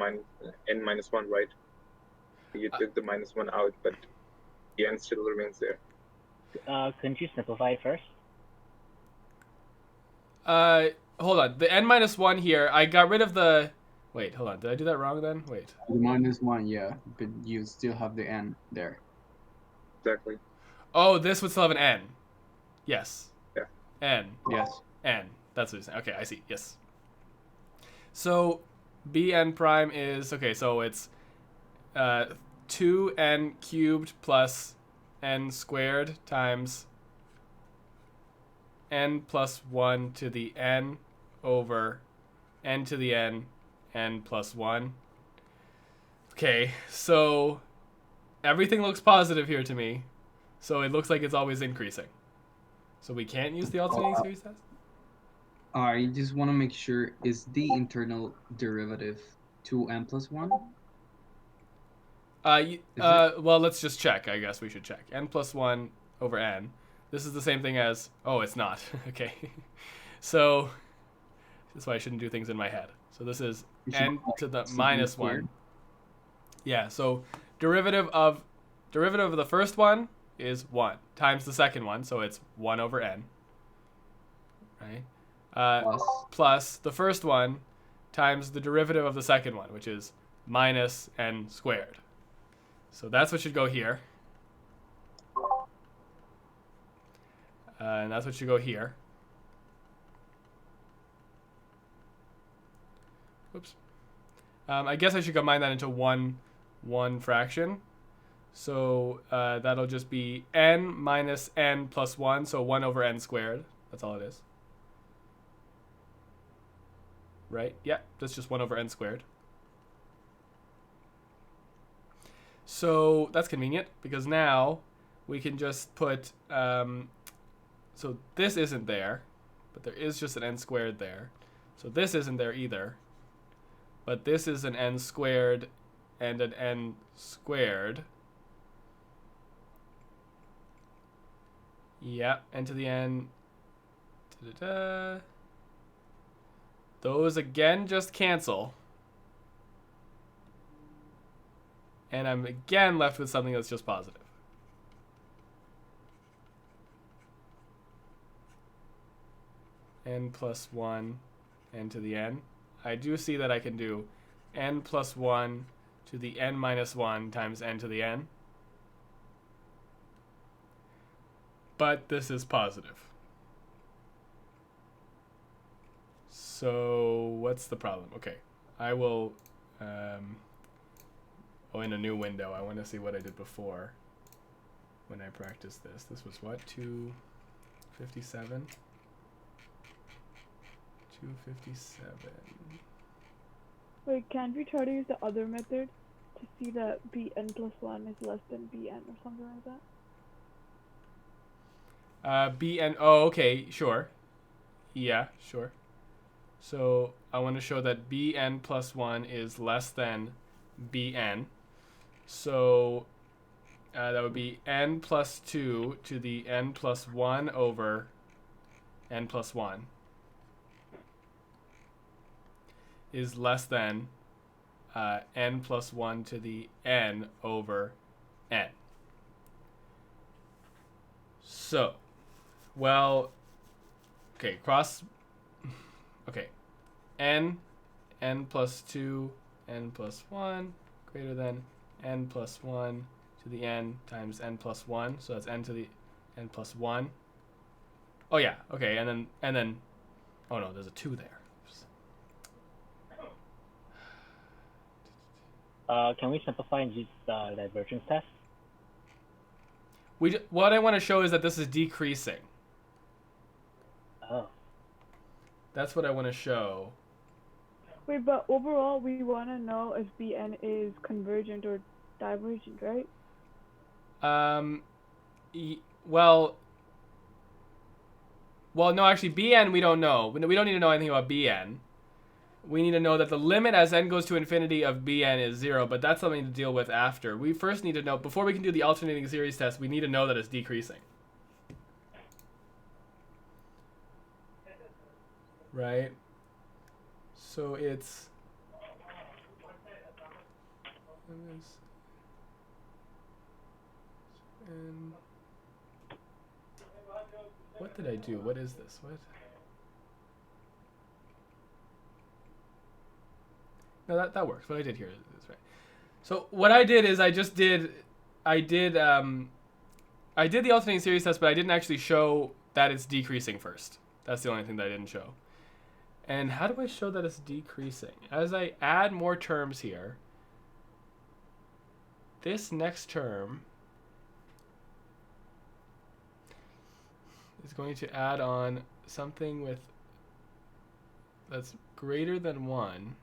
n minus 1, right? You took the minus 1 out, but the n still remains there. Couldn't you simplify it first? Hold on. The n minus 1 here, I got rid of the... Wait, hold on. Did I do that wrong then? Wait. The minus 1, yeah, but you still have the n there. Exactly. Oh, this would still have an n. Yes. Yeah. N. Yes. N. That's what you're saying. Okay, I see. Yes. So bn prime is, okay, so it's 2n cubed plus n squared times n plus 1 to the n over n to the n plus 1. Okay, so everything looks positive here to me. So it looks like it's always increasing. So we can't use the alternating series test? I just want to make sure, is the internal derivative 2n plus 1? Well, let's just check. I guess we should check. N plus 1 over n. This is the same thing as... Oh, it's not. Okay. So that's why I shouldn't do things in my head. So this is n to the minus 1. Yeah, so derivative of the first one is 1 times the second one. So it's 1 over n. Right? Plus the first one times the derivative of the second one, which is minus n squared. So that's what should go here. And that's what should go here. Oops. I guess I should combine that into one fraction. So that'll just be n minus n plus 1, so 1 over n squared. That's all it is. Right? Yeah, that's just 1 over n squared. So that's convenient, because now we can just put... so this isn't there, but there is just an n squared there. So this isn't there either. But this is an n squared and an n squared. Yeah, n to the n. Da-da-da. Those again just cancel. And I'm again left with something that's just positive. N plus 1, n to the n. I do see that I can do n plus 1 to the n minus 1 times n to the n. But this is positive. So what's the problem? Okay, I will, in a new window, I want to see what I did before when I practiced this. This was what, 257? 257. Wait, can't we try to use the other method to see that bn plus 1 is less than bn or something like that? Bn, oh, okay, sure. Yeah, sure. So I want to show that bn plus 1 is less than bn. So that would be n plus 2 to the n plus 1 over n plus 1 is less than n plus 1 to the n over n. So, well, okay, n plus 2, n plus 1 greater than n plus 1 to the n times n plus 1. So that's n to the n plus 1. Oh yeah, okay, and then, oh no, there's a 2 there. Can we simplify and use the divergence test? What I want to show is that this is decreasing. Oh. That's what I want to show. Wait, but overall, we want to know if bn is convergent or divergent, right? Well, no, actually, bn we don't know. We don't need to know anything about bn. We need to know that the limit as n goes to infinity of bn is 0, but that's something to deal with after. We first need to know, before we can do the alternating series test, we need to know that it's decreasing. Right? So it's... And what did I do? What is this? What? No, that works. What I did here is right. So what I did is I did the alternating series test, but I didn't actually show that it's decreasing first. That's the only thing that I didn't show. And how do I show that it's decreasing? As I add more terms here, this next term is going to add on something with that's greater than 1.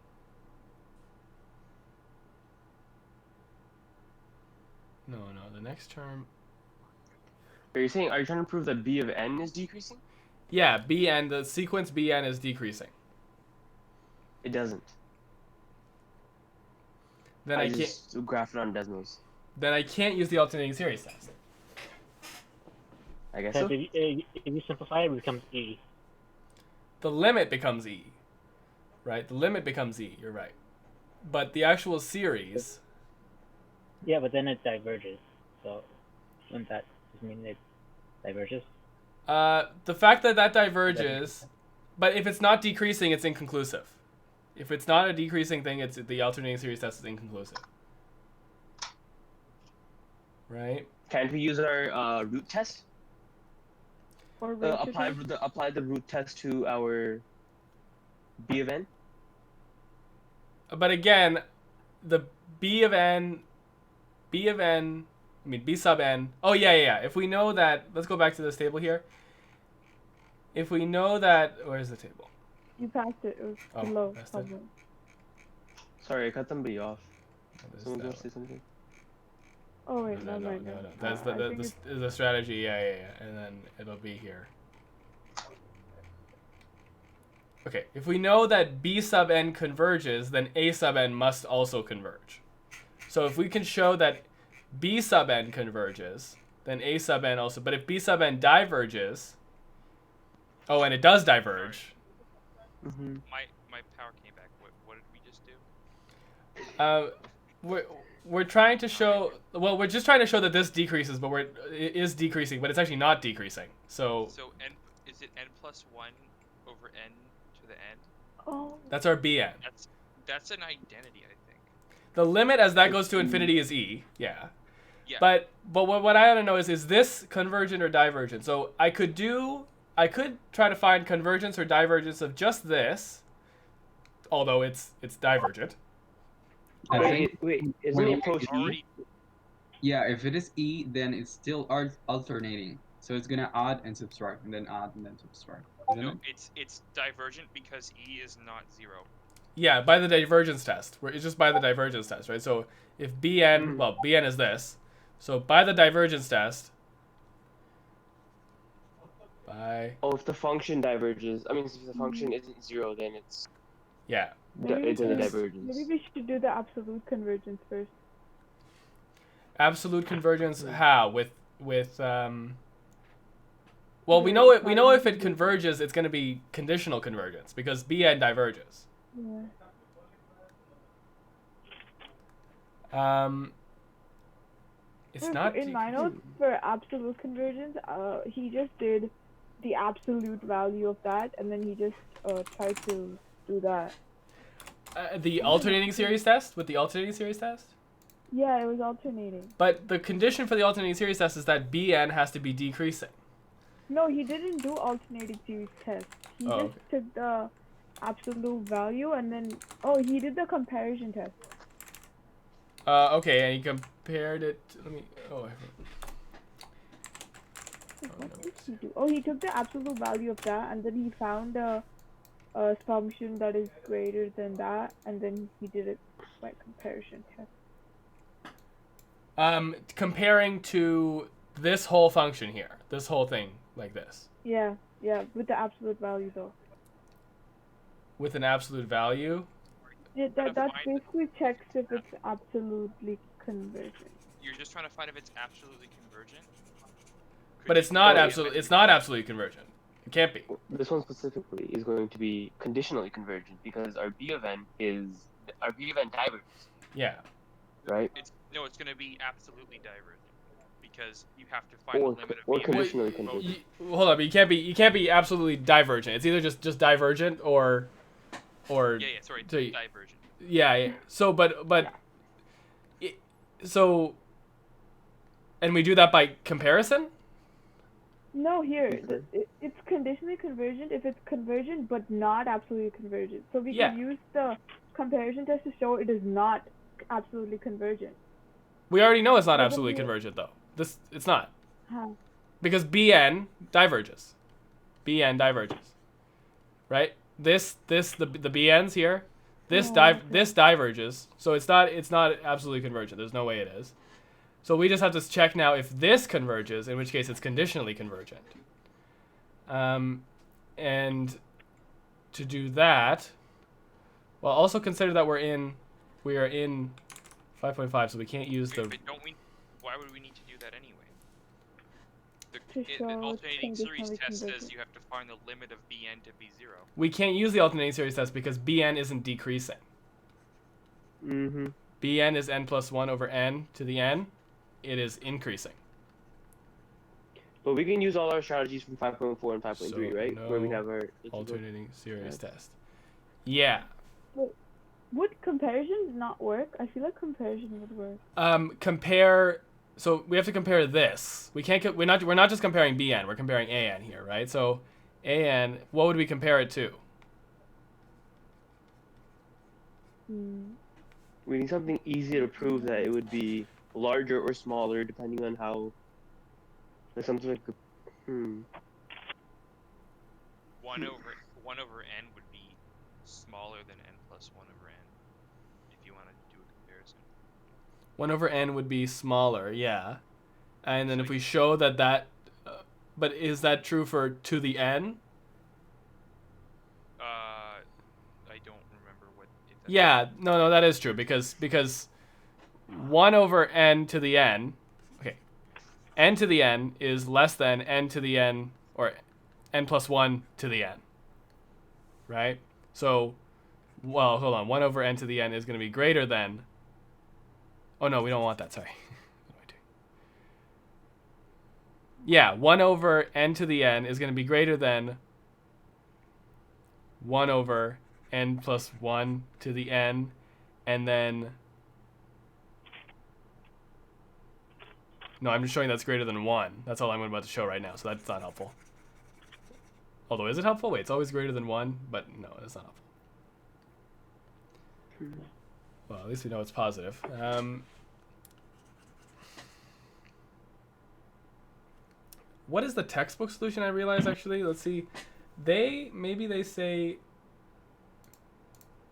No, the next term. Are you trying to prove that b of n is decreasing? Yeah, bn, the sequence bn is decreasing. It doesn't. Then I can't just graph it on Desmos. Then I can't use the alternating series test. I guess so. So. If you simplify it, it becomes e. The limit becomes e, right? The limit becomes e. You're right, but the actual series. Yeah, but then it diverges. So, wouldn't that just mean it diverges? The fact that diverges, but if it's not decreasing, it's inconclusive. If it's not a decreasing thing, it's the alternating series test is inconclusive. Right? Can't we use our root test? Or apply the root test to our b of n? But again, the b sub n. Oh yeah. If we know that, let's go back to this table here. If we know that, where's the table? You passed it. It was below. Sorry, I cut somebody off. Someone gonna say something. Oh wait, no. no. That's the strategy. Yeah. And then it'll be here. Okay, if we know that b sub n converges, then a sub n must also converge. So if we can show that b sub n converges, then a sub n also. But if b sub n diverges, oh, and it does diverge. Mm-hmm. My power came back. What did we just do? We're trying to show. Well, we're just trying to show that this decreases, but it is decreasing, but it's actually not decreasing. So n is it n plus 1 over n to the n? Oh. That's our bn. That's an identity, I think. the limit as that goes to infinity is e. Yeah. Yeah. But what I want to know is this convergent or divergent? So I could try to find convergence or divergence of just this, although it's divergent. I think Wait, isn't when it you approach already E? yeah, if it is E, then it's still alternating. So it's gonna add and subtract, and then add and then subtract, isn't no, it? it's divergent because E is not 0. Yeah, by the divergence test. It's just by the divergence test, right? So if Bn, well, Bn is this. So by the divergence test, Oh, if the function diverges, I mean, if the function isn't 0, then it's yeah. It's a divergence. Maybe we should do the absolute convergence first. Absolute convergence how? With well, we know if it converges, it's going to be conditional convergence because Bn diverges. Yeah. It's not in my notes for absolute convergence. He just did the absolute value of that, and then he just tried to do that. The alternating series test with the alternating series test. Yeah, it was alternating. But the condition for the alternating series test is that Bn has to be decreasing. No, he didn't do alternating series test. He just took the absolute value and then he did the comparison test. Okay, and he compared it. Let me. What did he do? Oh, he took the absolute value of that, and then he found a function that is greater than that, and then he did it by comparison test. Comparing to this whole function here, this whole thing like this. Yeah, with the absolute value though. With an absolute value. Yeah, that basically checks if it's absolutely convergent. You're just trying to find if it's absolutely convergent. But it's not absolutely. It's not absolutely convergent. It can't be. This one specifically is going to be conditionally convergent because our B of n diverges. Yeah. Right. It's going to be absolutely divergent because you have to find the limit of or B conditionally convergent. Hold on, but you can't be absolutely divergent. It's either just divergent or. Sorry, divergent. Yeah. So, so, and we do that by comparison. No, here it's conditionally convergent if it's convergent but not absolutely convergent. So we can use the comparison test to show it is not absolutely convergent. We already know it's not absolutely convergent though. It's not. How? Because Bn diverges. Bn diverges. Right? The Bn's here. This diverges. So it's not absolutely convergent. There's no way it is. So we just have to check now if this converges, in which case it's conditionally convergent. And to do that, well, also consider that we are in 5.5, so we can't use the. But why would we need to do that anyway? The alternating series test says you have to find the limit of Bn to be 0. We can't use the alternating series test because Bn isn't decreasing. Mm-hmm. Bn is n plus 1 over n to the n. It is increasing. But we can use all our strategies from 5.4 and 5.3, So right? no Where we have our alternating series test. Yeah. Would comparison not work? I feel like comparison would work. Compare. So we have to compare this. We can't. We're not just comparing Bn. We're comparing An here, right? So, An. What would we compare it to? We need something easy to prove that it would be larger or smaller depending on how. Like something like. 1 over n would be smaller than n plus 1 over n. If you want to do a comparison. 1 over n would be smaller, yeah. And then if we show that but is that true for to the n? I don't remember what. Yeah, no, that is true because 1 over n to the n, okay, n to the n is less than n to the n or n plus 1 to the n, right? So, well, hold on, 1 over n to the n is going to be greater than. Oh no, we don't want that. Sorry. What am I doing? Yeah, 1 over n to the n is going to be greater than 1 over n plus 1 to the n, and then No, I'm just showing that's greater than 1. That's all I'm about to show right now, so that's not helpful. Although, is it helpful? Wait, it's always greater than 1, but no, it's not helpful. Well, at least we know it's positive. What is the textbook solution, I realize, actually? Let's see. Maybe they say...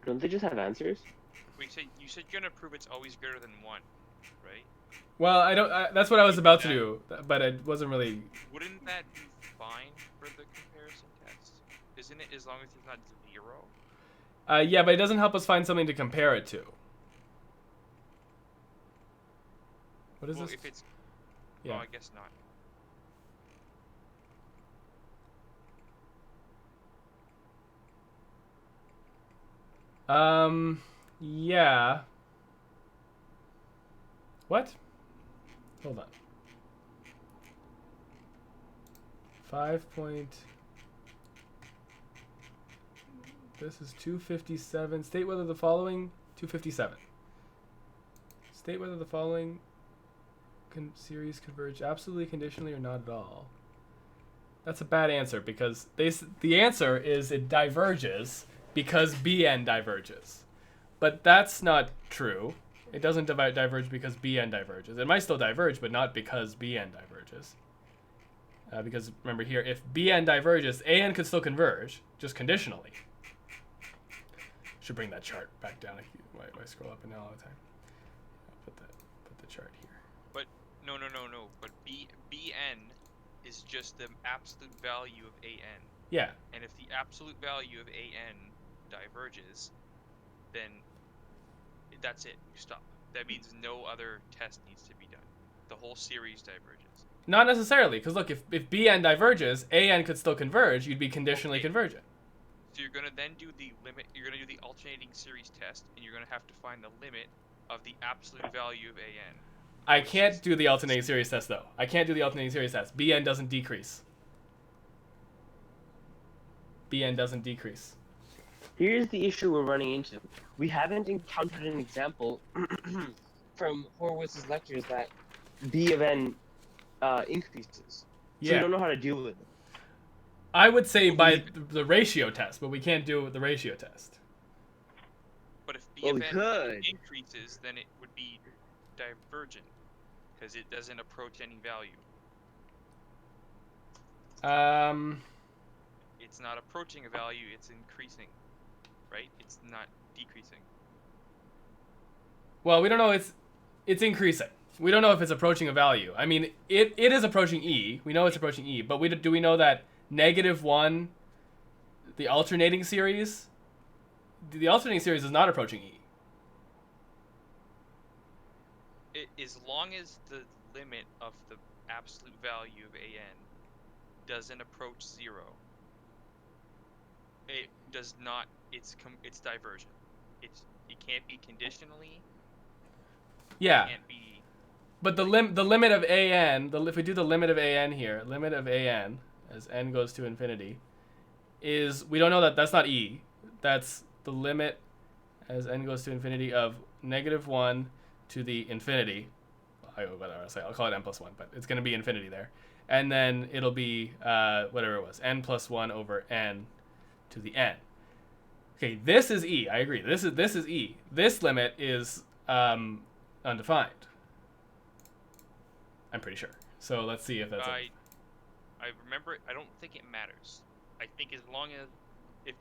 Don't they just have answers? Wait, you said you're gonna prove it's always greater than 1, right? Well, I don't. That's what I was about to do, but it wasn't really. Wouldn't that be fine for the comparison test? Isn't it, as long as it's not 0? Yeah, but it doesn't help us find something to compare it to. What is this? If it's... Yeah. Oh, I guess not. Yeah. What? Hold on. 5 point... This is 257. State whether the following... 257. State whether the following series converge absolutely, conditionally, or not at all. That's a bad answer because the answer is it diverges because Bn diverges. But that's not true. It doesn't diverge because Bn diverges. It might still diverge, but not because Bn diverges. Because remember here, if Bn diverges, An could still converge, just conditionally. Should bring that chart back down. Why scroll up and down all the time? I'll put the chart here. But no. But Bn is just the absolute value of An. Yeah. And if the absolute value of An diverges, then that's it. You stop. That means no other test needs to be done. The whole series diverges. Not necessarily, because look, if Bn diverges, An could still converge. You'd be conditionally convergent. So you're gonna then do the limit. You're gonna do the alternating series test, and you're gonna have to find the limit of the absolute value of An. I can't do the alternating series test though. I can't do the alternating series test. Bn doesn't decrease. Bn doesn't decrease. Here's the issue we're running into. We haven't encountered an example from Horowitz's lectures that B of n increases. So Yeah. we don't know how to deal with it. I would say by the ratio test, but we can't do the ratio test. But if B Well, of we n could. increases, then it would be divergent, because it doesn't approach any value. It's not approaching a value, it's increasing, right? It's not decreasing. Well, we don't know. It's increasing. We don't know if it's approaching a value. I mean, it is approaching E. We know it's approaching E, but do we know that -1, the alternating series? The alternating series is not approaching E. As long as the limit of the absolute value of An doesn't approach 0, it does not. It's divergent. It can't be conditionally. Yeah. It can't be. But the limit of An, if we do the limit of An here, limit of An as n goes to infinity, is, we don't know that's not E. That's the limit as n goes to infinity of -1 to the infinity. I'll call it n plus 1, but it's going to be infinity there. And then it'll be whatever it was, n plus 1 over n to the n. Okay, this is E. I agree. This is E. This limit is undefined. I'm pretty sure. So let's see if that's it. I remember. I don't think it matters. I think as long as if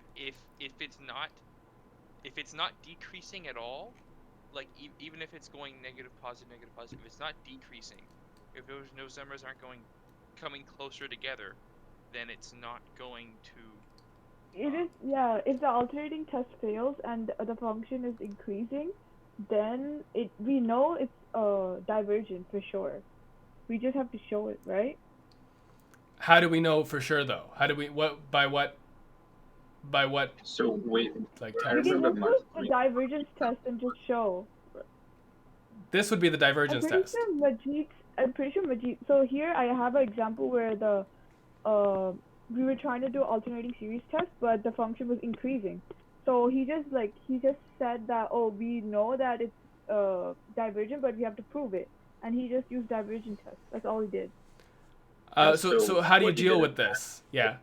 it's not decreasing at all, like even if it's going negative, positive, if it's not decreasing, if those numbers aren't coming closer together, then it's not going to. It is, yeah. If the alternating test fails and the function is increasing, then we know it's divergent for sure. We just have to show it, right? How do we know for sure though? How do we by what? So wait, like We can just use the divergence test and just show. This would be the divergence test. I'm pretty sure Majid. So here I have an example where we were trying to do alternating series test, but the function was increasing. So he just said that, oh, we know that it's divergent, but we have to prove it. and he just used divergence test. That's all he did. So how do you what he deal did with is this? Yeah.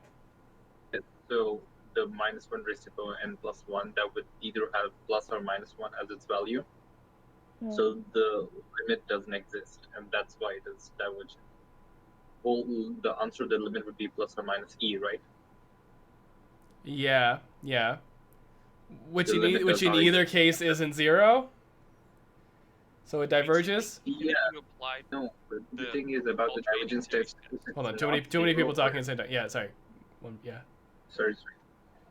So the -1 raised to power n plus 1, that would either have plus or -1 as its value. So the limit doesn't exist, and that's why it is divergent. Well, the answer to the limit would be plus or minus e, right? Yeah. Yeah. Which The limit in does not either exist. case isn't 0. So it diverges. Yeah. No, but the thing is about the divergence test. Hold on. Too many people talking at the same time. Yeah. Sorry. Yeah. Sorry.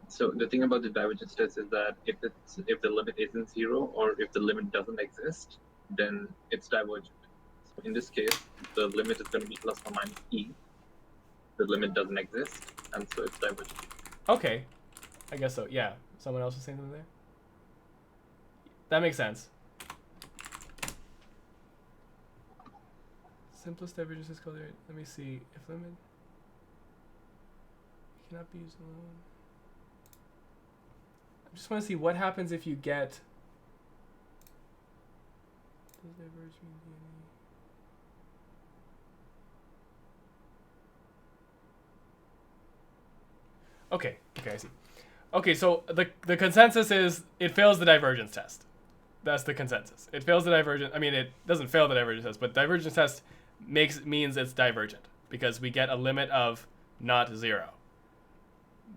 So the thing about the divergence test is that if the limit isn't 0 or if the limit doesn't exist, then it's divergent. So in this case, the limit is going to be plus or minus e. The limit doesn't exist, and so it's divergent. Okay. I guess so. Yeah. Someone else was saying something there? That makes sense. Simplest divergence is called. Let me see. If limit cannot be used alone. I just want to see what happens if you get. Does diverge mean any? Okay. Okay, I see. Okay, so the consensus is it fails the divergence test. That's the consensus. It fails the divergence. I mean, it doesn't fail the divergence test, but divergence test means it's divergent because we get a limit of not 0.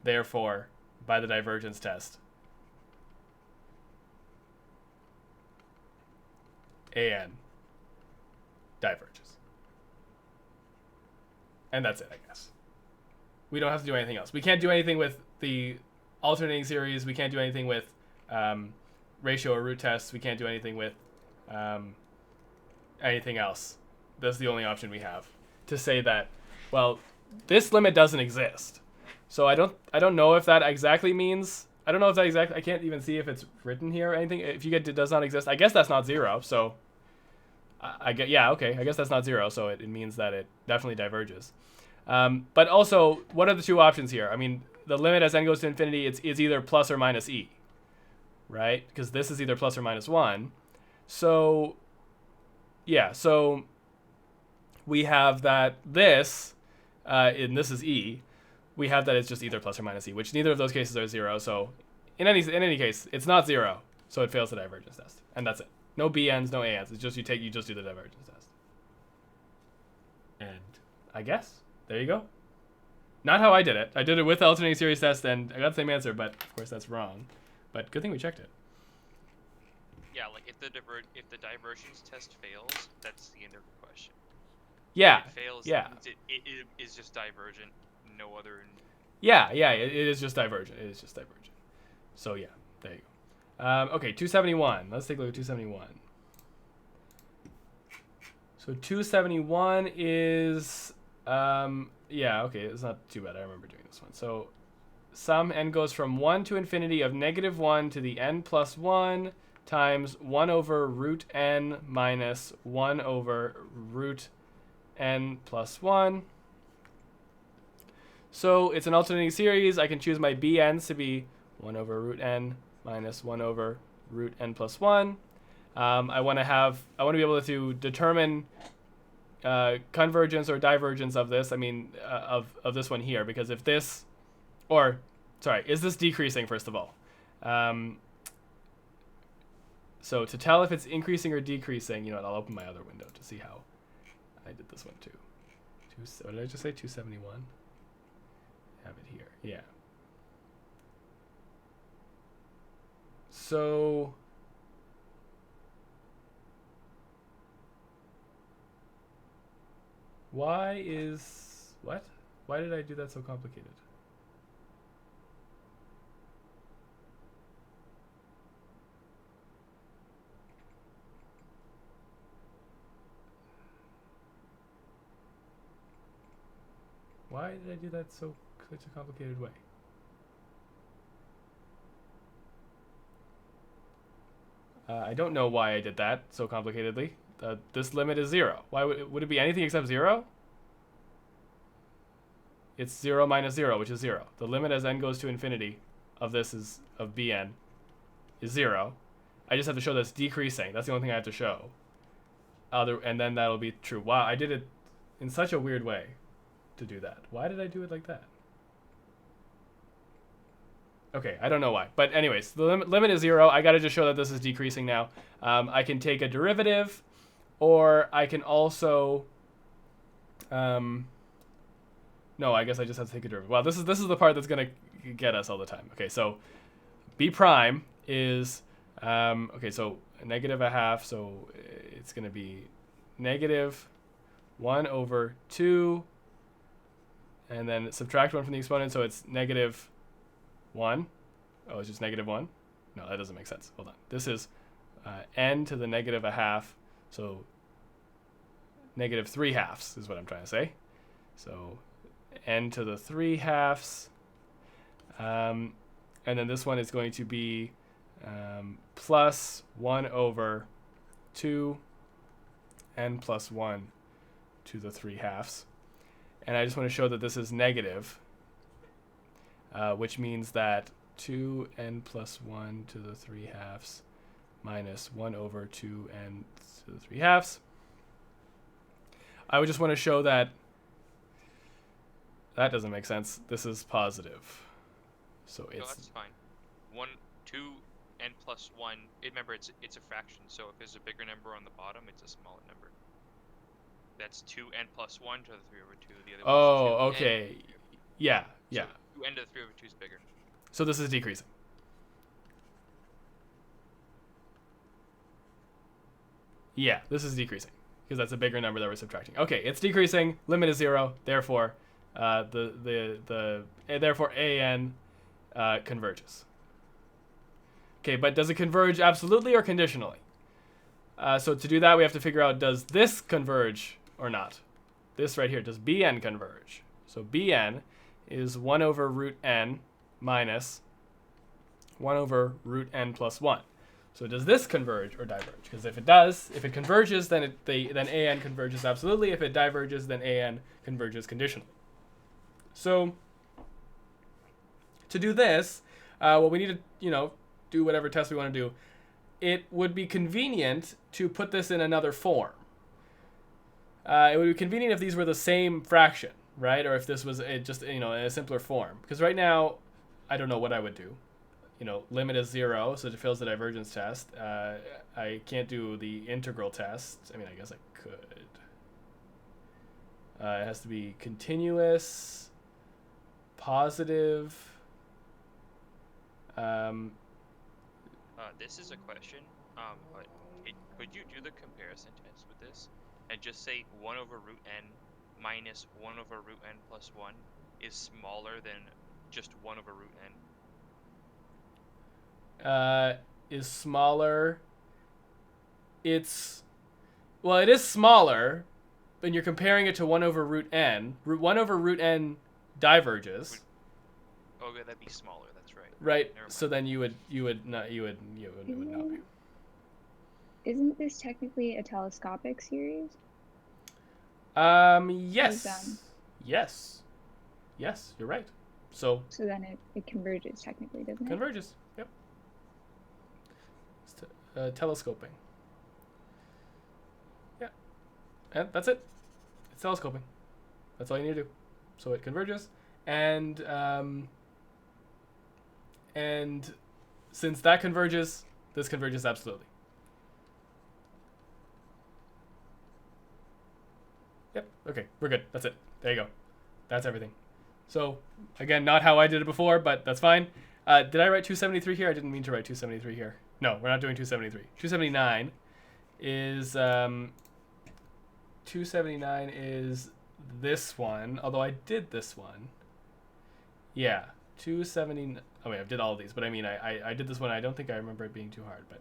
Therefore, by the divergence test, an diverges. And that's it, I guess. We don't have to do anything else. We can't do anything with the alternating series. We can't do anything with ratio or root tests. We can't do anything with anything else. That's the only option we have to say that, well, this limit doesn't exist. So I don't know if that exactly means, I don't know if that exactly, I can't even see if it's written here or anything. If you get it does not exist, I guess that's not 0. So I get, yeah, okay, I guess that's not 0. So it means that it definitely diverges. But also, what are the two options here? I mean, the limit as n goes to infinity, it's either plus or minus e, right? Because this is either plus or minus 1. So, yeah, so we have that this, and this is e, we have that it's just either plus or minus e, which neither of those cases are 0. So in any case, it's not 0, so it fails the divergence test, and that's it. No bn's, no an's. It's just you just do the divergence test. And I guess there you go. Not how I did it. I did it with the alternating series test, and I got the same answer, but of course that's wrong. But good thing we checked it. Yeah, like if the divergence test fails, that's the end of the question. Yeah. If it fails, yeah. It is just divergent. No other. Yeah, it is just divergent. It is just divergent. So yeah, there you go. Okay, 271. Let's take a look at 271. So 271 is yeah, okay, it's not too bad. I remember doing this one. So sum n goes from 1 to infinity of -1 to the n plus 1 times 1 over root n minus 1 over root n plus 1. So it's an alternating series. I can choose my bn's to be 1 over root n minus 1 over root n plus 1. I want to be able to determine convergence or divergence of this. I mean, of this one here, because if this, or sorry, is this decreasing first of all? So to tell if it's increasing or decreasing, you know what? I'll open my other window to see how I did this one too. What did I just say? 271. Have it here. Yeah. So why did I do that so complicated? Why did I do that such a complicated way? I don't know why I did that so complicatedly. This limit is 0. Why would it be anything except 0? It's 0 minus 0, which is 0. The limit as n goes to infinity of this of bn is 0. I just have to show that it's decreasing. That's the only thing I have to show. and then that'll be true. Wow, I did it in such a weird way to do that. Why did I do it like that? Okay, I don't know why. But anyways, the limit is 0. I got to just show that this is decreasing now. I can take a derivative, or I can also... no, I guess I just have to take a derivative. Wow, this is the part that's going to get us all the time. Okay, so b prime is... okay, so negative a half, so it's going to be negative 1 over 2, and then subtract 1 from the exponent, so it's negative 1. Oh, it's just negative 1? No, that doesn't make sense. Hold on. This is n to the negative a half, so negative 3 halves is what I'm trying to say. So n to the 3 halves. And then this one is going to be plus 1 over 2 n plus 1 to the 3 halves. And I just want to show that this is negative, which means that 2n plus 1 to the 3 halves minus 1 over 2n to the 3 halves. I would just want to show that that doesn't make sense. This is positive. So it's... No, that's fine. 2n plus 1, remember it's a fraction, so if there's a bigger number on the bottom, it's a smaller number. That's 2n plus 1 to the 3 over 2. The other Oh, one is 2n. okay. Yeah, yeah. So 2n to the 3 over 2 is bigger. So this is decreasing. Yeah, this is decreasing because that's a bigger number that we're subtracting. Okay, it's decreasing. Limit is 0. Therefore, therefore an converges. Okay, but does it converge absolutely or conditionally? So to do that, we have to figure out, does this converge or not? This right here, does Bn converge? So Bn is 1 over root n minus 1 over root n plus 1. So does this converge or diverge? Because if it does, if it converges, then then an converges absolutely. If it diverges, then an converges conditionally. So to do this, well, we need to, do whatever test we want to do. It would be convenient to put this in another form. It would be convenient if these were the same fraction, right? Or if this was just, in a simpler form. Because right now, I don't know what I would do. Limit is 0, so it fails the divergence test. I can't do the integral test. I mean, I guess I could. It has to be continuous, positive. This is a question. But could you do the comparison test with this and just say 1 over root n minus 1 over root n plus 1 is smaller than just 1 over root n? Is smaller. It is smaller, but you're comparing it to 1 over root n. 1 over root n diverges. Okay, that'd be smaller. That's right. Right. So then you would not be. Isn't this technically a telescopic series? Yes. Yes. Yes, you're right. So then it converges technically, doesn't it? Converges. Yep. It's telescoping. Yeah. And that's it. It's telescoping. That's all you need to do. So it converges, and since that converges, this converges absolutely. Yep. Okay, we're good. That's it. There you go. That's everything. So again, not how I did it before, but that's fine. Did I write 273 here? I didn't mean to write 273 here. No, we're not doing 273. 279 is 279 is this one. Although I did this one. Yeah, 270. Oh wait, I did all of these, but I mean, I did this one. I don't think I remember it being too hard, but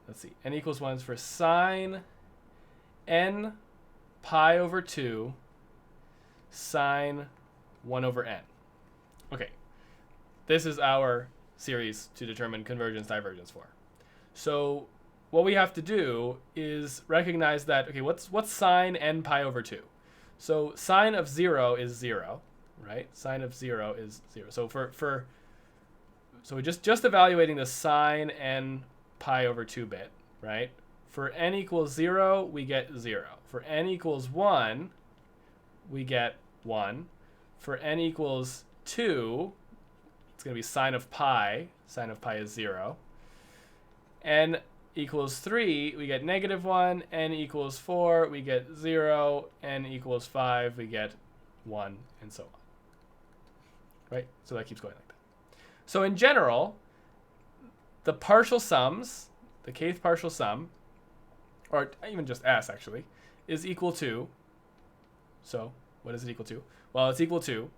let's see. N equals 1 is for sine n pi over 2 sine 1 over n. Okay, this is our series to determine convergence divergence for. So what we have to do is recognize that, okay, what's sine n pi over 2? So sine of 0 is 0, right? Sine of 0 is 0. So so we're just evaluating the sine n pi over 2 bit, right? For n equals 0, we get 0. For n equals 1, we get 1. For n equals 2, it's going to be sine of pi. Sine of pi is 0. N equals 3, we get -1. N equals 4, we get 0. N equals 5, we get 1, and so on. Right? So that keeps going like that. So in general, the partial sums, the kth partial sum, or even just S actually, is equal to, so what is it equal to? Well, it's equal to,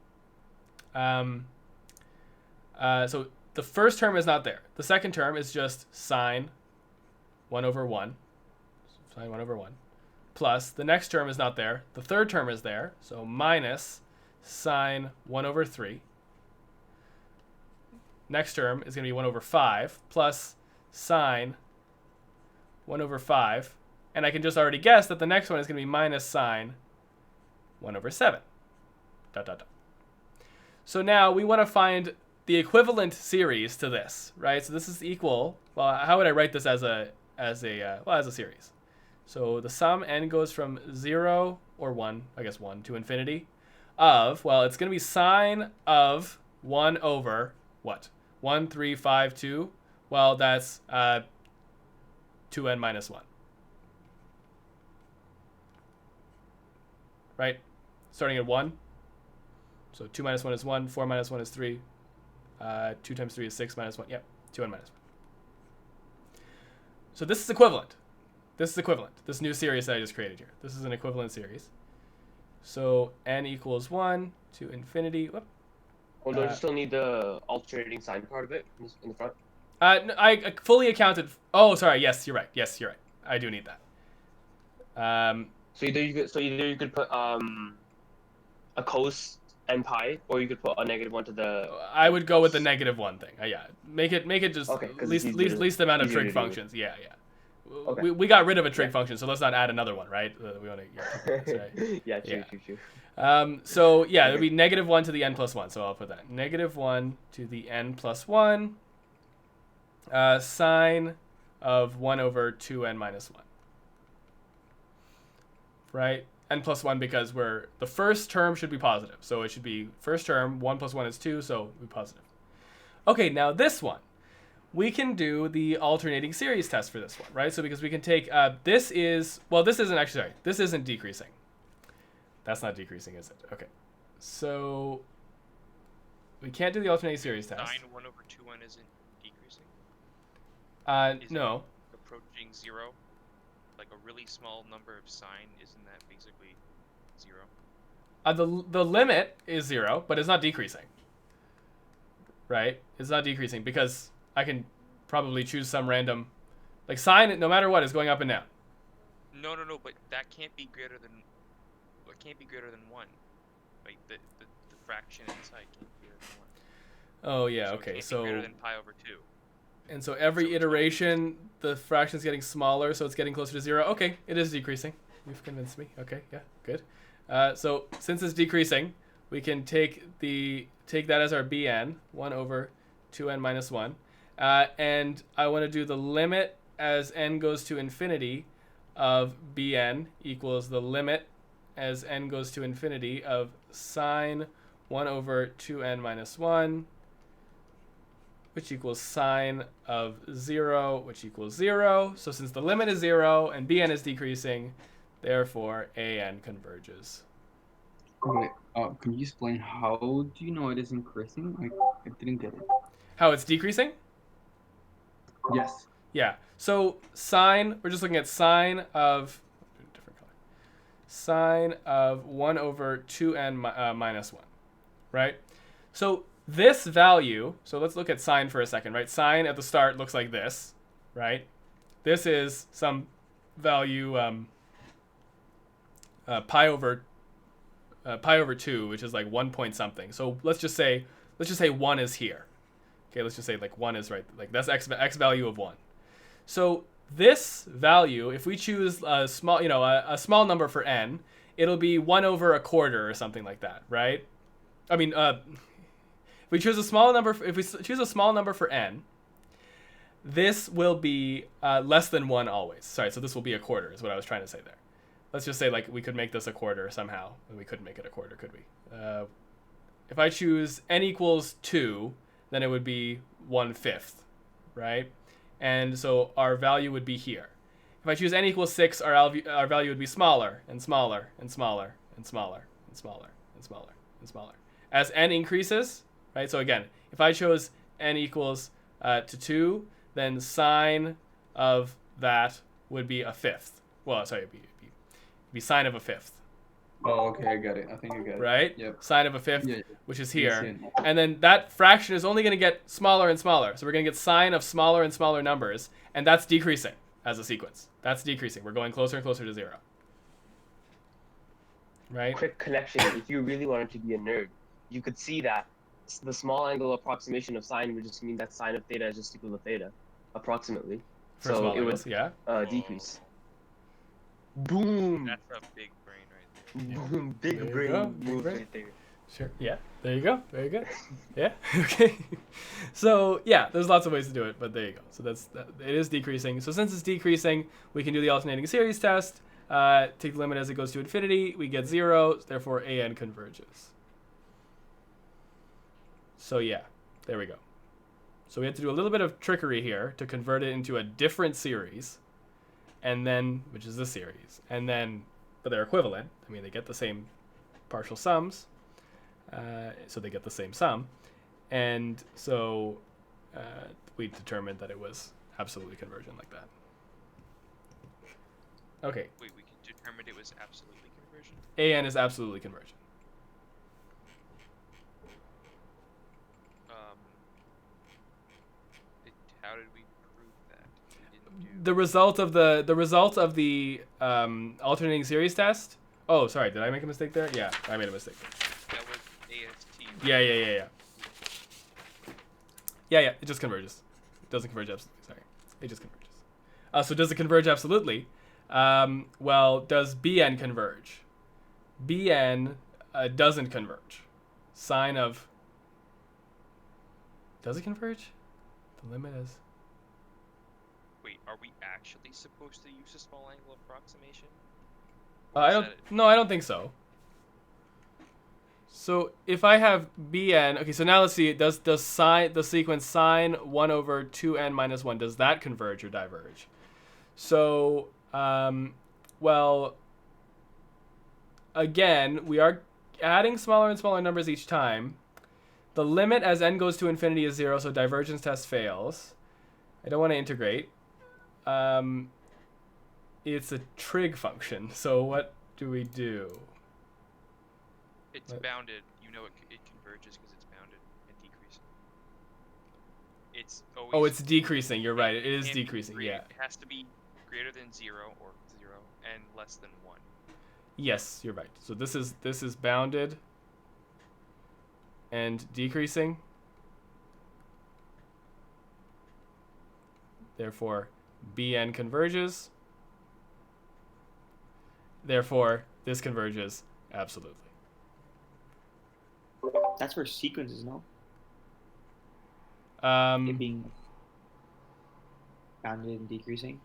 so the first term is not there. The second term is just sine 1 over 1, sine 1 over 1, plus the next term is not there. The third term is there, so minus sine 1 over 3. Next term is going to be 1 over 5 plus sine 1 over 5. And I can just already guess that the next one is going to be minus sine 1 over 7. Dot, dot, dot. So now we want to find the equivalent series to this, right? So this is equal. Well, how would I write this as a series? So the sum n goes from 0 or 1, I guess 1, to infinity of, well, it's going to be sine of 1 over what? 1, 3, 5, 2. Well, that's 2n minus 1. Right? Starting at 1. So 2 minus 1 is 1. 4 minus 1 is 3. 2 times 3 is 6 minus 1. Yep, 2n minus 1. So this is equivalent. This is equivalent. This new series that I just created here. This is an equivalent series. So n equals 1 to infinity. Whoop. Oh, don't you still need the alternating sign part of it in the front? No, I fully accounted. Oh, sorry. Yes, you're right. Yes, you're right. I do need that. So either you could put a cos and pi, or you could put a -1 to the. I would go with the -1 thing. Yeah, make it just okay, least amount of trig functions. Yeah. Okay. We got rid of a trig function, so let's not add another one, right? We want to. Yeah, true. So yeah, it would be -1 to the n plus 1. So I'll put that -1 to the n plus 1. Sine of 1 over 2n minus 1. Right? N plus 1 because the first term should be positive. So it should be first term, 1 plus 1 is 2, so it'll be positive. Okay, now this one. We can do the alternating series test for this one, right? So because we can take, this isn't decreasing. That's not decreasing, is it? Okay. So we can't do the alternating series test. Sine 1 over 2n isn't decreasing? No. Approaching 0? Like a really small number of sine, isn't that basically 0? The limit is 0, but it's not decreasing. Right? It's not decreasing because I can probably choose some random, like sine, no matter what, is going up and down. No, but that can't be greater than 1. Like the fraction inside can't be greater than 1. Oh yeah, so okay. It can't So be greater than pi over 2. And so every iteration, the fraction's getting smaller, so it's getting closer to 0. Okay, it is decreasing. You've convinced me. Okay, yeah, good. So since it's decreasing, we can take that as our bn, 1 over 2n minus 1. And I want to do the limit as n goes to infinity of bn equals the limit as n goes to infinity of sine 1 over 2n minus 1, which equals sine of 0, which equals 0. So since the limit is 0 and bn is decreasing, therefore an converges. Okay, can you explain how do you know it is increasing? I didn't get it. How it's decreasing? Yes. Yeah. So sine, we're just looking at sine of, different color. Sine of 1 over 2n minus 1, right? So this value, so let's look at sine for a second, right? Sine at the start looks like this, right? This is some value pi over 2, which is like 1 point something. So let's just say 1 is here. Okay, let's just say like 1 is right, like that's x value of 1. So this value, if we choose a small number for n, it'll be 1 over a quarter or something like that, right? I mean, if we choose a small number for n, this will be less than 1 always. Sorry, so this will be a quarter is what I was trying to say there. Let's just say like we could make this a quarter somehow. We couldn't make it a quarter, could we? If I choose n equals 2, then it would be 1/5, right? And so our value would be here. If I choose n equals 6, our value would be smaller and smaller and smaller and smaller and smaller and smaller and smaller. As n increases, right? So again, if I chose n equals to 2, then sine of that would be 1/5. Well, sorry, it'd be sine of 1/5. Oh, okay, I got it. I think I got it. Right? Yep. Sine of 1/5, Yeah, which is Yes, here. yeah. And then that fraction is only going to get smaller and smaller. So we're going to get sine of smaller and smaller numbers. And that's decreasing as a sequence. That's decreasing. We're going closer and closer to 0. Right? Quick connection. If you really wanted to be a nerd, you could see that the small angle approximation of sine would just mean that sine of theta is just equal to theta, approximately. For So small it angles, would yeah. decrease. Boom! That's a big brain right there. Boom! There Big you brain go, move big brain. right there. Sure. Yeah. There you go. Very good. Yeah. Okay. So yeah, there's lots of ways to do it, but there you go. So it is decreasing. So since it's decreasing, we can do the alternating series test. Take the limit as it goes to infinity. We get 0. Therefore, an converges. So yeah, there we go. So we have to do a little bit of trickery here to convert it into a different series, and then which is this series, and then but they're equivalent. I mean, they get the same partial sums. So they get the same sum, and so we determined that it was absolutely convergent like that. Okay. Wait, we determined it was absolutely convergent? AN is absolutely convergent. How did we prove that? We didn't do... The result of the alternating series test. Oh, sorry, did I make a mistake there? Yeah, I made a mistake there. That was AST. Yeah. Yeah, it just converges. It doesn't converge absolutely. Sorry. It just converges. So does it converge absolutely? Well, does BN converge? BN doesn't converge. Sine of... Does it converge? The limit is... Wait, are we actually supposed to use a small angle approximation? I don't think so. So if I have bn, okay, so now let's see, does the sequence sine 1 over 2n minus 1, does that converge or diverge? So, well, again, we are adding smaller and smaller numbers each time. The limit as n goes to infinity is 0, so divergence test fails. I don't want to integrate. It's a trig function, so what do we do? It's bounded. You know it converges because it's bounded and decreasing. It's always... Oh, it's decreasing. You're right. It is decreasing, yeah. It has to be greater than 0 or 0 and less than 1. Yes, you're right. So this is bounded and decreasing. Therefore, Bn converges. Therefore, this converges absolutely. That's for sequences, no? It being bounded and decreasing.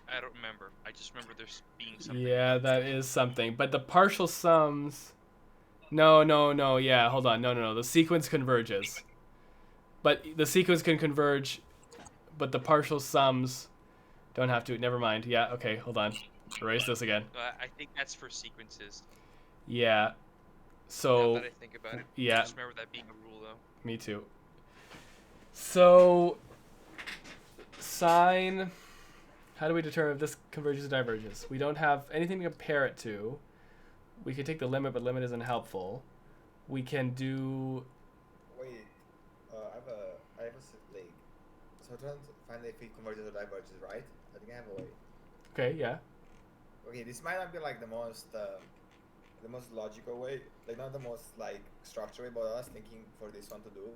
I don't remember. I just remember there's being something. Yeah, that is something. But the partial sums... No. Yeah, hold on. No. The sequence converges. But the sequence can converge, but the partial sums don't have to. Never mind. Yeah, okay, hold on. Erase this again. I think that's for sequences. Yeah. So... Now that I think about it. Yeah. I just remember that being a rule, though. Me too. So... Sine... How do we determine if this converges or diverges? We don't have anything to compare it to. We can take the limit, but limit isn't helpful. We can do... Wait, I have a like, so I'm trying to find if it converges or diverges, right? I think I have a way. Okay, yeah. Okay, this might not be like the most logical way, like not the most like structured way, but I was thinking for this one to do.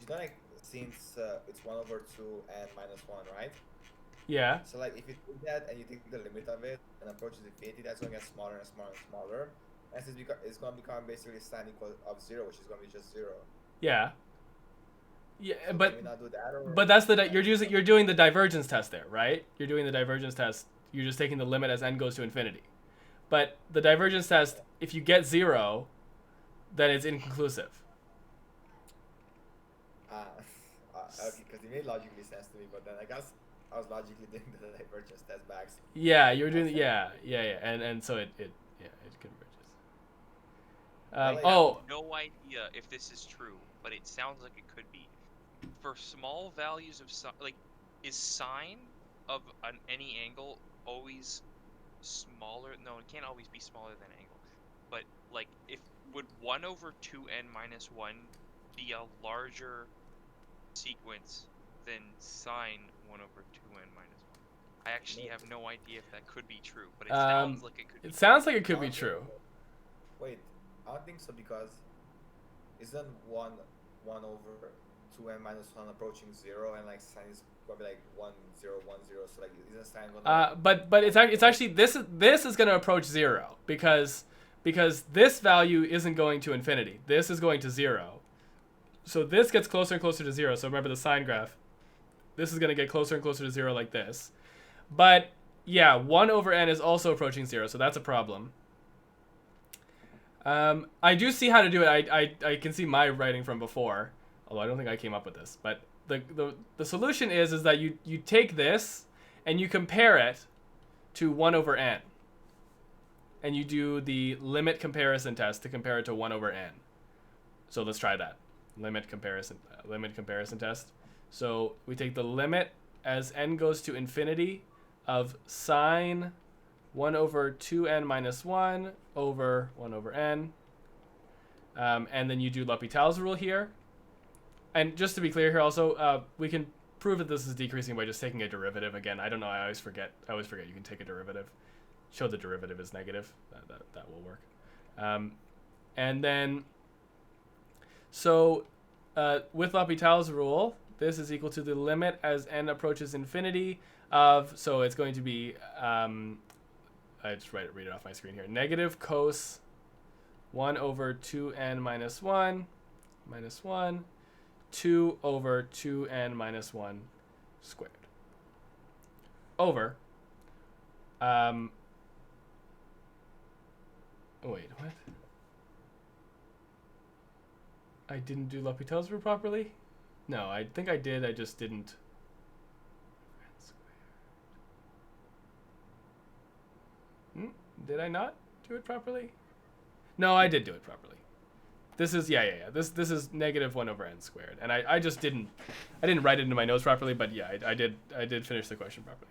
You know, like since it's 1 over 2 and minus 1, right? Yeah. So like if you do that and you take the limit of it and approaches infinity, that's gonna get smaller and smaller and smaller. And it's gonna become basically sine equal of 0, which is gonna be just 0. Yeah. Yeah, Can but we not do that, or but that's you're doing the divergence test there, right? You're doing the divergence test. You're just taking the limit as n goes to infinity. But the divergence test, if you get 0, then it's inconclusive. okay, because it made logically sense to me, but then I guess I was logically doing the divergence test back. Yeah, you're doing yeah, and so it converges. I have no idea if this is true, but it sounds like it could be. For small values of like, is sine of any angle always smaller? No, it can't always be smaller than angle. But like, would 1/2n minus 1 be a larger sequence than sine 1/2n minus 1? I actually have no idea if that could be true, but it sounds like it could. It sounds like it could be true. Wait, I don't think so, because isn't 1/2n minus 1 approaching 0, and like sine is probably like 1, 0, 1, 0, so like isn't sine gonna But it's actually this is going to approach 0 because this value isn't going to infinity. This is going to 0. So this gets closer and closer to 0. So remember the sine graph. This is going to get closer and closer to 0 like this. But yeah, 1/n is also approaching 0, so that's a problem. I do see how to do it. I can see my writing from before, although I don't think I came up with this. But the solution is that you take this and you compare it to 1/n. And you do the limit comparison test to compare it to 1/n. So let's try that. Limit comparison test. So we take the limit as n goes to infinity of sine 1/2n minus 1 over 1/n. And then you do L'Hopital's rule here. And just to be clear here also, we can prove that this is decreasing by just taking a derivative. Again, I don't know, I always forget you can take a derivative. Show the derivative is negative. That will work. And then, so with L'Hopital's rule, this is equal to the limit as n approaches infinity of, so it's going to be, I just read it off my screen here, negative cos 1/2n minus 1 minus 1, 2/2n minus 1 squared. Over, wait, what? I didn't do L'Hopital's rule properly? No, I think I did, I just didn't. Did I not do it properly? No, I did do it properly. This is, yeah. This is negative 1/n squared. And I just didn't write it into my notes properly, but yeah, I did finish the question properly.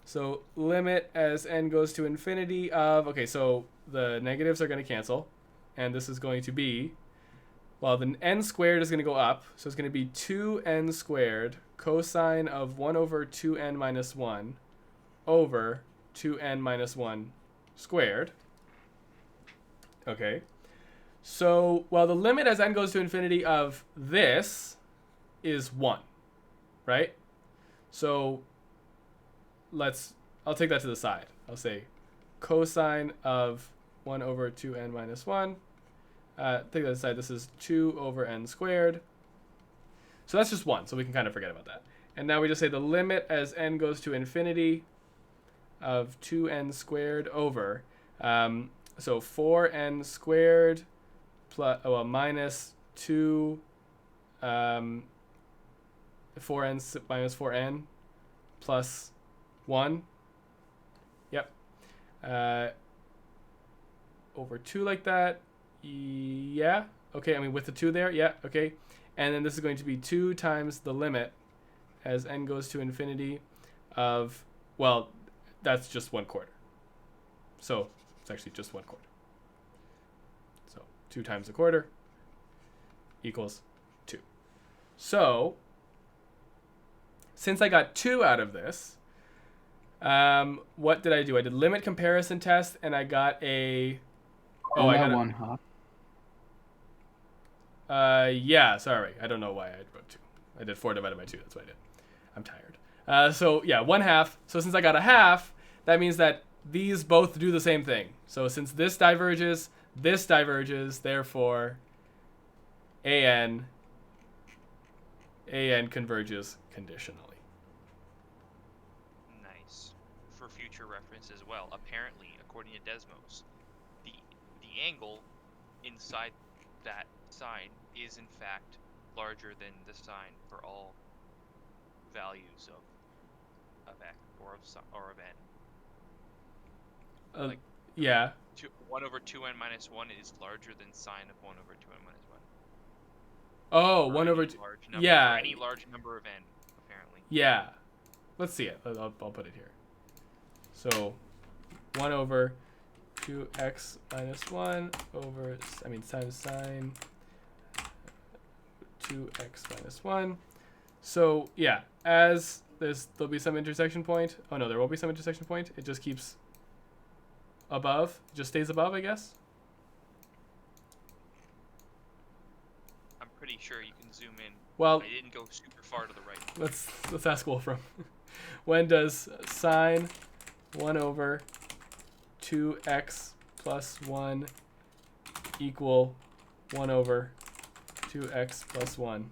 So limit as n goes to infinity of, okay, so the negatives are going to cancel. And this is going to be, well, the n squared is going to go up. So it's going to be 2n squared cosine of 1/2n minus 1 over 2n minus 1 squared. Okay. So, well, the limit as n goes to infinity of this is 1, right? So I'll take that to the side. I'll say cosine of 1/2n minus 1. Take that to the side. This is 2/n squared. So that's just 1, so we can kind of forget about that. And now we just say the limit as n goes to infinity of 2n squared over, so 4n squared plus, minus 2, 4n minus 4n plus 1. Yep. Over 2 like that. Yeah. Okay, I mean with the 2 there. Yeah, okay. And then this is going to be 2 times the limit as n goes to infinity of, well, that's just 1/4. So it's actually just 1/4. So 2 times 1/4 equals 2. So since I got 2 out of this, what did I do? I did limit comparison test, and I got a. Oh, I got 1/2. Yeah, sorry. I don't know why I wrote 2. I did 4 divided by 2. That's what I did. I'm tired. So yeah, 1/2. So since I got a half, that means that these both do the same thing. So since this diverges, therefore an an converges conditionally. Nice. For future reference as well, apparently, according to Desmos, the angle inside that sign is in fact larger than the sign for all values of x or of n. Like, yeah. 1 over 2n minus 1 is larger than sine of 1 over 2n minus 1. Oh, For 1 over 2. Yeah. For any large number of n, apparently. Yeah. Let's see it. I'll put it here. So 1 over 2x minus 1 over, times sine 2x minus 1. So, yeah, as there'll be some intersection point. Oh, no, there won't be some intersection point. It just keeps above. It just stays above, I guess. I'm pretty sure you can zoom in. Well, I didn't go super far to the right. Let's ask Wolfram. When does sine 1 over 2x plus 1 equal 1 over 2x plus 1?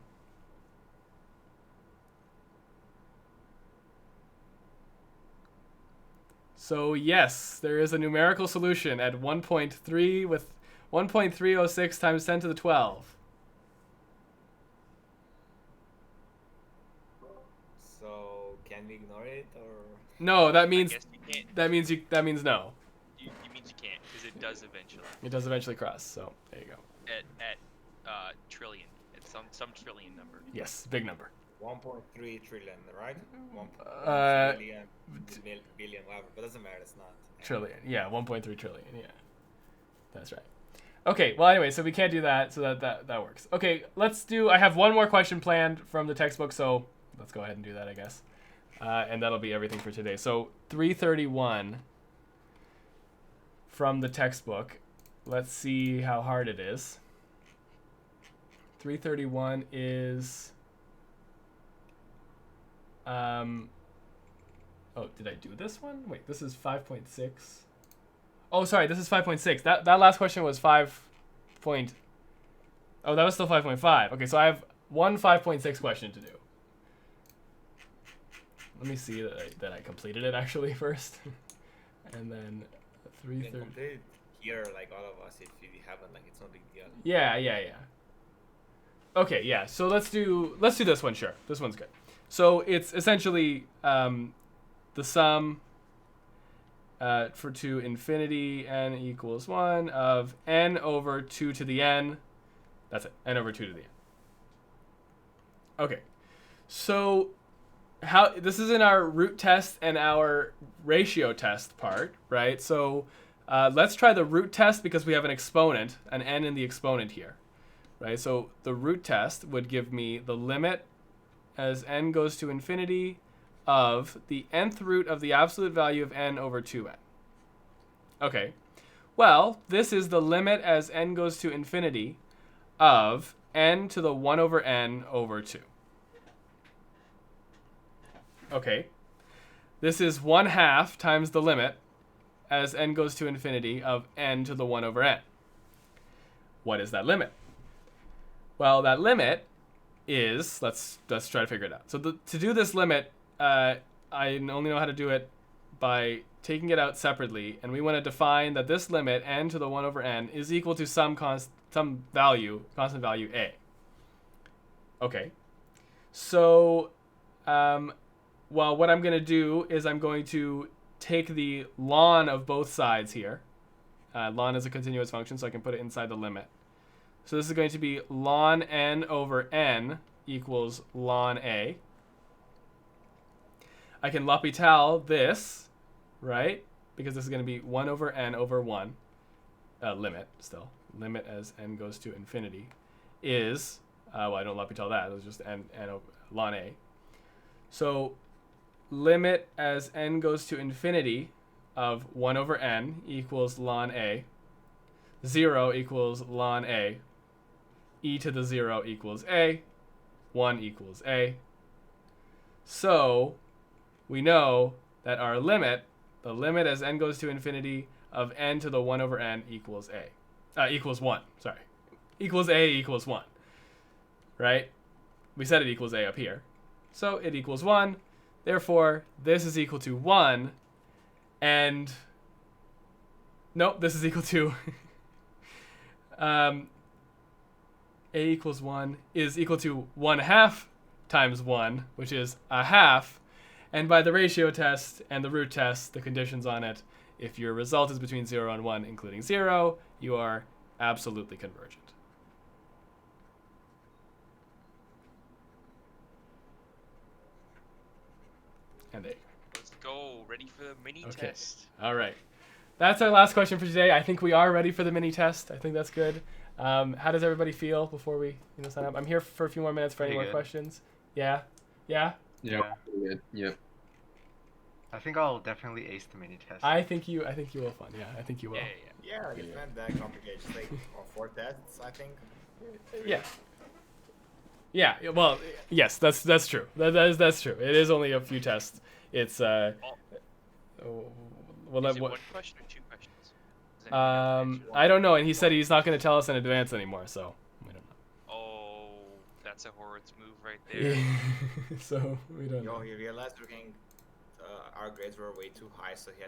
So yes, there is a numerical solution at 1.3 with 1.306 times 10 to the 12. So can we ignore it or? No, that means I guess you can't. that means no. You means you can't because it does eventually. It does eventually cross. So there you go. At trillion. It's some trillion number. Yes, big number. 1.3 trillion, right? 1 billion, billion, whatever. But doesn't matter. It's not. Trillion. Yeah, 1.3 trillion. Yeah, that's right. Okay. Well, anyway, so we can't do that. So that works. Okay. Let's do. I have one more question planned from the textbook. So let's go ahead and do that, I guess. And that'll be everything for today. So 331 from the textbook. Let's see how hard it is. 331 is. Oh, did I do this one? Wait, this is 5.6. Oh, sorry, this is 5.6. That last question was 5. Oh, that was still 5.5. Okay, so I have one 5.6 question to do. Let me see that I completed it actually first, and then 330. Complete here, like all of us, if we haven't, like it's no big deal. Yeah. Okay, yeah. So let's do this one. Sure, this one's good. So it's essentially the sum for to infinity n equals 1 of n over 2 to the n. That's it. N over 2 to the n. Okay. So this is in our root test and our ratio test part, right? So let's try the root test because we have an exponent, an n in the exponent here, right? So the root test would give me the limit as n goes to infinity of the nth root of the absolute value of n over 2n. Okay. Well, this is the limit as n goes to infinity of n to the 1 over n over 2. Okay. This is 1/2 times the limit as n goes to infinity of n to the 1 over n. What is that limit? Well, that limit is, let's try to figure it out. So to do this limit, I only know how to do it by taking it out separately, and we want to define that this limit, n to the 1 over n, is equal to some constant value a. Okay. So, well, what I'm going to do is I'm going to take the ln of both sides here. Ln is a continuous function, so I can put it inside the limit. So this is going to be ln n over n equals ln a. I can L'Hopital this, right? Because this is going to be 1 over n over 1. Limit, still. Limit as n goes to infinity is, well, I don't L'Hopital that. It's just n over ln a. So limit as n goes to infinity of 1 over n equals ln a. 0 equals ln a. E to the 0 equals a. 1 equals a. So we know that our limit, the limit as n goes to infinity of n to the 1 over n equals a. Equals 1, sorry. Equals a equals 1. Right? we said it equals a up here. So it equals 1. Therefore, this is equal to 1. And nope, this is equal to a equals 1 is equal to 1/2 times 1, which is 1/2. And by the ratio test and the root test, the conditions on it, if your result is between 0 and 1, including 0, you are absolutely convergent. And there you go. Let's go. Ready for the mini test. All right. That's our last question for today. I think we are ready for the mini test. I think that's good. How does everybody feel before we sign up? I'm here for a few more minutes for any more questions. Yeah? Yeah? Yeah. Good. Yep. I think I'll definitely ace the mini test. I think you will fun. Yeah, I think you will. Yeah, it's not that complicated. Just like 4 tests, I think. Yeah. Yeah. Well, yes, that's true. That's true. It is only a few tests. It's Is it 1 question or 2 questions? I don't know, and he said he's not going to tell us in advance anymore, so we don't know. Oh, that's a Horowitz move right there. So we don't know. He realized our grades were way too high, so he had